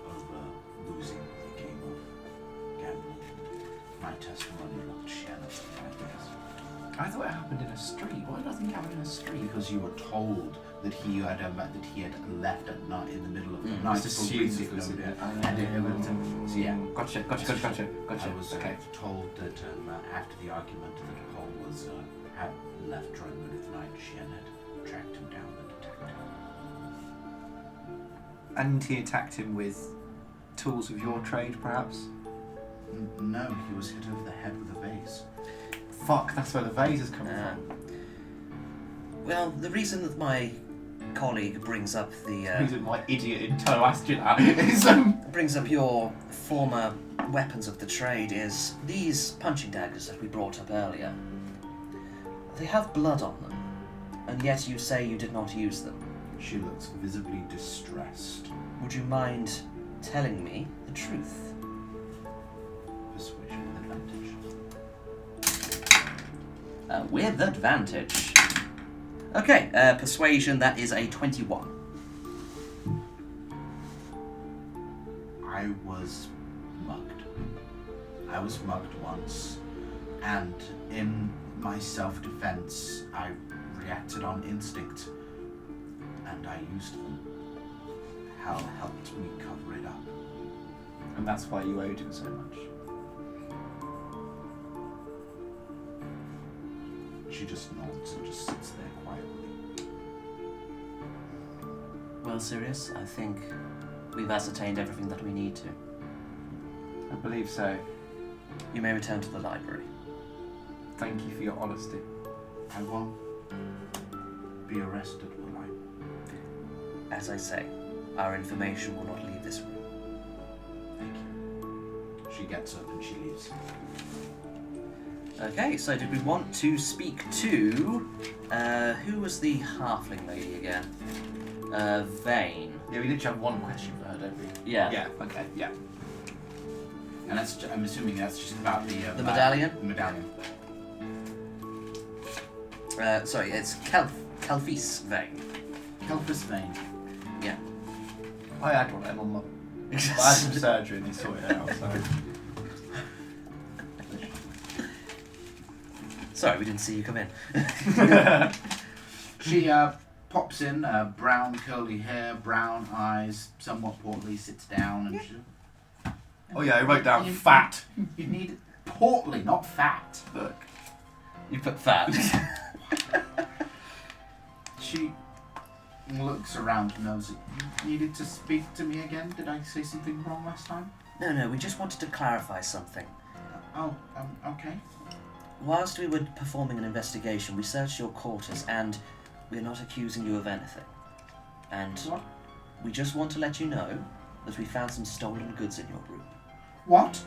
S2: over losing the game of gambling. My testimony looked Chien as the bad guess.
S3: I thought it happened in a street. Why did I think it happened in a street?
S2: Because you were told that he had left at night in the middle of the night.
S3: Just assumed it was
S2: So yeah.
S3: Gotcha.
S2: I was
S3: Okay.
S2: told that after the argument that Paul had left during the middle of the night, Chien had tracked him down and attacked him.
S5: And he attacked him with tools of your trade, perhaps?
S2: No, he was hit over the head with a vase.
S3: Fuck, that's where the vase is coming from.
S1: Well, the reason that my colleague brings up the
S3: Who's my idiot in tow asked you that is
S1: brings up your former weapons of the trade is these punching daggers that we brought up earlier. They have blood on them, and yet you say you did not use them.
S2: She looks visibly distressed.
S1: Would you mind telling me the truth?
S2: Persuasion with advantage.
S1: With advantage. Okay, persuasion, that is a 21.
S2: I was mugged. I was mugged once, and in my self-defense, I reacted on instinct, and I used them. Hal helped me cover it up.
S3: And that's why you owed him so much.
S2: She just nods and just sits there quietly.
S1: Well, Cyreus, I think we've ascertained everything that we need to.
S3: I believe so.
S1: You may return to the library.
S3: Thank you for your honesty.
S2: I won't be arrested, will I?
S1: As I say, our information will not leave this room.
S2: Thank you. She gets up and she leaves.
S1: Okay, so did we want to speak to... who was the halfling lady again? Vane.
S3: Yeah, we did have one question for her, don't we?
S1: Yeah.
S3: Yeah, okay, yeah.
S2: And that's, I'm assuming that's just about the
S1: medallion?
S2: The medallion.
S1: Sorry, it's Kelfis Vane.
S2: Kelpis Vane.
S1: Yeah.
S3: I had one of them on my... I had some surgery and they sorted it out, so...
S1: Sorry, we didn't see you come in.
S2: She pops in, brown curly hair, brown eyes, somewhat portly, sits down and she...
S3: Oh yeah, I wrote down fat.
S2: You need portly, not fat.
S3: Look.
S1: You put fat.
S2: She looks around and knows it. You needed to speak to me again? Did I say something wrong last time?
S1: No, we just wanted to clarify something.
S2: Oh, okay.
S1: whilst we were performing an investigation, we searched your quarters, and we're not accusing you of anything. And
S2: What?
S1: we just want to let you know that we found some stolen goods in your room.
S2: What?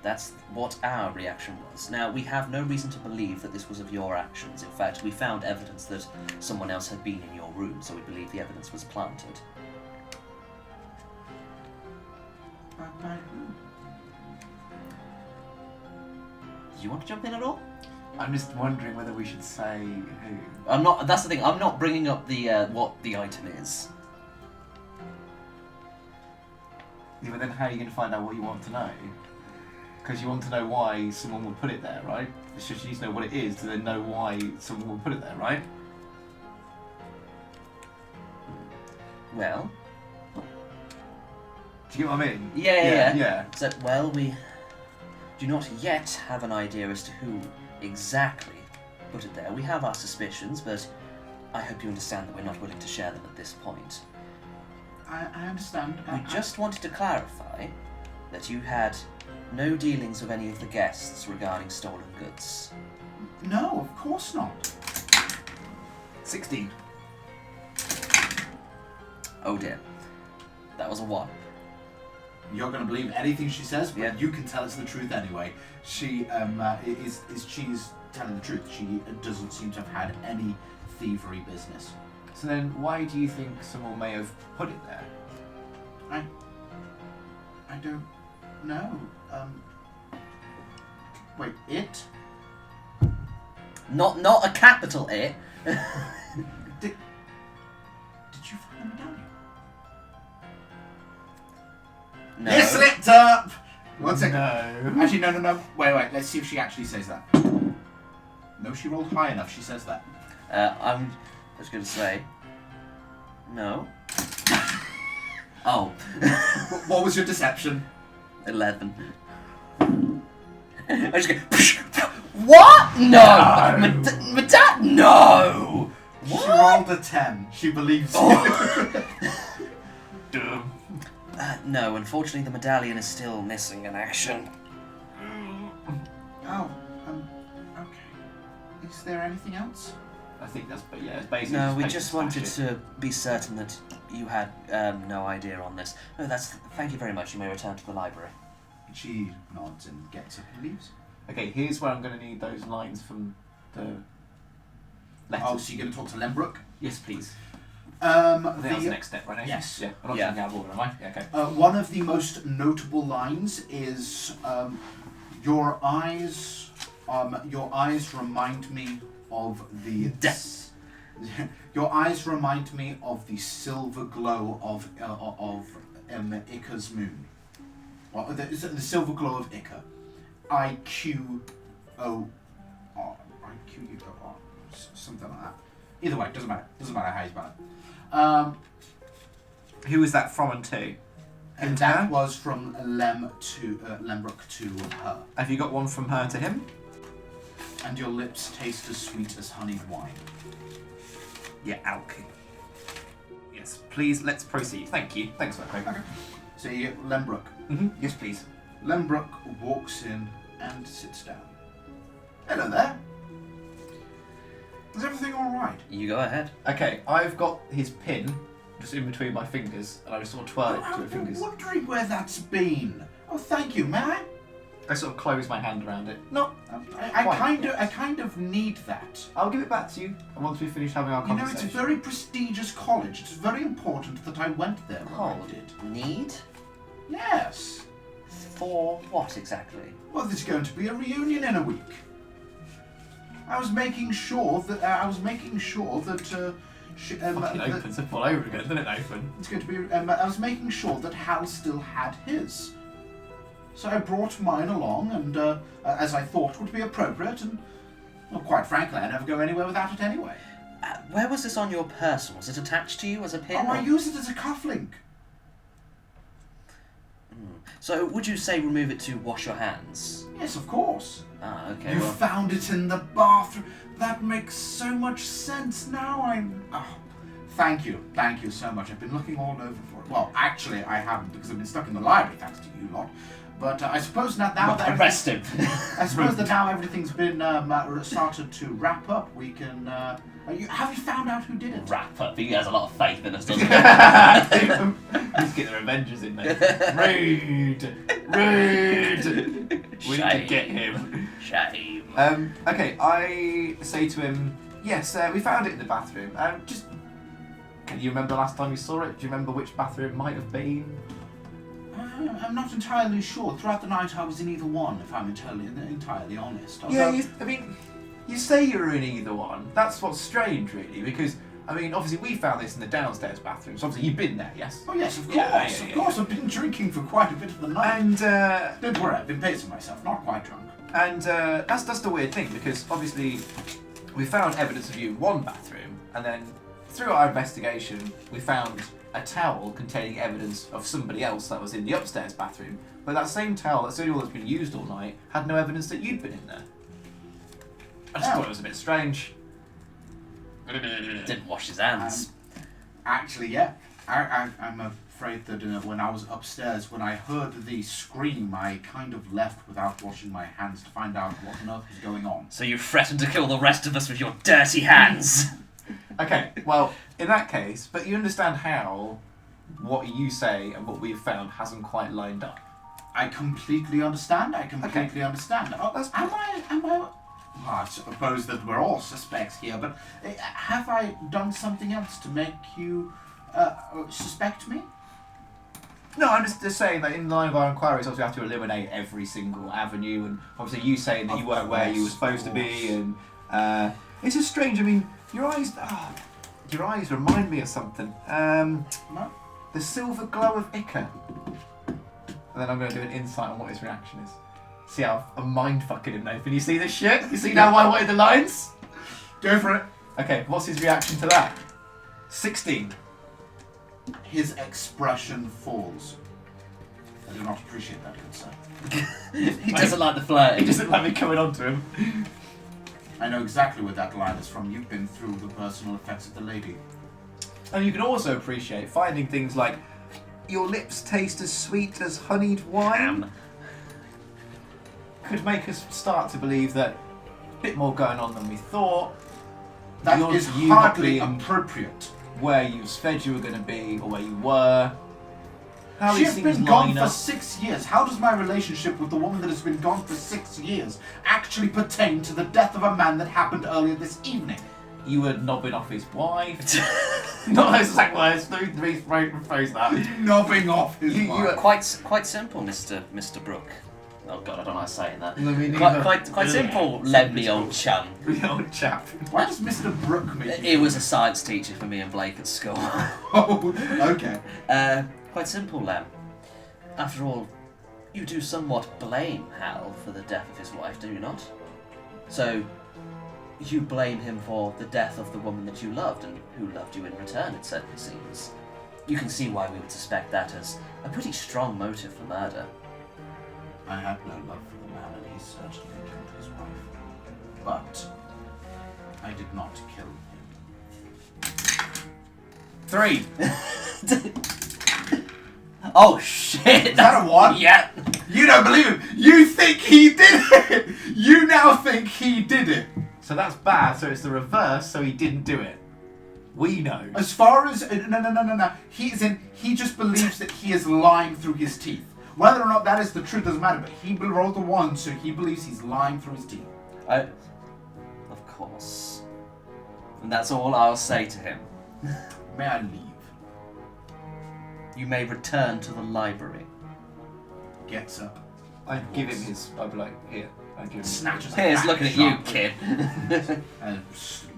S1: That's what our reaction was. Now, we have no reason to believe that this was of your actions. In fact, we found evidence that someone else had been in your room, so we believe the evidence was planted.
S2: By who?
S1: Do you want to jump in at all?
S3: I'm just wondering whether we should say who.
S1: I'm not. That's the thing. I'm not bringing up the what the item is.
S3: Yeah, but then how are you going to find out what you want to know? Because you want to know why someone would put it there, right? It's just you need to know what it is to then know why someone would put it there, right?
S1: Well.
S3: Do you get what I mean?
S1: Yeah. So, well, we do not yet have an idea as to who exactly put it there. We have our suspicions, but I hope you understand that we're not willing to share them at this point.
S2: I understand.
S1: We just wanted to clarify that you had no dealings with any of the guests regarding stolen goods.
S2: No, of course not.
S3: 16.
S1: Oh dear. That was a 1.
S2: You're going to believe anything she says, but
S1: Yeah.
S2: you can tell it's the truth anyway. She's telling the truth. She doesn't seem to have had any thievery business.
S3: So then why do you think someone may have put it there?
S2: I don't know. Wait, it?
S1: Not a capital it.
S2: Did you find the medallion?
S1: No.
S2: It slipped up! One second.
S3: No.
S2: Actually, no. Wait. Let's see if she actually says that. No, she rolled high enough. She says that.
S1: I was going to say no. Oh.
S2: What was your deception?
S1: 11. I just go. What? No. No.
S2: She rolled a 10. She believes you.
S3: Dumb.
S1: No, unfortunately, the medallion is still missing in action.
S2: Oh, okay. Is there anything else?
S3: I think that's, but yeah, it's basically.
S1: No, we
S3: paper
S1: just
S3: smash
S1: wanted
S3: it.
S1: to be certain that you had no idea on this. No, thank you very much. You may return to the library.
S2: She nods and gets up and leaves.
S3: Okay, here's where I'm going to need those lines from the letters.
S2: Oh, so you're going to talk to Lembrook?
S3: Yes, please. I think that's the
S2: The,
S3: next step, right?
S2: yes.
S3: Yeah. I'm not
S1: Yeah.
S3: thinking out of order, am I? Yeah, okay.
S2: one of the most notable lines is your eyes remind me of the
S1: Death.
S2: Your eyes remind me of the silver glow of Ika's moon. Well, the silver glow of Ika. IQOR. Something like that. Either way, doesn't matter. Doesn't matter how you spell it.
S3: Who is that from and to?
S2: And that was from Lembrook to her.
S3: Have you got one from her to him?
S2: And your lips taste as sweet as honeyed wine.
S3: Yeah, Alki. Yes, please, let's proceed. Thank you. Thanks for that, Craig.
S2: Okay. So you get Lembrook.
S3: Yes, please.
S2: Lembrook walks in and sits down. Hello there. Is everything alright?
S1: You go ahead.
S3: Okay, I've got his pin just in between my fingers, and I just sort of twirl it to my
S2: I'm
S3: fingers.
S2: wondering where that's been. Oh, thank you. May I?
S3: I sort of close my hand around it. No,
S2: I kind of need that.
S3: I'll give it back to you once we finish having our
S2: You know,
S3: conversation.
S2: it's a very prestigious college. It's very important that I went there when I
S1: Hold.
S2: did.
S1: Need?
S2: Yes.
S1: For what exactly?
S2: Well, there's going to be a reunion in a week. I was making sure that
S3: Fucking opens up all over again, doesn't it, Nathan?
S2: it's going to be. I was making sure that Hal still had his. So I brought mine along, and as I thought would be appropriate, and well, quite frankly, I never go anywhere without it anyway.
S1: Where was this on your person? Was it attached to you as a pin?
S2: Oh, I
S1: or-
S2: use it as a cufflink.
S1: So, would you say remove it to wash your hands?
S2: Yes, of course.
S1: Ah, okay.
S2: You
S1: well,
S2: found it in the bathroom. That makes so much sense now. Thank you so much. I've been looking all over for it. Well, actually, I haven't because I've been stuck in the library thanks to you lot. But I suppose now that
S1: Arrest him.
S2: I suppose that now everything's been started to wrap up. We can. Have you found out who did it?
S1: Wrap up. He has a lot of faith in us, doesn't he?
S3: Let's get the Avengers in there. Rude. We need to get him.
S1: Shame.
S3: Okay, I say to him, yes, we found it in the bathroom. Can you remember the last time you saw it? Do you remember which bathroom it might have been?
S2: I'm not entirely sure. Throughout the night, I was in either one. If I'm entirely honest.
S3: You say you're in either one. That's what's strange, really, because obviously we found this in the downstairs bathroom. So obviously you've been there, yes?
S2: Oh yes, of course.
S3: Yeah.
S2: Of course, I've been drinking for quite a bit of the night.
S3: And
S2: don't worry, I've been pacing myself. Not quite drunk.
S3: And that's the weird thing, because obviously we found evidence of you in one bathroom, and then through our investigation we found a towel containing evidence of somebody else that was in the upstairs bathroom. But that same towel, that's the only one that's been used all night, had no evidence that you'd been in there. I just thought it was a bit strange.
S1: Didn't wash his hands.
S2: Actually, yeah. I'm afraid that when I was upstairs, when I heard the scream, I kind of left without washing my hands to find out what on earth was going on.
S1: So you threatened to kill the rest of us with your dirty hands.
S3: Okay, well, in that case, but you understand how what you say and what we've found hasn't quite lined up.
S2: I completely understand. Understand. Oh, am I? Well, I suppose that we're all suspects here, but have I done something else to make you suspect me?
S3: No, I'm just saying that in line of our inquiries, obviously we have to eliminate every single avenue, and obviously you saying that you weren't where you were supposed to be, and it's just strange. Your eyes remind me of something.
S2: No?
S3: The silver glow of Ica. And then I'm going to do an insight on what his reaction is. See how I'm mind fucking him, Nathan. You see this shit? You see now why I wanted the lines?
S2: Go for it.
S3: Okay, what's his reaction to that? 16.
S2: His expression falls. I do not appreciate that, good sir.
S1: He doesn't like the flirting.
S3: He doesn't like me coming on to him.
S2: I know exactly where that line is from. You've been through the personal effects of the lady.
S3: And you can also appreciate finding things like your lips taste as sweet as honeyed wine. Could make us start to believe that a bit more going on than we thought.
S2: That
S3: Yours-
S2: is
S3: you not
S2: hardly
S3: being
S2: appropriate.
S3: where you said you were going to be or where you were. How
S2: She
S3: these
S2: has
S3: things
S2: been gone
S3: line
S2: for
S3: up.
S2: 6 years. How does my relationship with the woman that has been gone for 6 years actually pertain to the death of a man that happened earlier this evening?
S3: You were knobbing off his wife. Not those exact words. Rephrase that.
S2: Knobbing off his
S3: You
S2: wife.
S1: Quite simple, Mr. Brooke. Oh God, I don't like saying that.
S3: No, me neither.
S1: Quite simple, lend me old chum.
S3: The old chap.
S2: Why does Mr. Brooke make
S1: He was a science teacher for me and Blake at school.
S2: Oh, okay.
S1: Quite simple, Lem. After all, you do somewhat blame Hal for the death of his wife, do you not? So, you blame him for the death of the woman that you loved and who loved you in return, it certainly seems. You can see why we would suspect that as a pretty strong motive for murder.
S2: I had no love for the man, and he certainly killed his wife. But I did not kill him.
S1: 3. Oh shit!
S2: Is that a 1?
S1: Yeah.
S2: You don't believe him. You think he did it. You now think he did it.
S3: So that's bad, so it's the reverse, so he didn't do it. We know.
S2: As far as no. He just believes that he is lying through his teeth. Whether or not that is the truth doesn't matter. But he rolled a 1, so he believes he's lying through his teeth.
S1: Of course. And that's all I'll say to him.
S2: May I leave?
S1: You may return to the library.
S2: Gets up.
S3: I'd give him his. I'd be like, here. I'd give him.
S2: Snatches it
S1: Here's
S2: back
S1: looking at you,
S2: sharply,
S1: kid.
S2: and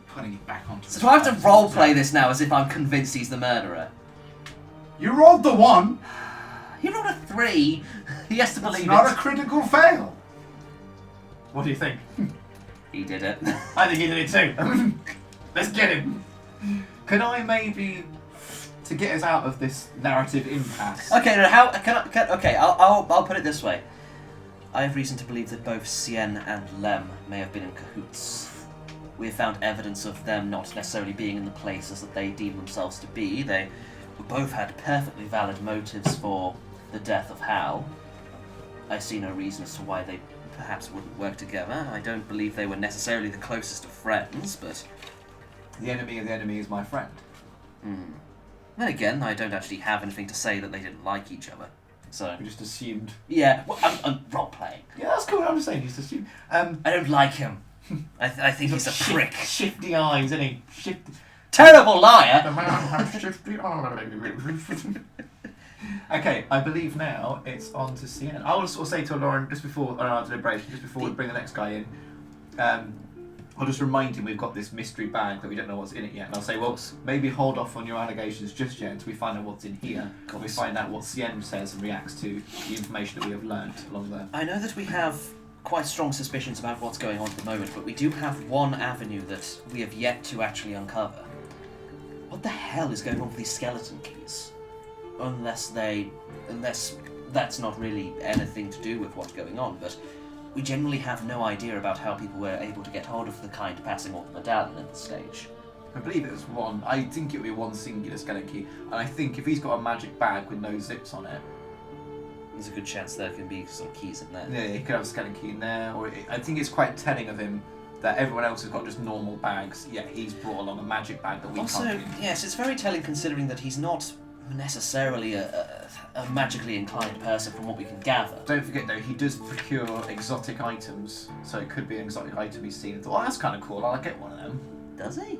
S2: putting it back onto.
S1: So do I have to roleplay this now as if I'm convinced he's the murderer?
S2: You rolled the 1.
S1: He rolled a 3. He has to believe
S2: It's not
S1: it.
S2: a critical fail.
S3: What do you think?
S1: He did it.
S3: I think he did it too. Let's get him. Can I maybe, to get us out of this narrative impasse?
S1: Okay, now how can okay? I'll put it this way. I have reason to believe that both Cien and Lem may have been in cahoots. We have found evidence of them not necessarily being in the places that they deem themselves to be. They both had perfectly valid motives for the death of Hal. I see no reason as to why they perhaps wouldn't work together. I don't believe they were necessarily the closest of friends, but...
S3: The enemy of the enemy is my friend.
S1: Then again, I don't actually have anything to say that they didn't like each other. So...
S3: We just assumed.
S1: Yeah, well, I'm role-playing.
S3: Yeah, that's cool. I'm just saying, just assumed.
S1: I don't like him. I think he's a prick.
S3: Shifty eyes, isn't he? Shifty.
S1: Terrible liar!
S3: The man has shifty eyes. Okay, I believe now it's on to CN. I will sort of say to Alorin just before our deliberation, just before we bring the next guy in, I'll just remind him we've got this mystery bag that we don't know what's in it yet, and I'll say, well, maybe hold off on your allegations just yet until we find out what's in here. We find out what CN says and reacts to the information that we have learnt along there.
S1: I know that we have quite strong suspicions about what's going on at the moment, but we do have one avenue that we have yet to actually uncover. What the hell is going on with these skeleton keys? Unless that's not really anything to do with what's going on, but we generally have no idea about how people were able to get hold of the kind passing on the medallion at this stage.
S3: I believe it was one. I think it would be one singular skeleton key, and I think if he's got a magic bag with no zips on it,
S1: There's a good chance there can be some keys in there.
S3: yeah, he could have a skeleton key in there. Or I think it's quite telling of him that everyone else has got just normal bags. Yet he's brought along a magic bag that we
S1: Also,
S3: can't.
S1: yes, it's very telling considering that he's not necessarily a magically inclined person from what we can gather.
S3: Don't forget though, he does procure exotic items, so it could be an exotic item he's seen and thought, oh, that's kind of cool, I'll get one of them.
S1: Does he?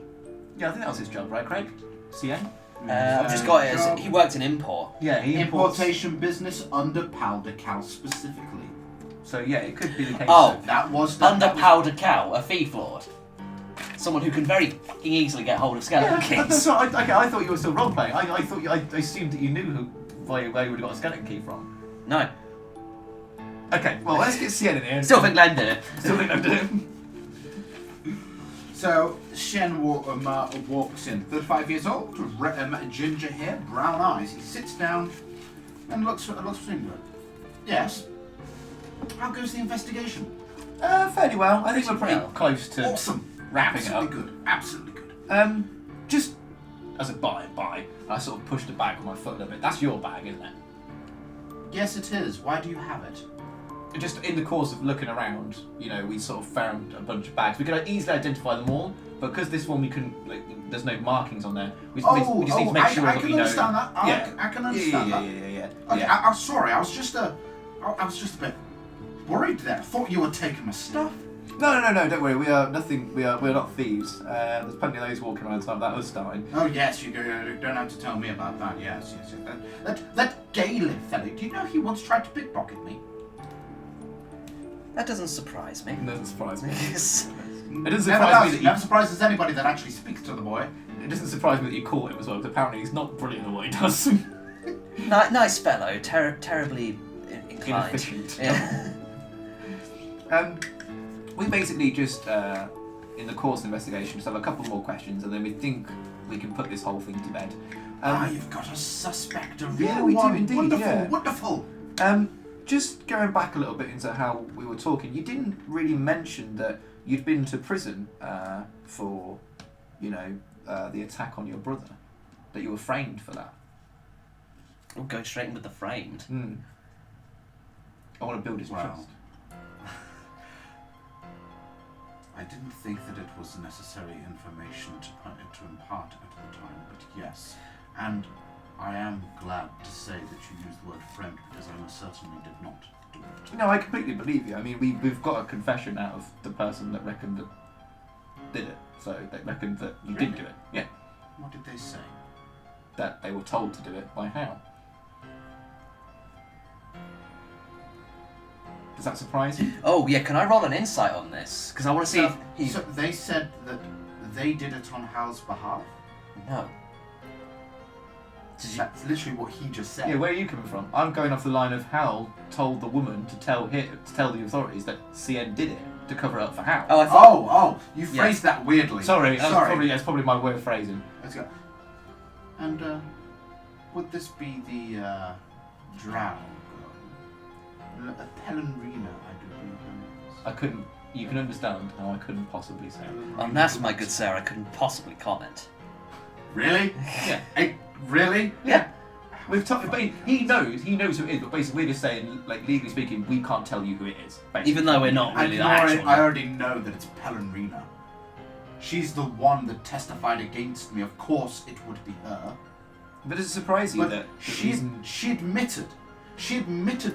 S3: Yeah, I think that was his job, right, Craig? CN?
S1: I've just got it as he worked in import.
S3: Yeah, he imports.
S2: Importation business under powder cow specifically.
S3: So yeah, it could be the case.
S1: Oh,
S2: That was
S1: under powder cow, a thief lord. Someone who can very fucking easily get hold of skeleton
S3: Yeah,
S1: keys.
S3: I thought you were still role playing. I thought I assumed that you knew where you would have got a skeleton key from.
S1: No.
S3: Okay, well let's get CN in here.
S1: Still think Len did it.
S3: Still think I did.
S2: So Shen walks in, 35 years old, ginger hair, brown eyes. He sits down and looks for Ingrid. Yes. How goes the investigation?
S3: Fairly well. I think we're pretty
S1: well.
S3: close to
S2: Awesome.
S3: wrapping it up.
S2: Absolutely good. Absolutely good.
S3: Just as a by, I sort of pushed the bag with my foot a little bit. That's your bag, isn't it?
S2: Yes, it is. Why do you have it?
S3: Just in the course of looking around, you know, we sort of found a bunch of bags. We could easily identify them all, but because this one we couldn't, like, there's no markings on there. We just need to make sure
S2: I
S3: that
S2: can
S3: we know.
S2: understand that.
S3: Yeah.
S2: I can understand that.
S3: Yeah.
S2: Okay, I'm sorry. I was just a bit worried there. I thought you were taking my stuff.
S3: No, don't worry. We are nothing. We're not thieves. There's plenty of those walking around time. That was starting.
S2: Oh yes, you don't have to tell me about that. Yes. That Galen fellow. Do you know he once tried to pickpocket me?
S1: That doesn't surprise me.
S3: It doesn't surprise me.
S1: Yes.
S3: It doesn't surprise me that
S2: Never surprises anybody that actually speaks to the boy.
S3: It doesn't surprise me that you caught him as well. Because apparently he's not brilliant at what he does.
S1: Nice fellow, terribly inclined.
S3: Inefficient.
S1: Yeah.
S3: We basically just, in the course of the investigation, just have a couple more questions, and then we think we can put this whole thing to bed.
S2: You've got a suspect, a real
S3: Yeah, we do
S2: one.
S3: indeed,
S2: Wonderful,
S3: yeah.
S2: wonderful.
S3: Just going back a little bit into how we were talking, you didn't really mention that you'd been to prison for, you know, the attack on your brother. That you were framed for that.
S1: Oh, going straight in with the framed.
S3: I want to build his
S2: Wow.
S3: trust.
S2: I didn't think that it was necessary information to impart at the time, but yes. And I am glad to say that you used the word friend because I most certainly did not do it.
S3: No, I completely believe you. I mean, we've got a confession out of the person that reckoned that did it. So they reckoned that you did do it. Yeah.
S2: What did they say?
S3: That they were told to do it by Hal. Does that surprise you?
S1: Oh yeah, can I roll an insight on this? Because I want to see if he...
S2: So they said that they did it on Hal's behalf?
S1: No. Did you...
S2: That's literally what he just said.
S3: Yeah, where are you coming from? I'm going off the line of Hal told the woman to tell the authorities that CN did it to cover up for Hal.
S1: Oh, I thought...
S2: Oh, you phrased that weirdly.
S3: Sorry, that's probably my way of phrasing.
S2: Let's go. And would this be the Drow girl? Pelenrina, I do believe her name is.
S3: I couldn't. you can understand how I couldn't possibly say.
S1: On that, my good sir, I couldn't possibly comment.
S2: Really?
S3: Yeah.
S2: Really?
S3: Yeah. We've but he knows who it is, but basically we're just saying, like, legally speaking, we can't tell you who it is. Basically.
S1: Even though we're not really the actual.
S2: I already know that it's Pellenrina. She's the one that testified against me. Of course, it would be her.
S3: But does it surprise you
S2: But
S3: that
S2: she admitted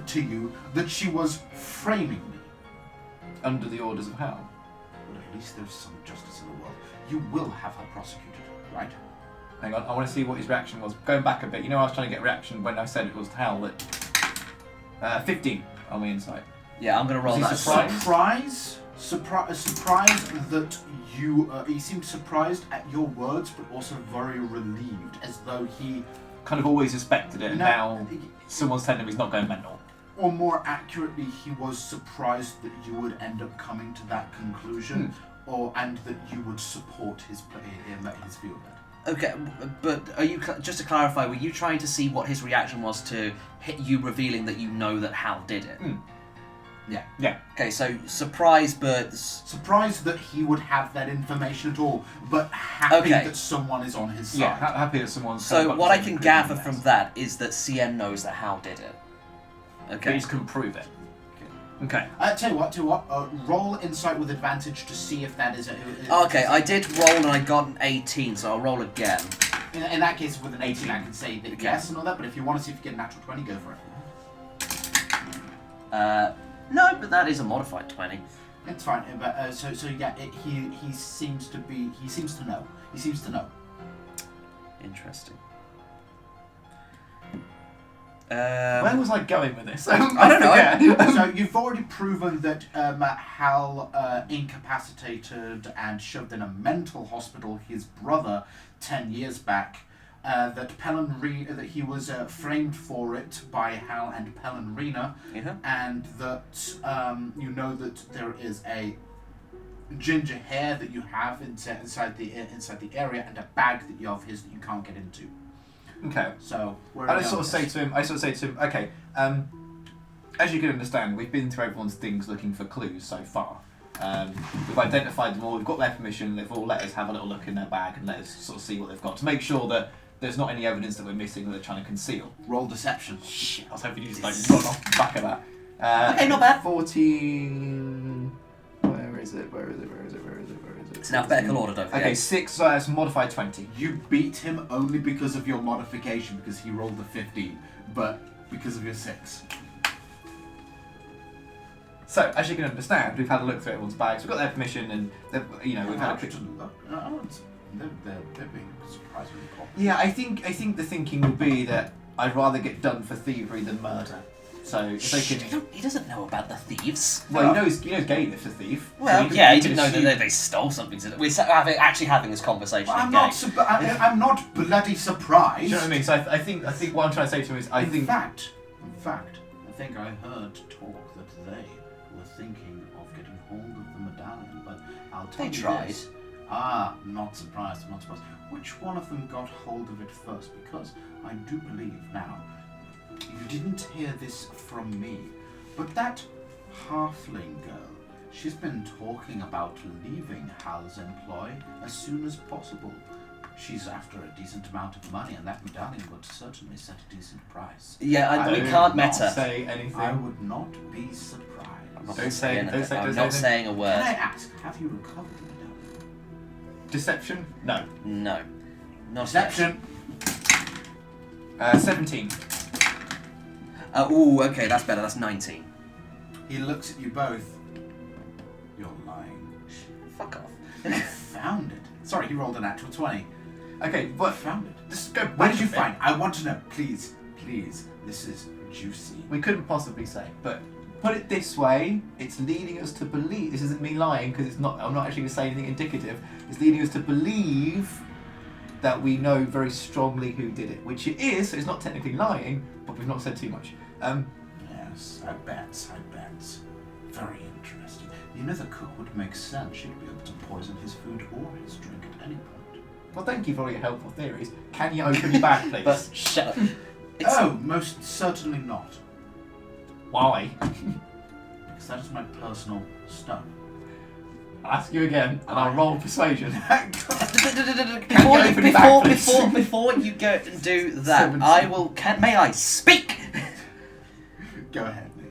S2: to you that she was framing me.
S3: under the orders of Hal?
S2: But at least there's some justice in the world. You will have her prosecuted, right?
S3: Hang on, I want to see what his reaction was. Going back a bit, I was trying to get a reaction when I said it was Hal that... 15 on the insight.
S1: Yeah, I'm going to roll
S3: Was he
S1: that.
S3: surprised?
S2: Surprised that you... he seemed surprised at your words, but also very relieved, as though he...
S3: Kind of always suspected it, and
S2: No,
S3: now someone's telling him he's not going mental.
S2: Or more accurately, he was surprised that you would end up coming to that conclusion, and that you would support his view of it.
S1: Okay, but are you just to clarify? Were you trying to see what his reaction was to you revealing that you know that Hal did it?
S2: Yeah.
S1: Okay, so surprised, but
S2: Surprised that he would have that information at all, but happy
S1: Okay.
S2: that someone is on his side.
S3: Yeah, happy that someone's...
S1: so what I can gather from that is that CN knows that Hal did it.
S3: He
S1: Okay.
S3: just couldn't prove it. Okay.
S2: Tell you what, roll insight with advantage to see if that is a...
S1: Okay, I did roll and I got an 18, so I'll roll again.
S2: In that case, with an 18, I can say that yes and all that, but if you want to see if you get a natural 20, go for it.
S1: No, but that is a modified 20.
S2: It's fine, but he seems to know. He seems to know.
S1: Interesting.
S3: Where was I going with this?
S1: I don't know.
S2: So you've already proven that Hal incapacitated and shoved in a mental hospital his brother 10 years back. That that he was framed for it by Hal and Pellenrina, and that you know that there is a ginger hair that you have inside the area, and a bag of his that you can't get into.
S3: Okay.
S2: So
S3: I sort of say to him, okay, as you can understand, we've been through everyone's things looking for clues so far. We've identified them all, we've got their permission, they've all let us have a little look in their bag and let us sort of see what they've got to make sure that there's not any evidence that we're missing that they're trying to conceal.
S2: Roll deception.
S3: Shit, I was hoping you just like run off the back of that.
S1: Okay, not bad.
S3: 14... Where is it?
S1: It's in alphabetical order, don't forget.
S3: Okay, 6, so that's modified 20.
S2: You beat him only because of your modification, because he rolled a 15, but because of your 6.
S3: So, as you can understand, we've had a look through everyone's bags, we've got their permission, and we've had a quick...
S2: They're being surprisingly cool.
S3: Yeah, I think the thinking would be that I'd rather get done for thievery than murder. So if they can,
S1: He doesn't know about the thieves.
S3: well, he knows Gaeliff's a thief.
S1: Well,
S3: so
S1: yeah, he
S3: can
S1: didn't know
S3: assume-
S1: that they stole something. We're actually having this conversation.
S2: I'm
S1: in
S2: not.
S1: game.
S2: I'm not bloody surprised.
S3: Do you know what I mean? So I think what I'm trying to say to him is
S2: In fact, I think I heard talk that they were thinking of getting hold of the medallion, but I'll tell
S1: They
S2: you
S1: tried.
S2: this. Not surprised. Which one of them got hold of it first? Because I do believe now, you didn't hear this from me, but that halfling girl, she's been talking about leaving Hal's employ as soon as possible. She's after a decent amount of money, and that medallion would certainly set a decent price.
S1: Yeah, we
S3: I
S1: can't
S3: would not
S1: meta.
S3: say anything.
S2: I would not be surprised.
S1: I'm not
S3: Don't say-
S1: saying
S3: don't
S1: anything.
S3: say-
S1: I'm
S3: don't
S1: not
S3: say
S1: saying a
S2: Can
S1: word.
S2: I ask, have you recovered the medallion?
S3: Deception? No.
S1: No. Not
S2: Deception.
S3: 17.
S1: Ooh, okay, that's better. That's 19.
S2: He looks at you both. You're lying.
S1: Fuck off.
S2: You found it. Sorry, he rolled a natural 20.
S3: Okay,
S2: What
S3: but
S2: found it?
S3: just go back
S2: Where did you
S3: a bit.
S2: find? I want to know. Please. This is juicy.
S3: We couldn't possibly say, but put it this way, it's leading us to believe, this isn't me lying because it's not, I'm not actually going to say anything indicative, it's leading us to believe that we know very strongly who did it, which it is, so it's not technically lying, but we've not said too much.
S2: Yes, I bet. Very interesting. You know the cook would make sense. She'd be able to poison his food or his drink at any point.
S3: Well, thank you for all your helpful theories. Can you open your bag, please?
S1: But shut up.
S2: Oh, most certainly not.
S3: Why?
S2: Because that is my personal stuff.
S3: I'll ask you again, and I'll roll persuasion.
S1: Before you go and do that, I will. May I speak?
S2: Go ahead, Lee.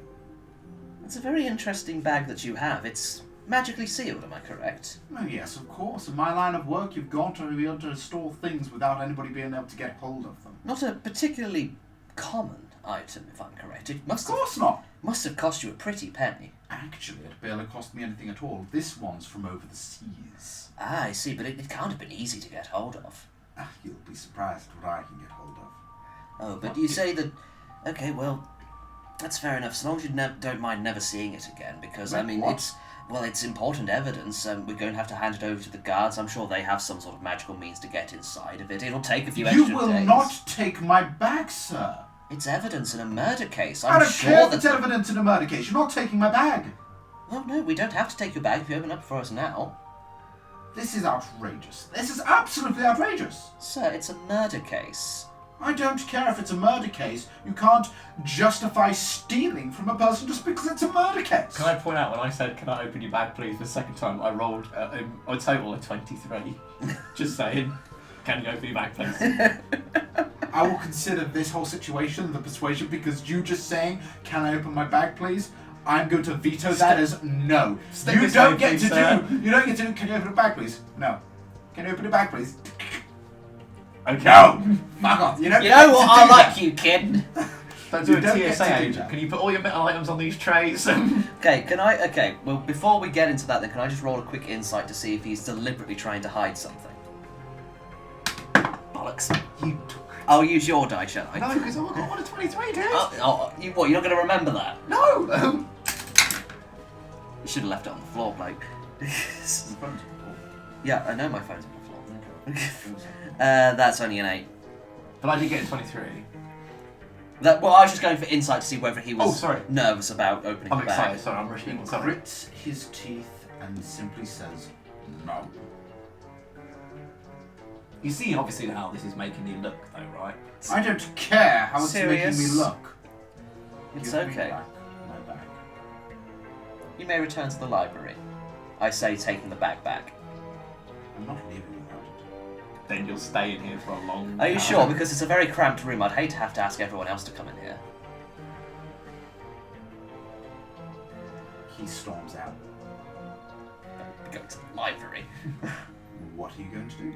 S1: It's a very interesting bag that you have. It's magically sealed, am I correct?
S2: Oh, yes, of course. In my line of work, you've got to be able to store things without anybody being able to get hold of them.
S1: Not a particularly common item, if I'm correct. It
S2: Of course not.
S1: must have cost you a pretty penny.
S2: Actually, it barely cost me anything at all. This one's from over the seas.
S1: Ah, I see, but it can't have been easy to get hold of.
S2: You'll be surprised what I can get hold of.
S1: Oh, but you say that... Okay, well, that's fair enough, as long as you don't mind never seeing it again, because, I mean,
S2: what?
S1: it's important evidence, and we're going to have to hand it over to the guards. I'm sure they have some sort of magical means to get inside of it. It'll take a few extra days.
S2: You will not take my bag, sir.
S1: It's evidence in a murder case.
S2: I don't care if it's evidence in a murder case. You're not taking my bag.
S1: Oh, no, we don't have to take your bag if you open up for us now.
S2: This is outrageous. This is absolutely outrageous.
S1: Sir, it's a murder case.
S2: I don't care if it's a murder case. You can't justify stealing from a person just because it's a murder case.
S3: Can I point out, when I said, can I open your bag please, the second time I rolled a total of 23. Just saying. Can you open your bag please?
S2: I will consider this whole situation the persuasion, because you just saying, can I open my bag please? I'm going to veto that as no. You don't get to do. You don't get to do. Can you open a bag please? No. Can you open a bag please?
S3: Okay.
S2: No. Fuck off. You know
S1: what? I like you, kid.
S3: Don't do
S2: You don't
S3: a
S2: get
S3: TSA
S2: to do
S3: agent.
S2: that.
S3: Can you put all your metal items on these trays?
S1: Okay, well, before we get into that, then, can I just roll a quick insight to see if he's deliberately trying to hide something? Bollocks. I'll use your die, shall I?
S3: No, because I've got one of 23, dude.
S1: You're not going to remember that?
S3: No!
S1: You should have left it on the floor, Blake. Yeah, I know my phone's on the floor. That's only an 8.
S3: But I did get a 23.
S1: I was just going for insight to see whether he was
S3: sorry.
S1: nervous about opening
S3: I'm
S1: the bag.
S3: excited, sorry, I'm
S2: He
S3: rushing. Sorry.
S2: grits his teeth and simply says, no.
S3: You see, obviously, how this is making me look, though, right?
S2: I don't care how it's
S1: Serious?
S2: making me look.
S1: It's
S2: Give me
S1: okay.
S2: back my bag.
S1: You may return to the library. I say, taking the bag back.
S2: I'm not leaving without it.
S3: Then you'll stay in here for a long
S1: Are you
S3: time.
S1: sure? Because it's a very cramped room. I'd hate to have to ask everyone else to come in here.
S2: He storms out.
S1: Go to the library.
S2: What are you going to do?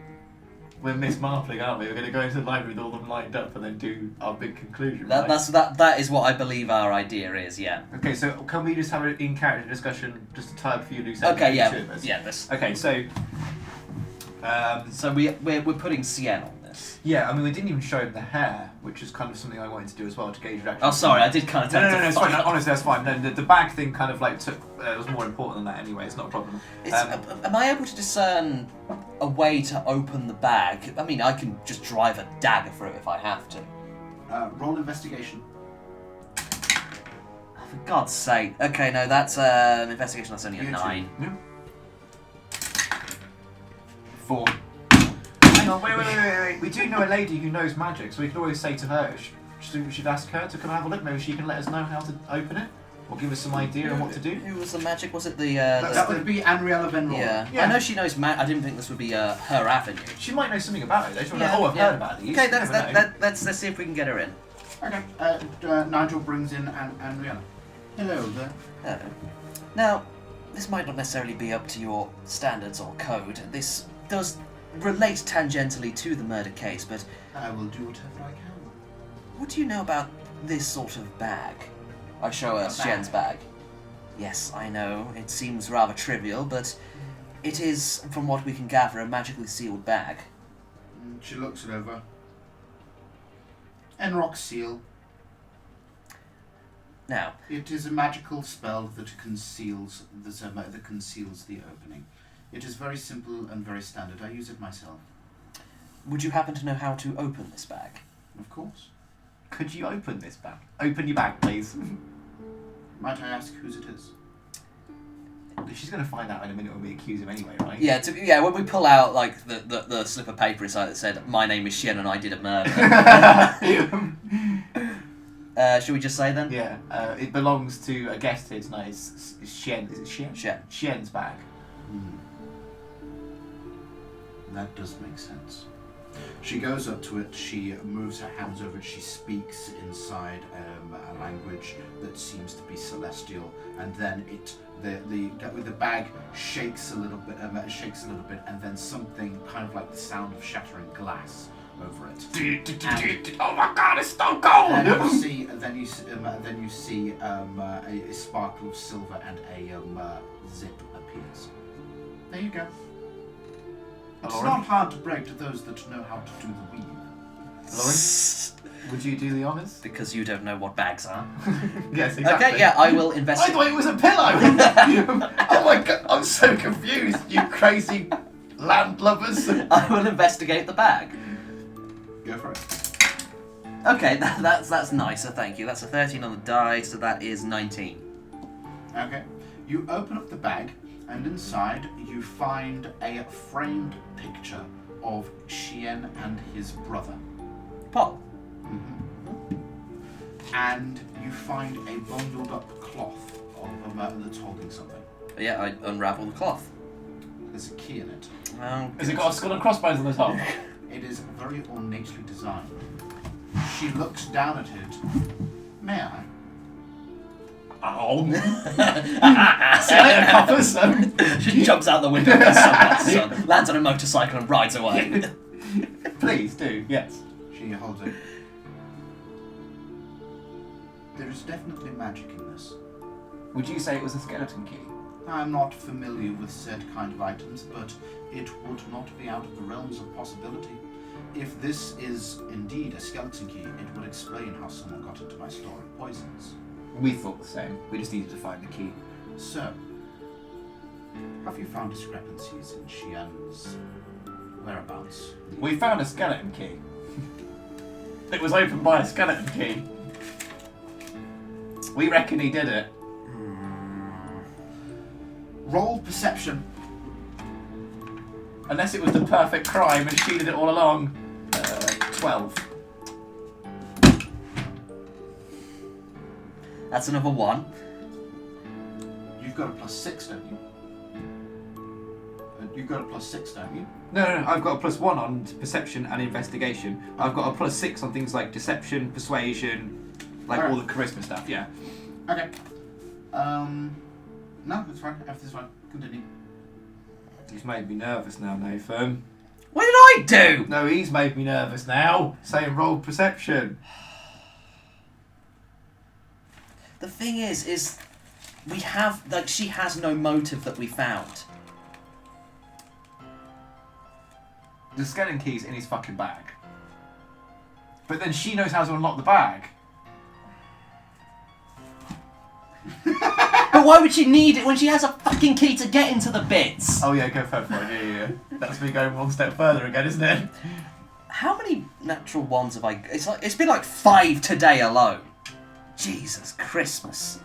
S3: We're mismarpling, aren't we? We're going to go into the library with all them lined up and then do our big conclusion, right?
S1: That is what I believe our idea is. Yeah.
S3: Okay, so can we just have an in-character discussion just to tie up a few loose ends?
S1: Okay.
S3: between
S1: Yeah.
S3: the two of us?
S1: Yeah. This.
S3: Okay, so...
S1: So we're putting Cien on this.
S3: Yeah, I mean, we didn't even show him the hair, which is kind of something I wanted to do as well to gauge reaction.
S1: Oh, sorry, I did kind of.
S3: No, it's fine. Honestly, that's fine. No, the bag thing kind of like took. It was more important than that anyway. It's not a problem.
S1: Am I able to discern a way to open the bag? I mean, I can just drive a dagger through it if I have to.
S2: Roll investigation.
S1: For God's sake. Okay, no, that's investigation. That's only a
S2: You too.
S1: 9.
S3: Yeah. 4. Hang on, wait. We do know a lady who knows magic, so we could always say to her, we should ask her to come have a look. Maybe she can let us know how to open it, or give us some idea on what to do.
S1: Who was the magic? Was it the?
S2: That would be Anriella Venroy.
S1: Yeah.
S3: Yeah.
S1: I know she knows I didn't think this would be her avenue.
S3: She might know something about it. They should
S1: Yeah,
S3: know, I've
S1: yeah.
S3: heard about these.
S1: Okay,
S3: You never know.
S1: let's see if we can get her in.
S2: Okay. Nigel brings in Anriella. Hello there.
S1: Hello. Now, this might not necessarily be up to your standards or code. This does relate tangentially to the murder case, but
S2: I will do whatever I can.
S1: what do you know about this sort of bag? I show her Xian's bag. Yes, I know, it seems rather trivial, but it is, from what we can gather, a magically sealed bag.
S2: She looks it over. Enrock seal.
S1: Now,
S2: It is a magical spell that conceals the opening. It is very simple and very standard. I use it myself.
S1: would you happen to know how to open this bag?
S2: Of course.
S3: Could you open this bag? Open your bag, please.
S2: Might I ask whose it is?
S3: She's going to find out in a minute when we accuse him anyway, right?
S1: Yeah, when we pull out like the slip of paper inside that said, "My name is Xian and I did a murder." Should we just say then?
S3: Yeah, it belongs to a guest here tonight. It's Xian. Is it Xian?
S1: Xian.
S3: Xian's bag.
S2: That does make sense. She goes up to it, she moves her hands over it, she speaks inside a language that seems to be celestial, and then the bag shakes a little bit, and then something kind of like the sound of shattering glass over it.
S3: Oh my god, it's so cold!
S2: Then you see a sparkle of silver and a zip appears. There you go. It's
S3: Alorin?
S2: not hard to break to those that know how to do the weave.
S3: Alorin, would you do the honours?
S1: Because you don't know what bags are.
S3: Yes, exactly.
S1: Okay, yeah, I will
S3: I
S1: investigate.
S3: thought it was a pillow! Oh my god, I'm so confused, you crazy landlubbers.
S1: I will investigate the bag.
S2: Go for it.
S1: Okay, that's nicer, thank you. That's a 13 on the die, so that is 19.
S2: Okay. You open up the bag, and inside you find a framed picture of Shien and his brother.
S1: Paul.
S2: And you find a bundled up cloth of that's holding something.
S1: Yeah, I unravel the cloth.
S2: There's a key in it.
S3: Has it got a skull and crossbones on the top?
S2: It is very ornately designed. She looks down at it. May I?
S3: Oh. See you later, coppers.
S1: She jumps out the window with the sun, lands on a motorcycle and rides away.
S3: Please do, yes.
S2: She holds it. There is definitely magic in this.
S3: Would you say it was a skeleton key?
S2: I'm not familiar with said kind of items, but it would not be out of the realms of possibility. If this is indeed a skeleton key, it would explain how someone got into my store of poisons.
S3: We thought the same. We just needed to find the key.
S2: So, have you found discrepancies in Shian's whereabouts?
S3: We found a skeleton key. It was opened by a skeleton key. We reckon he did it.
S2: Roll perception.
S3: Unless it was the perfect crime and she did it all along. 12.
S1: That's another 1.
S2: You've got a +6, don't you? You've got a +6, don't you?
S3: No, I've got a +1 on perception and investigation. I've got a +6 on things like deception, persuasion, like all the charisma stuff, yeah.
S2: Okay. No, that's fine. Everything's fine. Continue.
S3: He's made me nervous now, Nathan.
S1: What did I do?
S3: No, he's made me nervous now. Saying roll perception.
S1: The thing is we have, like, she has no motive that we found.
S3: The skeleton key's in his fucking bag. But then she knows how to unlock the bag.
S1: But why would she need it when she has a fucking key to get into the bits?
S3: Oh yeah, go for it. Yeah. That's me going one step further again, isn't it?
S1: How many natural ones have I... It's been like 5 today alone. Jesus Christmas.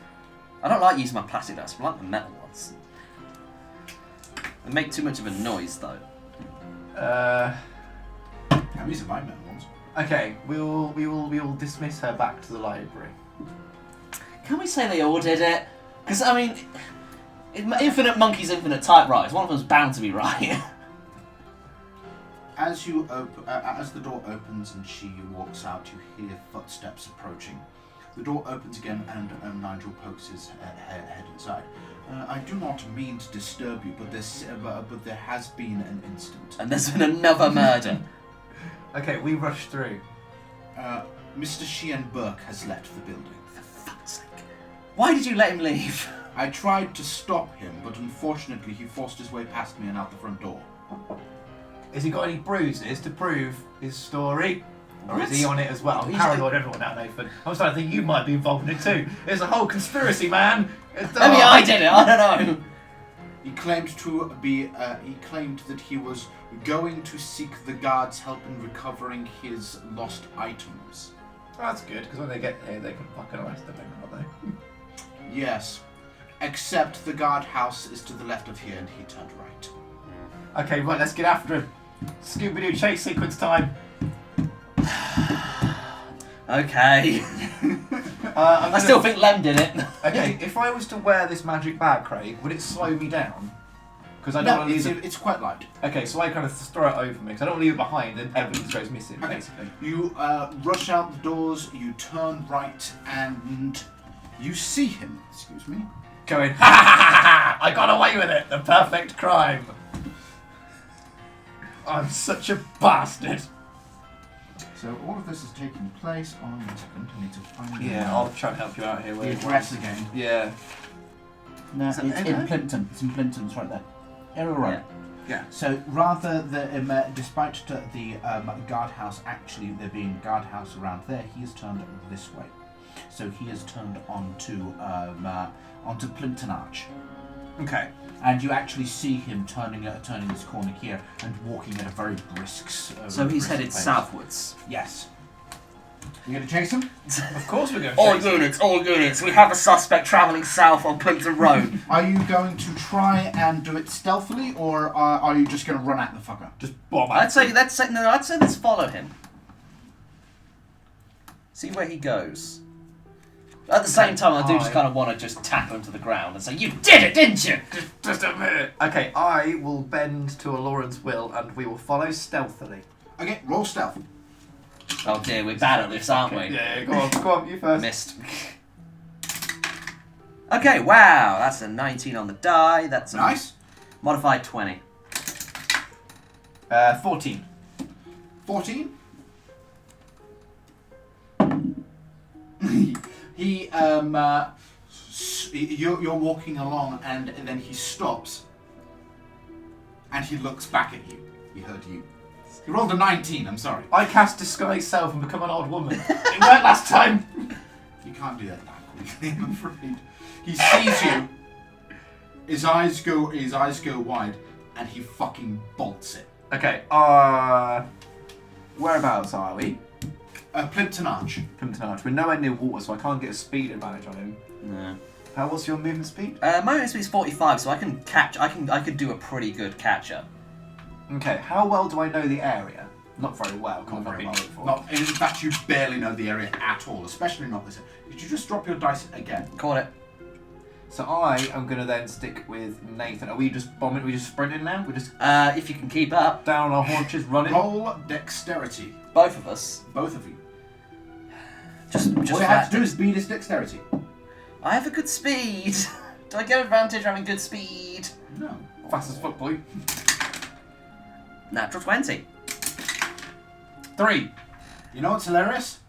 S1: I don't like using my plastic dice, I like the metal ones. They make too much of a noise though.
S2: I'm using my metal ones.
S3: Okay, we will dismiss her back to the library.
S1: Can we say they all did it? Because, I mean, infinite monkeys, infinite typewriters. One of them's bound to be right.
S2: As the door opens and she walks out, you hear footsteps approaching. The door opens again and Nigel pokes his head inside. I do not mean to disturb you, but there has been an incident.
S1: And there's been another murder.
S3: Okay, we rush through.
S2: Mr. Sheehan Burke has left the building.
S1: For fuck's sake. Why did you let him leave?
S2: I tried to stop him, but unfortunately he forced his way past me and out the front door.
S3: Has he got any bruises to prove his story? Or
S1: What?
S3: is he on it as well? I'm
S1: He's
S3: paranoid everyone now, Nathan. I'm starting to think you might be involved in it too. There's a whole conspiracy, man.
S1: Maybe I did it, I don't know.
S2: He claimed that he was going to seek the guards' help in recovering his lost items.
S3: Oh, that's good, because when they get here, they can fucking arrest them, can't they?
S2: Yes, except the guardhouse is to the left of here and he turned right.
S3: Okay, right, let's get after him. Scooby-Doo chase sequence time.
S1: Okay.
S3: I
S1: I still think Lem did it.
S3: Okay, if I was to wear this magic bag, Craig, would it slow me down? Because I don't
S2: No,
S3: want to leave
S2: it's quite light.
S3: Okay, so I kind of throw it over me because I don't want to leave it behind and evidence goes missing,
S2: Okay.
S3: basically.
S2: You rush out the doors, you turn right, and you see him. Excuse me.
S3: Going, ha ha ha ha! I got away with it! The perfect crime! I'm such a bastard!
S2: So all of this is taking place on a second. I need to find
S3: Yeah, I'll try and help you out here.
S2: the address again.
S3: Yeah.
S6: No,
S1: Is
S6: it's
S1: it
S6: in
S1: okay?
S6: Plimpton. It's in Plimpton. It's right there. Arrow Road.
S2: Yeah. So rather despite the guardhouse actually there being guardhouse around there, he has turned this way. So he has turned onto Plimpton Arch.
S3: Okay.
S2: And you actually see him turning this corner here and walking at a very brisk.
S1: So he's headed
S2: pace.
S1: southwards.
S2: Yes. You gonna chase him?
S3: Of course we're going to
S1: All units. We have a suspect travelling south on Plimpton Road.
S2: Are you going to try and do it stealthily, or are you just going to run at the fucker?
S3: Just bomb
S1: I'd say let's follow him. See where he goes. At the same time, I do just kind of want to just tackle him to the ground and say, "You did it, didn't you?"
S3: Just a minute. Okay, I will bend to Alorin's will and we will follow stealthily.
S2: Okay, roll stealth.
S1: Oh dear, we're bad at this, aren't we?
S3: Yeah, go on, you first.
S1: Missed. Okay, wow, that's a 19 on the die. That's a
S2: Nice.
S1: modified 20.
S3: 14.
S2: 14. You're walking along, and then he stops, and he looks back at you. He heard you. He rolled a 19. I'm sorry.
S3: I cast Disguise Self and become an old woman. It worked last time.
S2: You can't do that quickly, I'm afraid. He sees you. His eyes go wide, and he fucking bolts it.
S3: Okay, whereabouts are we?
S2: Plimpton Arch.
S3: Plimpton Arch. We're nowhere near water, so I can't get a speed advantage on him.
S1: No.
S3: What's your movement speed?
S1: My movement speed is 45, so I could do a pretty good catch up.
S3: Okay, how well do I know the area? Not very well.
S2: Not very well.
S3: Before.
S2: Not, in fact, you barely know the area at all, especially not this. Did you just drop your dice again?
S1: Caught it.
S3: So I am going to then stick with Nathan. Are we just bombing? Are we just sprinting now? We're just
S1: If you can keep up,
S3: down on our haunches running?
S2: Roll dexterity.
S1: both of us.
S2: Both of you.
S1: Just
S2: All you have to do is beat his dexterity.
S1: I have a good speed. Do I get advantage having good speed?
S2: No.
S3: Fast as fuck, boy.
S1: Natural 20.
S3: 3.
S2: You know what's hilarious?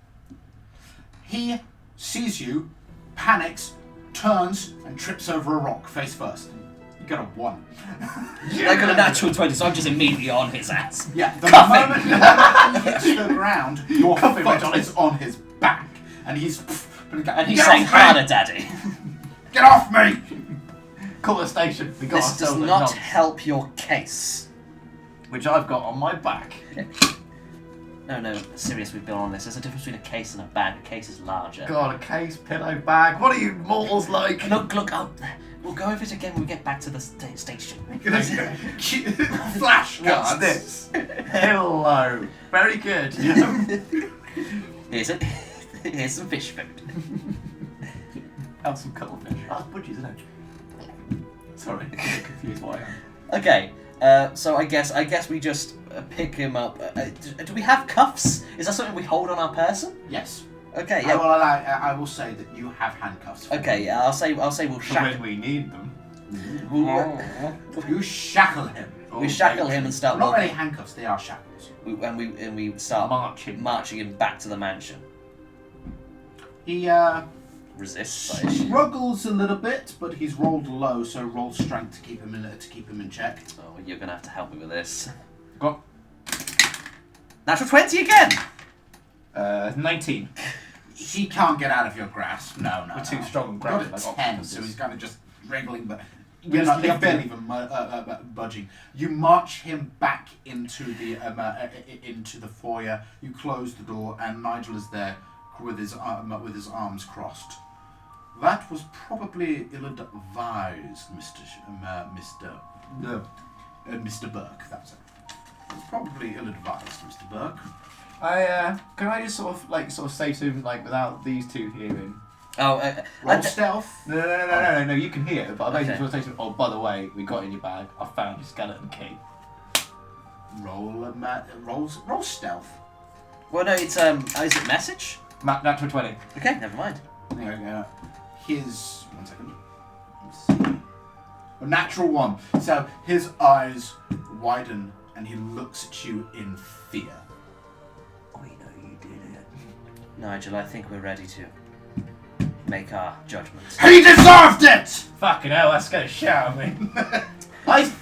S2: He sees you, panics, turns, and trips over a rock face first. You got a 1.
S1: I got a natural 20, so I'm just immediately on his ass.
S2: Yeah, the
S1: Cuffing.
S2: moment he hits the ground, your
S3: Cuffing
S2: foot
S3: went
S2: is on his back. And he's
S1: And saying, harder, daddy.
S2: Get off me!
S3: Call the station. We got
S1: This does
S3: ourselves a
S1: not
S3: knock,
S1: help your case.
S3: which I've got on my back.
S1: No, serious, we've been on this. There's a difference between a case and a bag. A case is larger.
S3: God, a case, pillow, bag. What are you mortals like?
S1: Look up. We'll go over it again when we get back to the station.
S2: Flash
S3: What's
S2: guards.
S3: this? Hello. Very good.
S1: Here's some fish food.
S3: Have some cuttlefish. Oh, budgies, isn't it? Sorry, I'm confused why I am.
S1: Okay, so I guess we just pick him up. Do we have cuffs? Is that something we hold on our person?
S2: Yes.
S1: Okay,
S2: I
S1: yeah.
S2: I will say that you have handcuffs.
S1: Okay, yeah. I'll say we'll
S3: For
S1: shackle.
S3: when we need them.
S2: You shackle him.
S1: We shackle him and start
S2: Not really
S1: walking.
S2: handcuffs, they are shackles.
S1: And we start marching him back to the mansion.
S2: He
S1: Resists, I assume.
S2: struggles a little bit, but he's rolled low, so roll strength to keep him in check.
S1: Oh, you're gonna have to help me with this.
S3: Got
S1: Natural 20 again.
S3: 19.
S2: He can't get out of your grasp. No.
S3: We're too strong and
S2: Got
S3: grounded
S2: a
S3: like
S2: 10,
S3: octopuses.
S2: so he's kind of just wriggling, but
S3: We're
S2: you're,
S3: just
S2: you're
S3: lifting.
S2: barely even budging. You march him back into the foyer. You close the door, and Nigel is there with his arms crossed. That was probably ill-advised, Mr. Burke. That was it. Probably ill-advised, Mr. Burke.
S3: Can I just sort of say to him, like, without these two hearing,
S1: Oh,
S2: Roll stealth.
S3: No, you can hear it, but I basically
S1: Okay.
S3: just want to say, oh, by the way, we got in your bag, I found your skeleton key.
S2: Roll stealth.
S1: well, no, it's is it message?
S3: Natural 20.
S1: Okay, never mind.
S2: There we go. His 1 second. Let's see. A natural 1. So his eyes widen and he looks at you in fear.
S5: I know you did it.
S1: Nigel, I think we're ready to make our judgments.
S2: He deserved it!
S3: Fucking hell, that's gonna shout at me.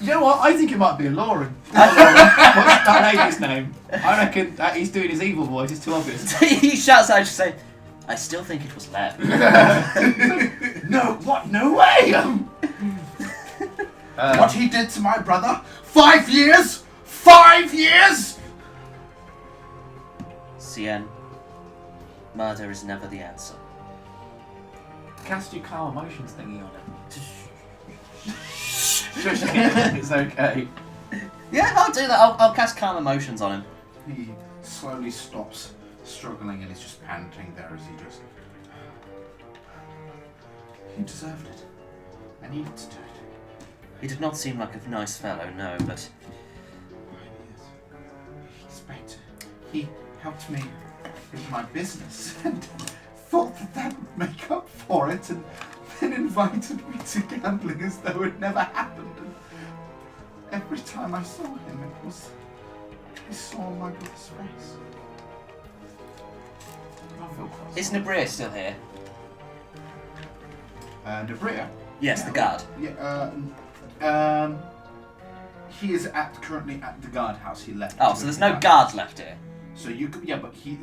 S3: You know what? I think it might be Alorin. What's that lady's name? I reckon that he's doing his evil voice. It's too obvious.
S1: He shouts out, just saying, I still think it was Leb.
S2: No, what? No way! What he did to my brother? 5 years? 5 years?
S1: CN, murder is never the answer.
S3: Cast your calm emotions thingy on it. Shush it. It's okay.
S1: Yeah, I'll do that. I'll cast calm emotions on him.
S2: He slowly stops struggling and he's just panting there as he just... He deserved it. I needed to do it.
S1: He did not seem like a nice fellow, no, but
S2: He's better. He helped me with my business and thought that would make up for it and then invited me to gambling as though it never happened. And every time I saw him, it was... I saw my brother's face. I feel cross.
S1: is Nabria still here?
S2: Debria?
S1: Yes, the guard.
S2: Yeah, he is currently at the guardhouse. He left.
S1: Oh, so there's no guard left here.
S2: So you could, yeah, but the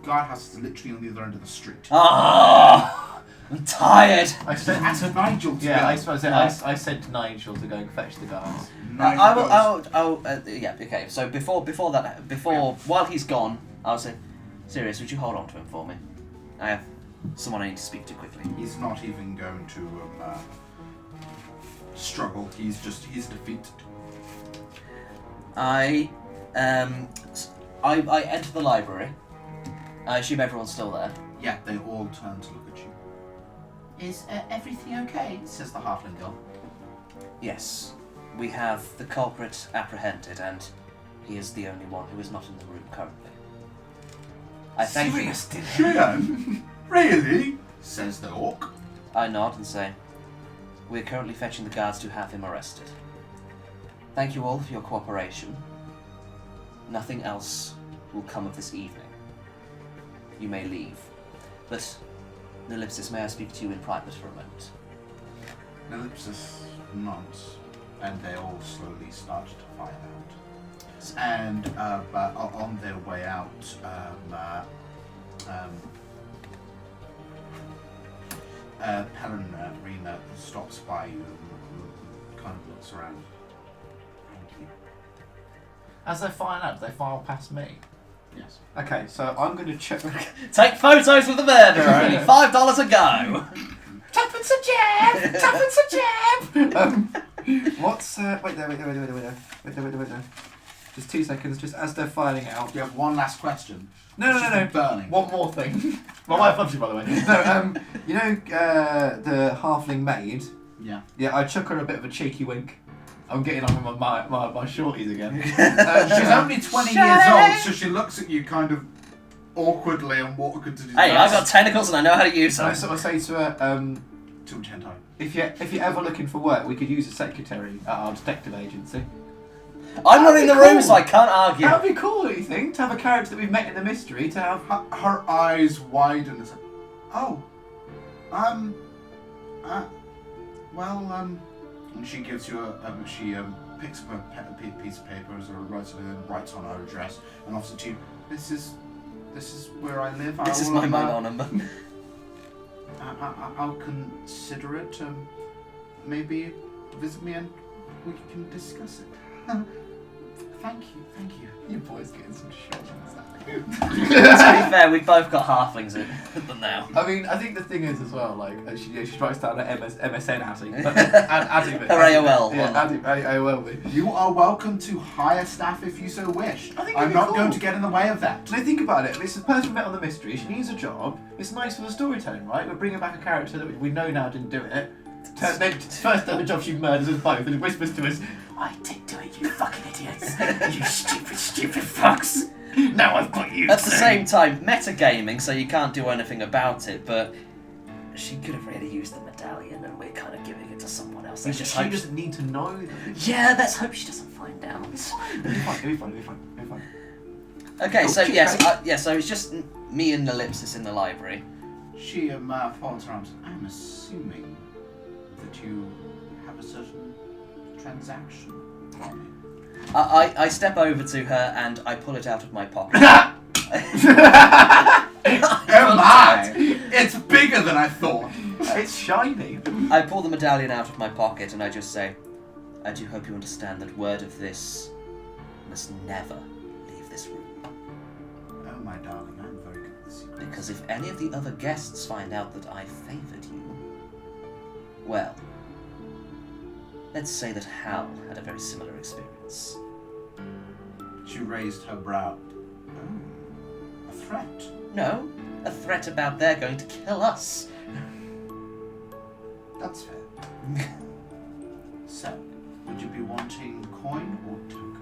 S2: guardhouse is literally on the other end of the street.
S1: Oh, I'm tired.
S3: I said,
S2: Ask Nigel to
S3: yeah,
S2: go.
S3: I suppose I said to Nigel to go and fetch the guards.
S2: Nigel goes,
S1: Yeah, okay. So while he's gone, I'll say, Cyreus, would you hold on to him for me? I have someone I need to speak to quickly.
S2: he's not even going to struggle. He's defeated.
S1: I enter the library. I assume everyone's still there.
S2: Yeah, they all turn to look at you. Is everything okay? Says the halfling girl.
S1: Yes, we have the culprit apprehended, and he is the only one who is not in the room currently. I thank you.
S2: Shreyan? Really? Says the orc.
S1: I nod and say, we're currently fetching the guards to have him arrested. Thank you all for your cooperation. Nothing else will come of this evening. You may leave. But, Nellipsis, may I speak to you in private for a moment?
S2: Nellipsis nods, and they all slowly start to file out. And but on their way out, Pellerina stops by you and kind of looks around. Thank you.
S3: As they file out, do they file past me?
S2: Yes.
S3: Okay, so I'm going to check.
S1: Take photos with the murderer, only $5 a go!
S3: Tuppence a jab! Tuppence a jab! What's wait there. Just 2 seconds, just as they're filing out.
S2: You have one last question.
S3: No.
S2: Burning.
S3: One more thing. My wife loves you, by the way. No, you know the halfling maid?
S2: Yeah.
S3: Yeah, I chuck her a bit of a cheeky wink. I'm getting on with my shorties again.
S2: She's only 20 years old, so she looks at you kind of awkwardly and what could to do.
S1: Hey, I've got tentacles and I know how to use
S3: And I
S1: them.
S3: sort of say to her,
S2: Two hentai.
S3: if you're ever looking for work, we could use a secretary at our detective agency.
S1: I'm not in the room,
S3: cool.
S1: so I can't argue.
S3: That would be cool, don't you think? To have a character that we've met in the mystery, to have...
S2: Her eyes widen and say, "Oh, and she gives you she picks up a piece of paper as writes on her address and offers it to you. This is where I live.
S1: This is my mobile number.
S2: I'll consider it. Maybe visit me and we can discuss it. Thank you, thank you.
S3: You boys getting some shot on
S1: To be fair, we've both got halflings in them now.
S3: I mean, I think the thing is as well, like, she writes down an MSN Addy. Adding it.
S1: Her AOL
S3: Yeah,
S1: one.
S3: AOL me.
S2: You are welcome to hire staff if you so wish.
S3: I think
S2: I'm
S3: it'd be
S2: not
S3: cool.
S2: going to get in the way of that.
S3: So think about it. It's a person we met on the mystery. She needs a job. It's nice for the storytelling, right? We're bringing back a character that we know now didn't do it. Then first ever job she murders us both and whispers to us, "I did do it, you fucking idiots! You stupid fucks! Now I've got you."
S1: At the same time, metagaming, so you can't do anything about it, but she could have really used the medallion and we're kind of giving it to someone else. Let's just
S3: She
S1: hope
S3: doesn't need to know that.
S1: Yeah, let's hope she doesn't find out.
S3: It'll be fine.
S1: Okay,
S3: Oh,
S1: so
S3: cheers,
S1: yes,
S3: mate.
S1: so it's just me and Ellipsis in the library.
S2: She folds her arms. I'm assuming that you have a certain transaction for me.
S1: I step over to her and I pull it out of my pocket.
S2: Oh my! It's bigger than I thought.
S3: It's shiny.
S1: I pull the medallion out of my pocket and I just say, I do hope you understand that word of this must never leave this room.
S2: Oh my darling, I'm very good at secrets.
S1: Because if any of the other guests find out that I favoured you, well, let's say that Hal had a very similar experience.
S2: She raised her brow. Oh, a threat.
S1: No, a threat about they're going to kill us.
S2: That's fair. So, would you be wanting coin or token?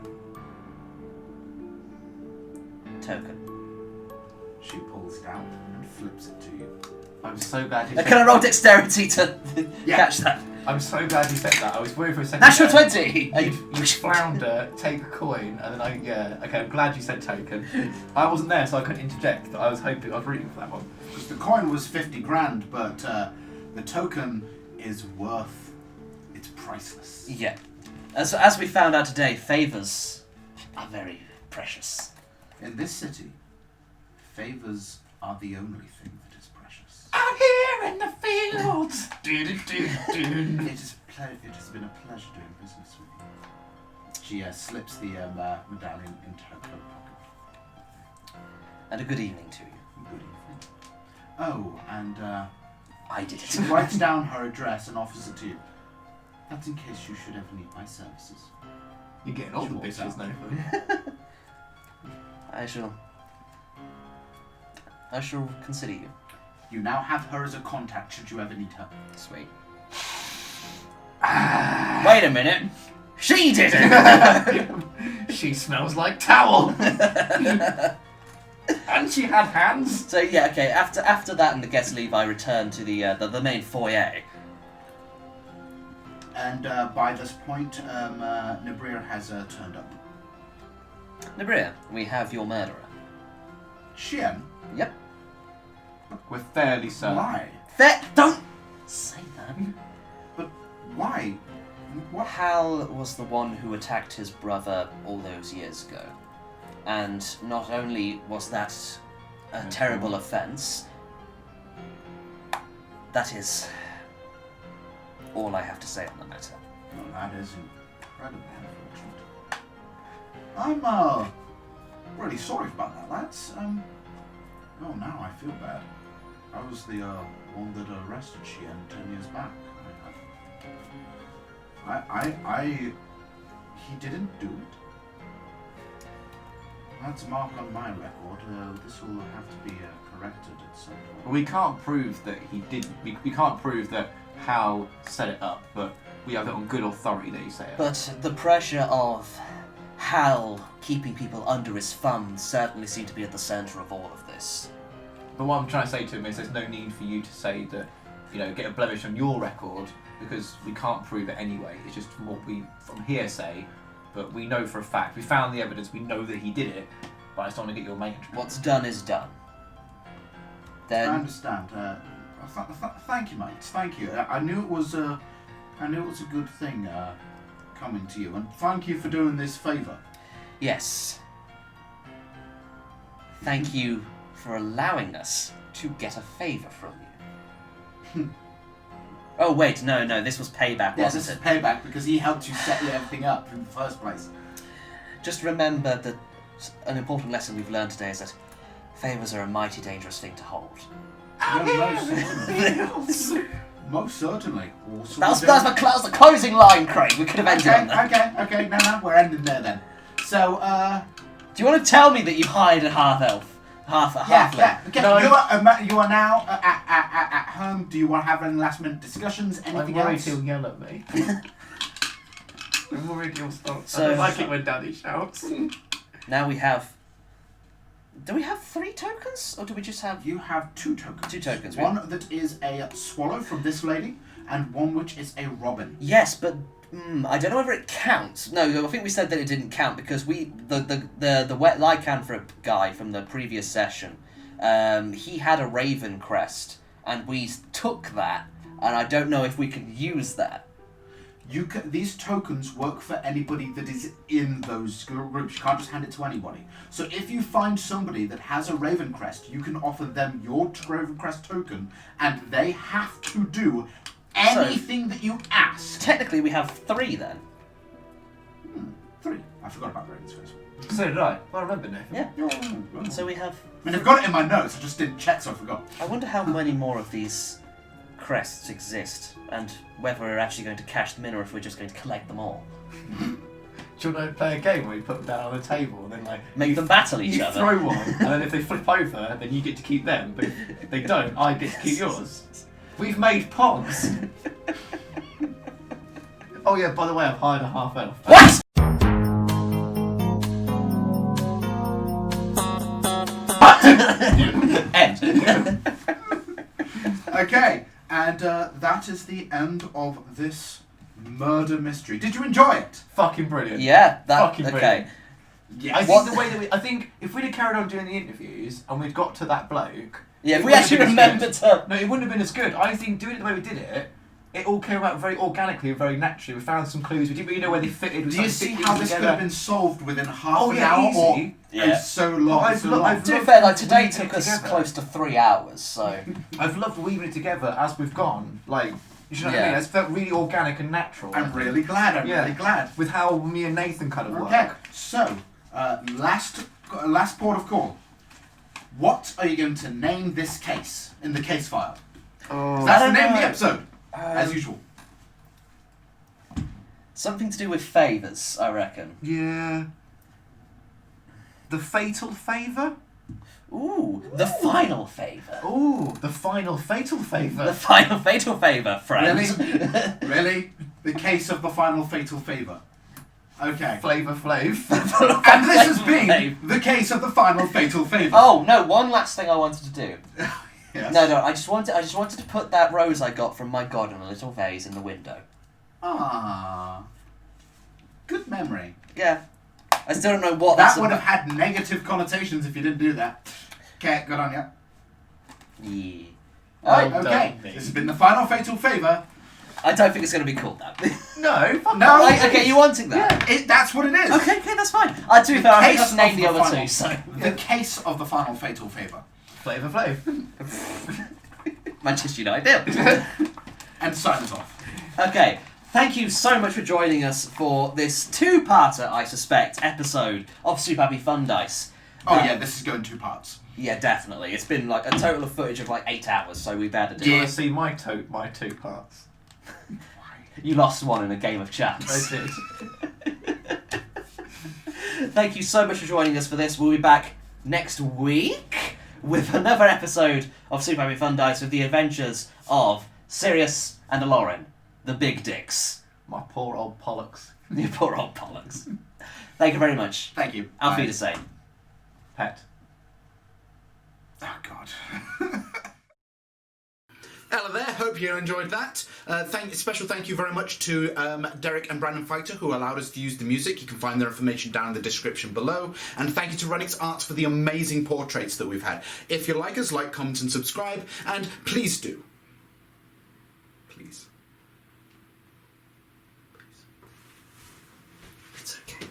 S1: Token.
S2: She pulls it out and flips it to you.
S3: I'm so glad you
S1: Can
S3: said
S1: I roll dexterity to
S2: Yeah.
S1: catch that?
S3: I'm so glad you said that. I was worried for a second.
S1: Natural
S3: there.
S1: 20!
S3: You flounder, take a coin, and then okay, I'm glad you said token. I wasn't there, so I couldn't interject, but I was rooting for that one.
S2: Because the coin was 50 grand, but the token is worth. It's priceless.
S1: Yeah. As we found out today, favours are very precious.
S2: In this city, favors are the only thing that is precious.
S3: Out here in the fields.
S2: It has been a pleasure doing business with you. She slips the medallion into her coat pocket.
S1: And a good evening to you.
S2: Good evening. Oh, and
S1: I did
S2: she
S1: it.
S2: writes down her address and offers it to you. That's in case you should ever need my services.
S3: You're getting old
S2: She walks
S3: bitches
S2: out.
S3: now.
S1: I shall consider you.
S2: You now have her as a contact should you ever need her.
S1: Sweet. Wait a minute. She did it!
S3: She smells like towel. And she had hands.
S1: So yeah, okay. After that and the guests leave, I return to the main foyer.
S2: And by this point, Nabria has turned up.
S1: Nabria, we have your murderer.
S2: Shien?
S1: Yep.
S3: We're fairly certain.
S2: Why?
S1: Don't say that.
S2: But why? What?
S1: Hal was the one who attacked his brother all those years ago. And not only was that a terrible offence, that is all I have to say on the matter.
S2: Well, that is incredibly unfortunate. I'm really sorry about that, lads. Oh, now I feel bad. I was the one that arrested Shien 10 years back. He didn't do it. That's a mark on my record. This will have to be corrected at some point.
S3: We can't prove that he didn't. We can't prove that Hal set it up, but we have it on good authority that he set it up.
S1: But the pressure of Hal keeping people under his thumb certainly seemed to be at the centre of all of this.
S3: But what I'm trying to say to him is there's no need for you to say that, get a blemish on your record, because we can't prove it anyway. It's just from what from hearsay, but we know for a fact. We found the evidence, we know that he did it, but I just want to get your mate.
S1: What's done is done. Then
S2: I understand. Thank you, mates. Thank you. I knew it was a good thing coming to you, and thank you for doing this favour.
S1: yes. Thank you for allowing us to get a favour from you. Oh wait, no, this was payback,
S2: Yeah,
S1: wasn't
S2: this is
S1: it?
S2: payback because he helped you set everything up in the first place.
S1: just remember that an important lesson we've learned today is that favours are a mighty dangerous thing to hold.
S2: Most certainly. Also,
S1: That was the closing line, Craig. We could have ended on that.
S2: Okay. No, we're ending there then. So,
S1: Do you want to tell me that you've hired a half-elf? Half-elf?
S2: Okay.
S3: No.
S2: You are now at home. Do you want to have any last-minute discussions? Anything
S3: I'm worried
S2: else?
S3: he'll yell at me. I'm worried he'll start.
S1: So-
S3: I don't like it when Daddy shouts.
S1: Now we have... Do we have 3 tokens? Or do we just have...
S2: You have 2 tokens.
S1: 2 tokens.
S2: One that is a swallow from this lady, and one which is a robin.
S1: Yes, but I don't know whether it counts. No, I think we said that it didn't count because the wet lycanthrope guy from the previous session, he had a raven crest, and we took that, and I don't know if we can use that.
S2: These tokens work for anybody that is in those groups. You can't just hand it to anybody. So if you find somebody that has a raven crest, you can offer them your raven crest token, and they have to do anything that you ask.
S1: Technically, we have 3 then.
S2: 3. I forgot about raven's crest.
S3: So did I. I remember now.
S1: Yeah. So we have...
S2: I mean, I've got it in my notes. I just didn't check, so I forgot.
S1: I wonder how many more of these crests exist, and whether we're actually going to cash them in or if we're just going to collect them all.
S3: Do you want to play a game where you put them down on the table and then like
S1: Make them battle each
S3: you
S1: other.
S3: throw one, and then if they flip over, then you get to keep them. But if they don't, I get to keep yours. We've made pods. Oh yeah, by the way, I've hired a half-elf.
S1: What? End.
S2: Okay, and that is the end of this murder mystery. Did you enjoy it?
S3: Fucking brilliant.
S1: Yeah, that...
S3: Fucking
S1: okay.
S3: brilliant.
S2: Yes.
S3: I think the way that I think if we'd have carried on doing the interviews and we'd got to that bloke,
S1: Yeah, if
S3: it
S1: we
S3: wouldn't
S1: actually
S3: have been as
S1: remember
S3: good.
S1: to...
S3: No, it wouldn't have been as good. I think doing it the way we did it, it all came out very organically and very naturally. We found some clues. We didn't really know where they fitted. We
S2: Do you
S3: started
S2: see
S3: putting
S2: how
S3: them
S2: this could
S3: together.
S2: have been solved within half
S3: Oh,
S2: an
S3: yeah,
S2: hour or
S3: easy.
S1: Yeah.
S2: so long?
S3: I've
S2: so
S3: lo-
S2: long.
S3: I've
S1: To be
S3: Look,
S1: fair, like, today
S3: weaving it
S1: took us
S3: together.
S1: close to 3 hours, so...
S3: I've loved weaving it together as we've gone. Like, you know what I
S1: Yeah.
S3: mean? It's felt really organic and natural.
S2: I'm really glad. I'm
S3: Yeah.
S2: really glad.
S3: With how me and Nathan kind of work.
S2: Okay, so last port of call. What are you going to name this case in the case file?
S3: Oh,
S2: That's
S1: I
S2: the
S1: don't
S2: name of
S1: know.
S2: the episode, as usual.
S1: Something to do with favours, I reckon.
S3: yeah. The Fatal Favour?
S1: Ooh, the final favour.
S3: Ooh, the Final Fatal Favour.
S1: The final fatal favour, friends.
S2: Really? Really? The case of the final fatal favour. Okay.
S3: Flavour Flav.
S2: And this has been the case of the final fatal favour.
S1: Oh no! One last thing I wanted to do.
S2: Yes.
S1: No, I just wanted to put that rose I got from my god in a little vase in the window.
S2: Ah. Good memory.
S1: Yeah. I still don't know what
S2: That
S1: that's
S2: would have
S1: about.
S2: had negative connotations if you didn't do that. Okay, good on you.
S1: Yeah.
S2: Right,
S3: Well
S2: okay.
S3: done,
S2: This
S3: mate.
S2: has been the final fatal favour.
S1: I don't think it's going to be called that.
S3: No, fuck
S2: No.
S3: off.
S1: Okay, you wanting that?
S2: That's what it is.
S1: Okay, that's fine. To be fair, I think
S2: case
S1: I've named
S2: of
S1: the
S2: the
S1: other
S2: final-
S1: two, so...
S2: The case of the final fatal favour.
S3: Flavour Flav.
S1: Manchester United.
S2: And sign us off.
S1: Okay, thank you so much for joining us for this 2-parter, I suspect, episode of Super Happy Fun Dice.
S2: Oh yeah, this is going 2 parts.
S1: Yeah, definitely. It's been like a total of footage of like 8 hours, so we better
S3: Do you
S1: do
S3: want
S1: it.
S3: to see my 2 parts?
S1: You lost one in a game of chance.
S3: I did.
S1: Thank you so much for joining us for this. We'll be back next week with another episode of Super Happy Fun Dice with the adventures of Cyreus and Alorin, the big dicks.
S3: My poor old Pollux.
S1: You poor old bollocks. Thank you very much.
S2: Thank you.
S1: Auf
S2: Bye.
S1: Wiedersehen.
S3: Pet.
S2: Oh god.
S7: Hello there, hope you enjoyed that. Special thank you very much to Derek and Brandon Fighter who allowed us to use the music. You can find their information down in the description below. And thank you to Renix Arts for the amazing portraits that we've had. If you like us, like, comment and subscribe. And please do. Please.
S1: It's okay.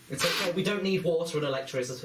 S1: It's okay. We don't need water and electricity.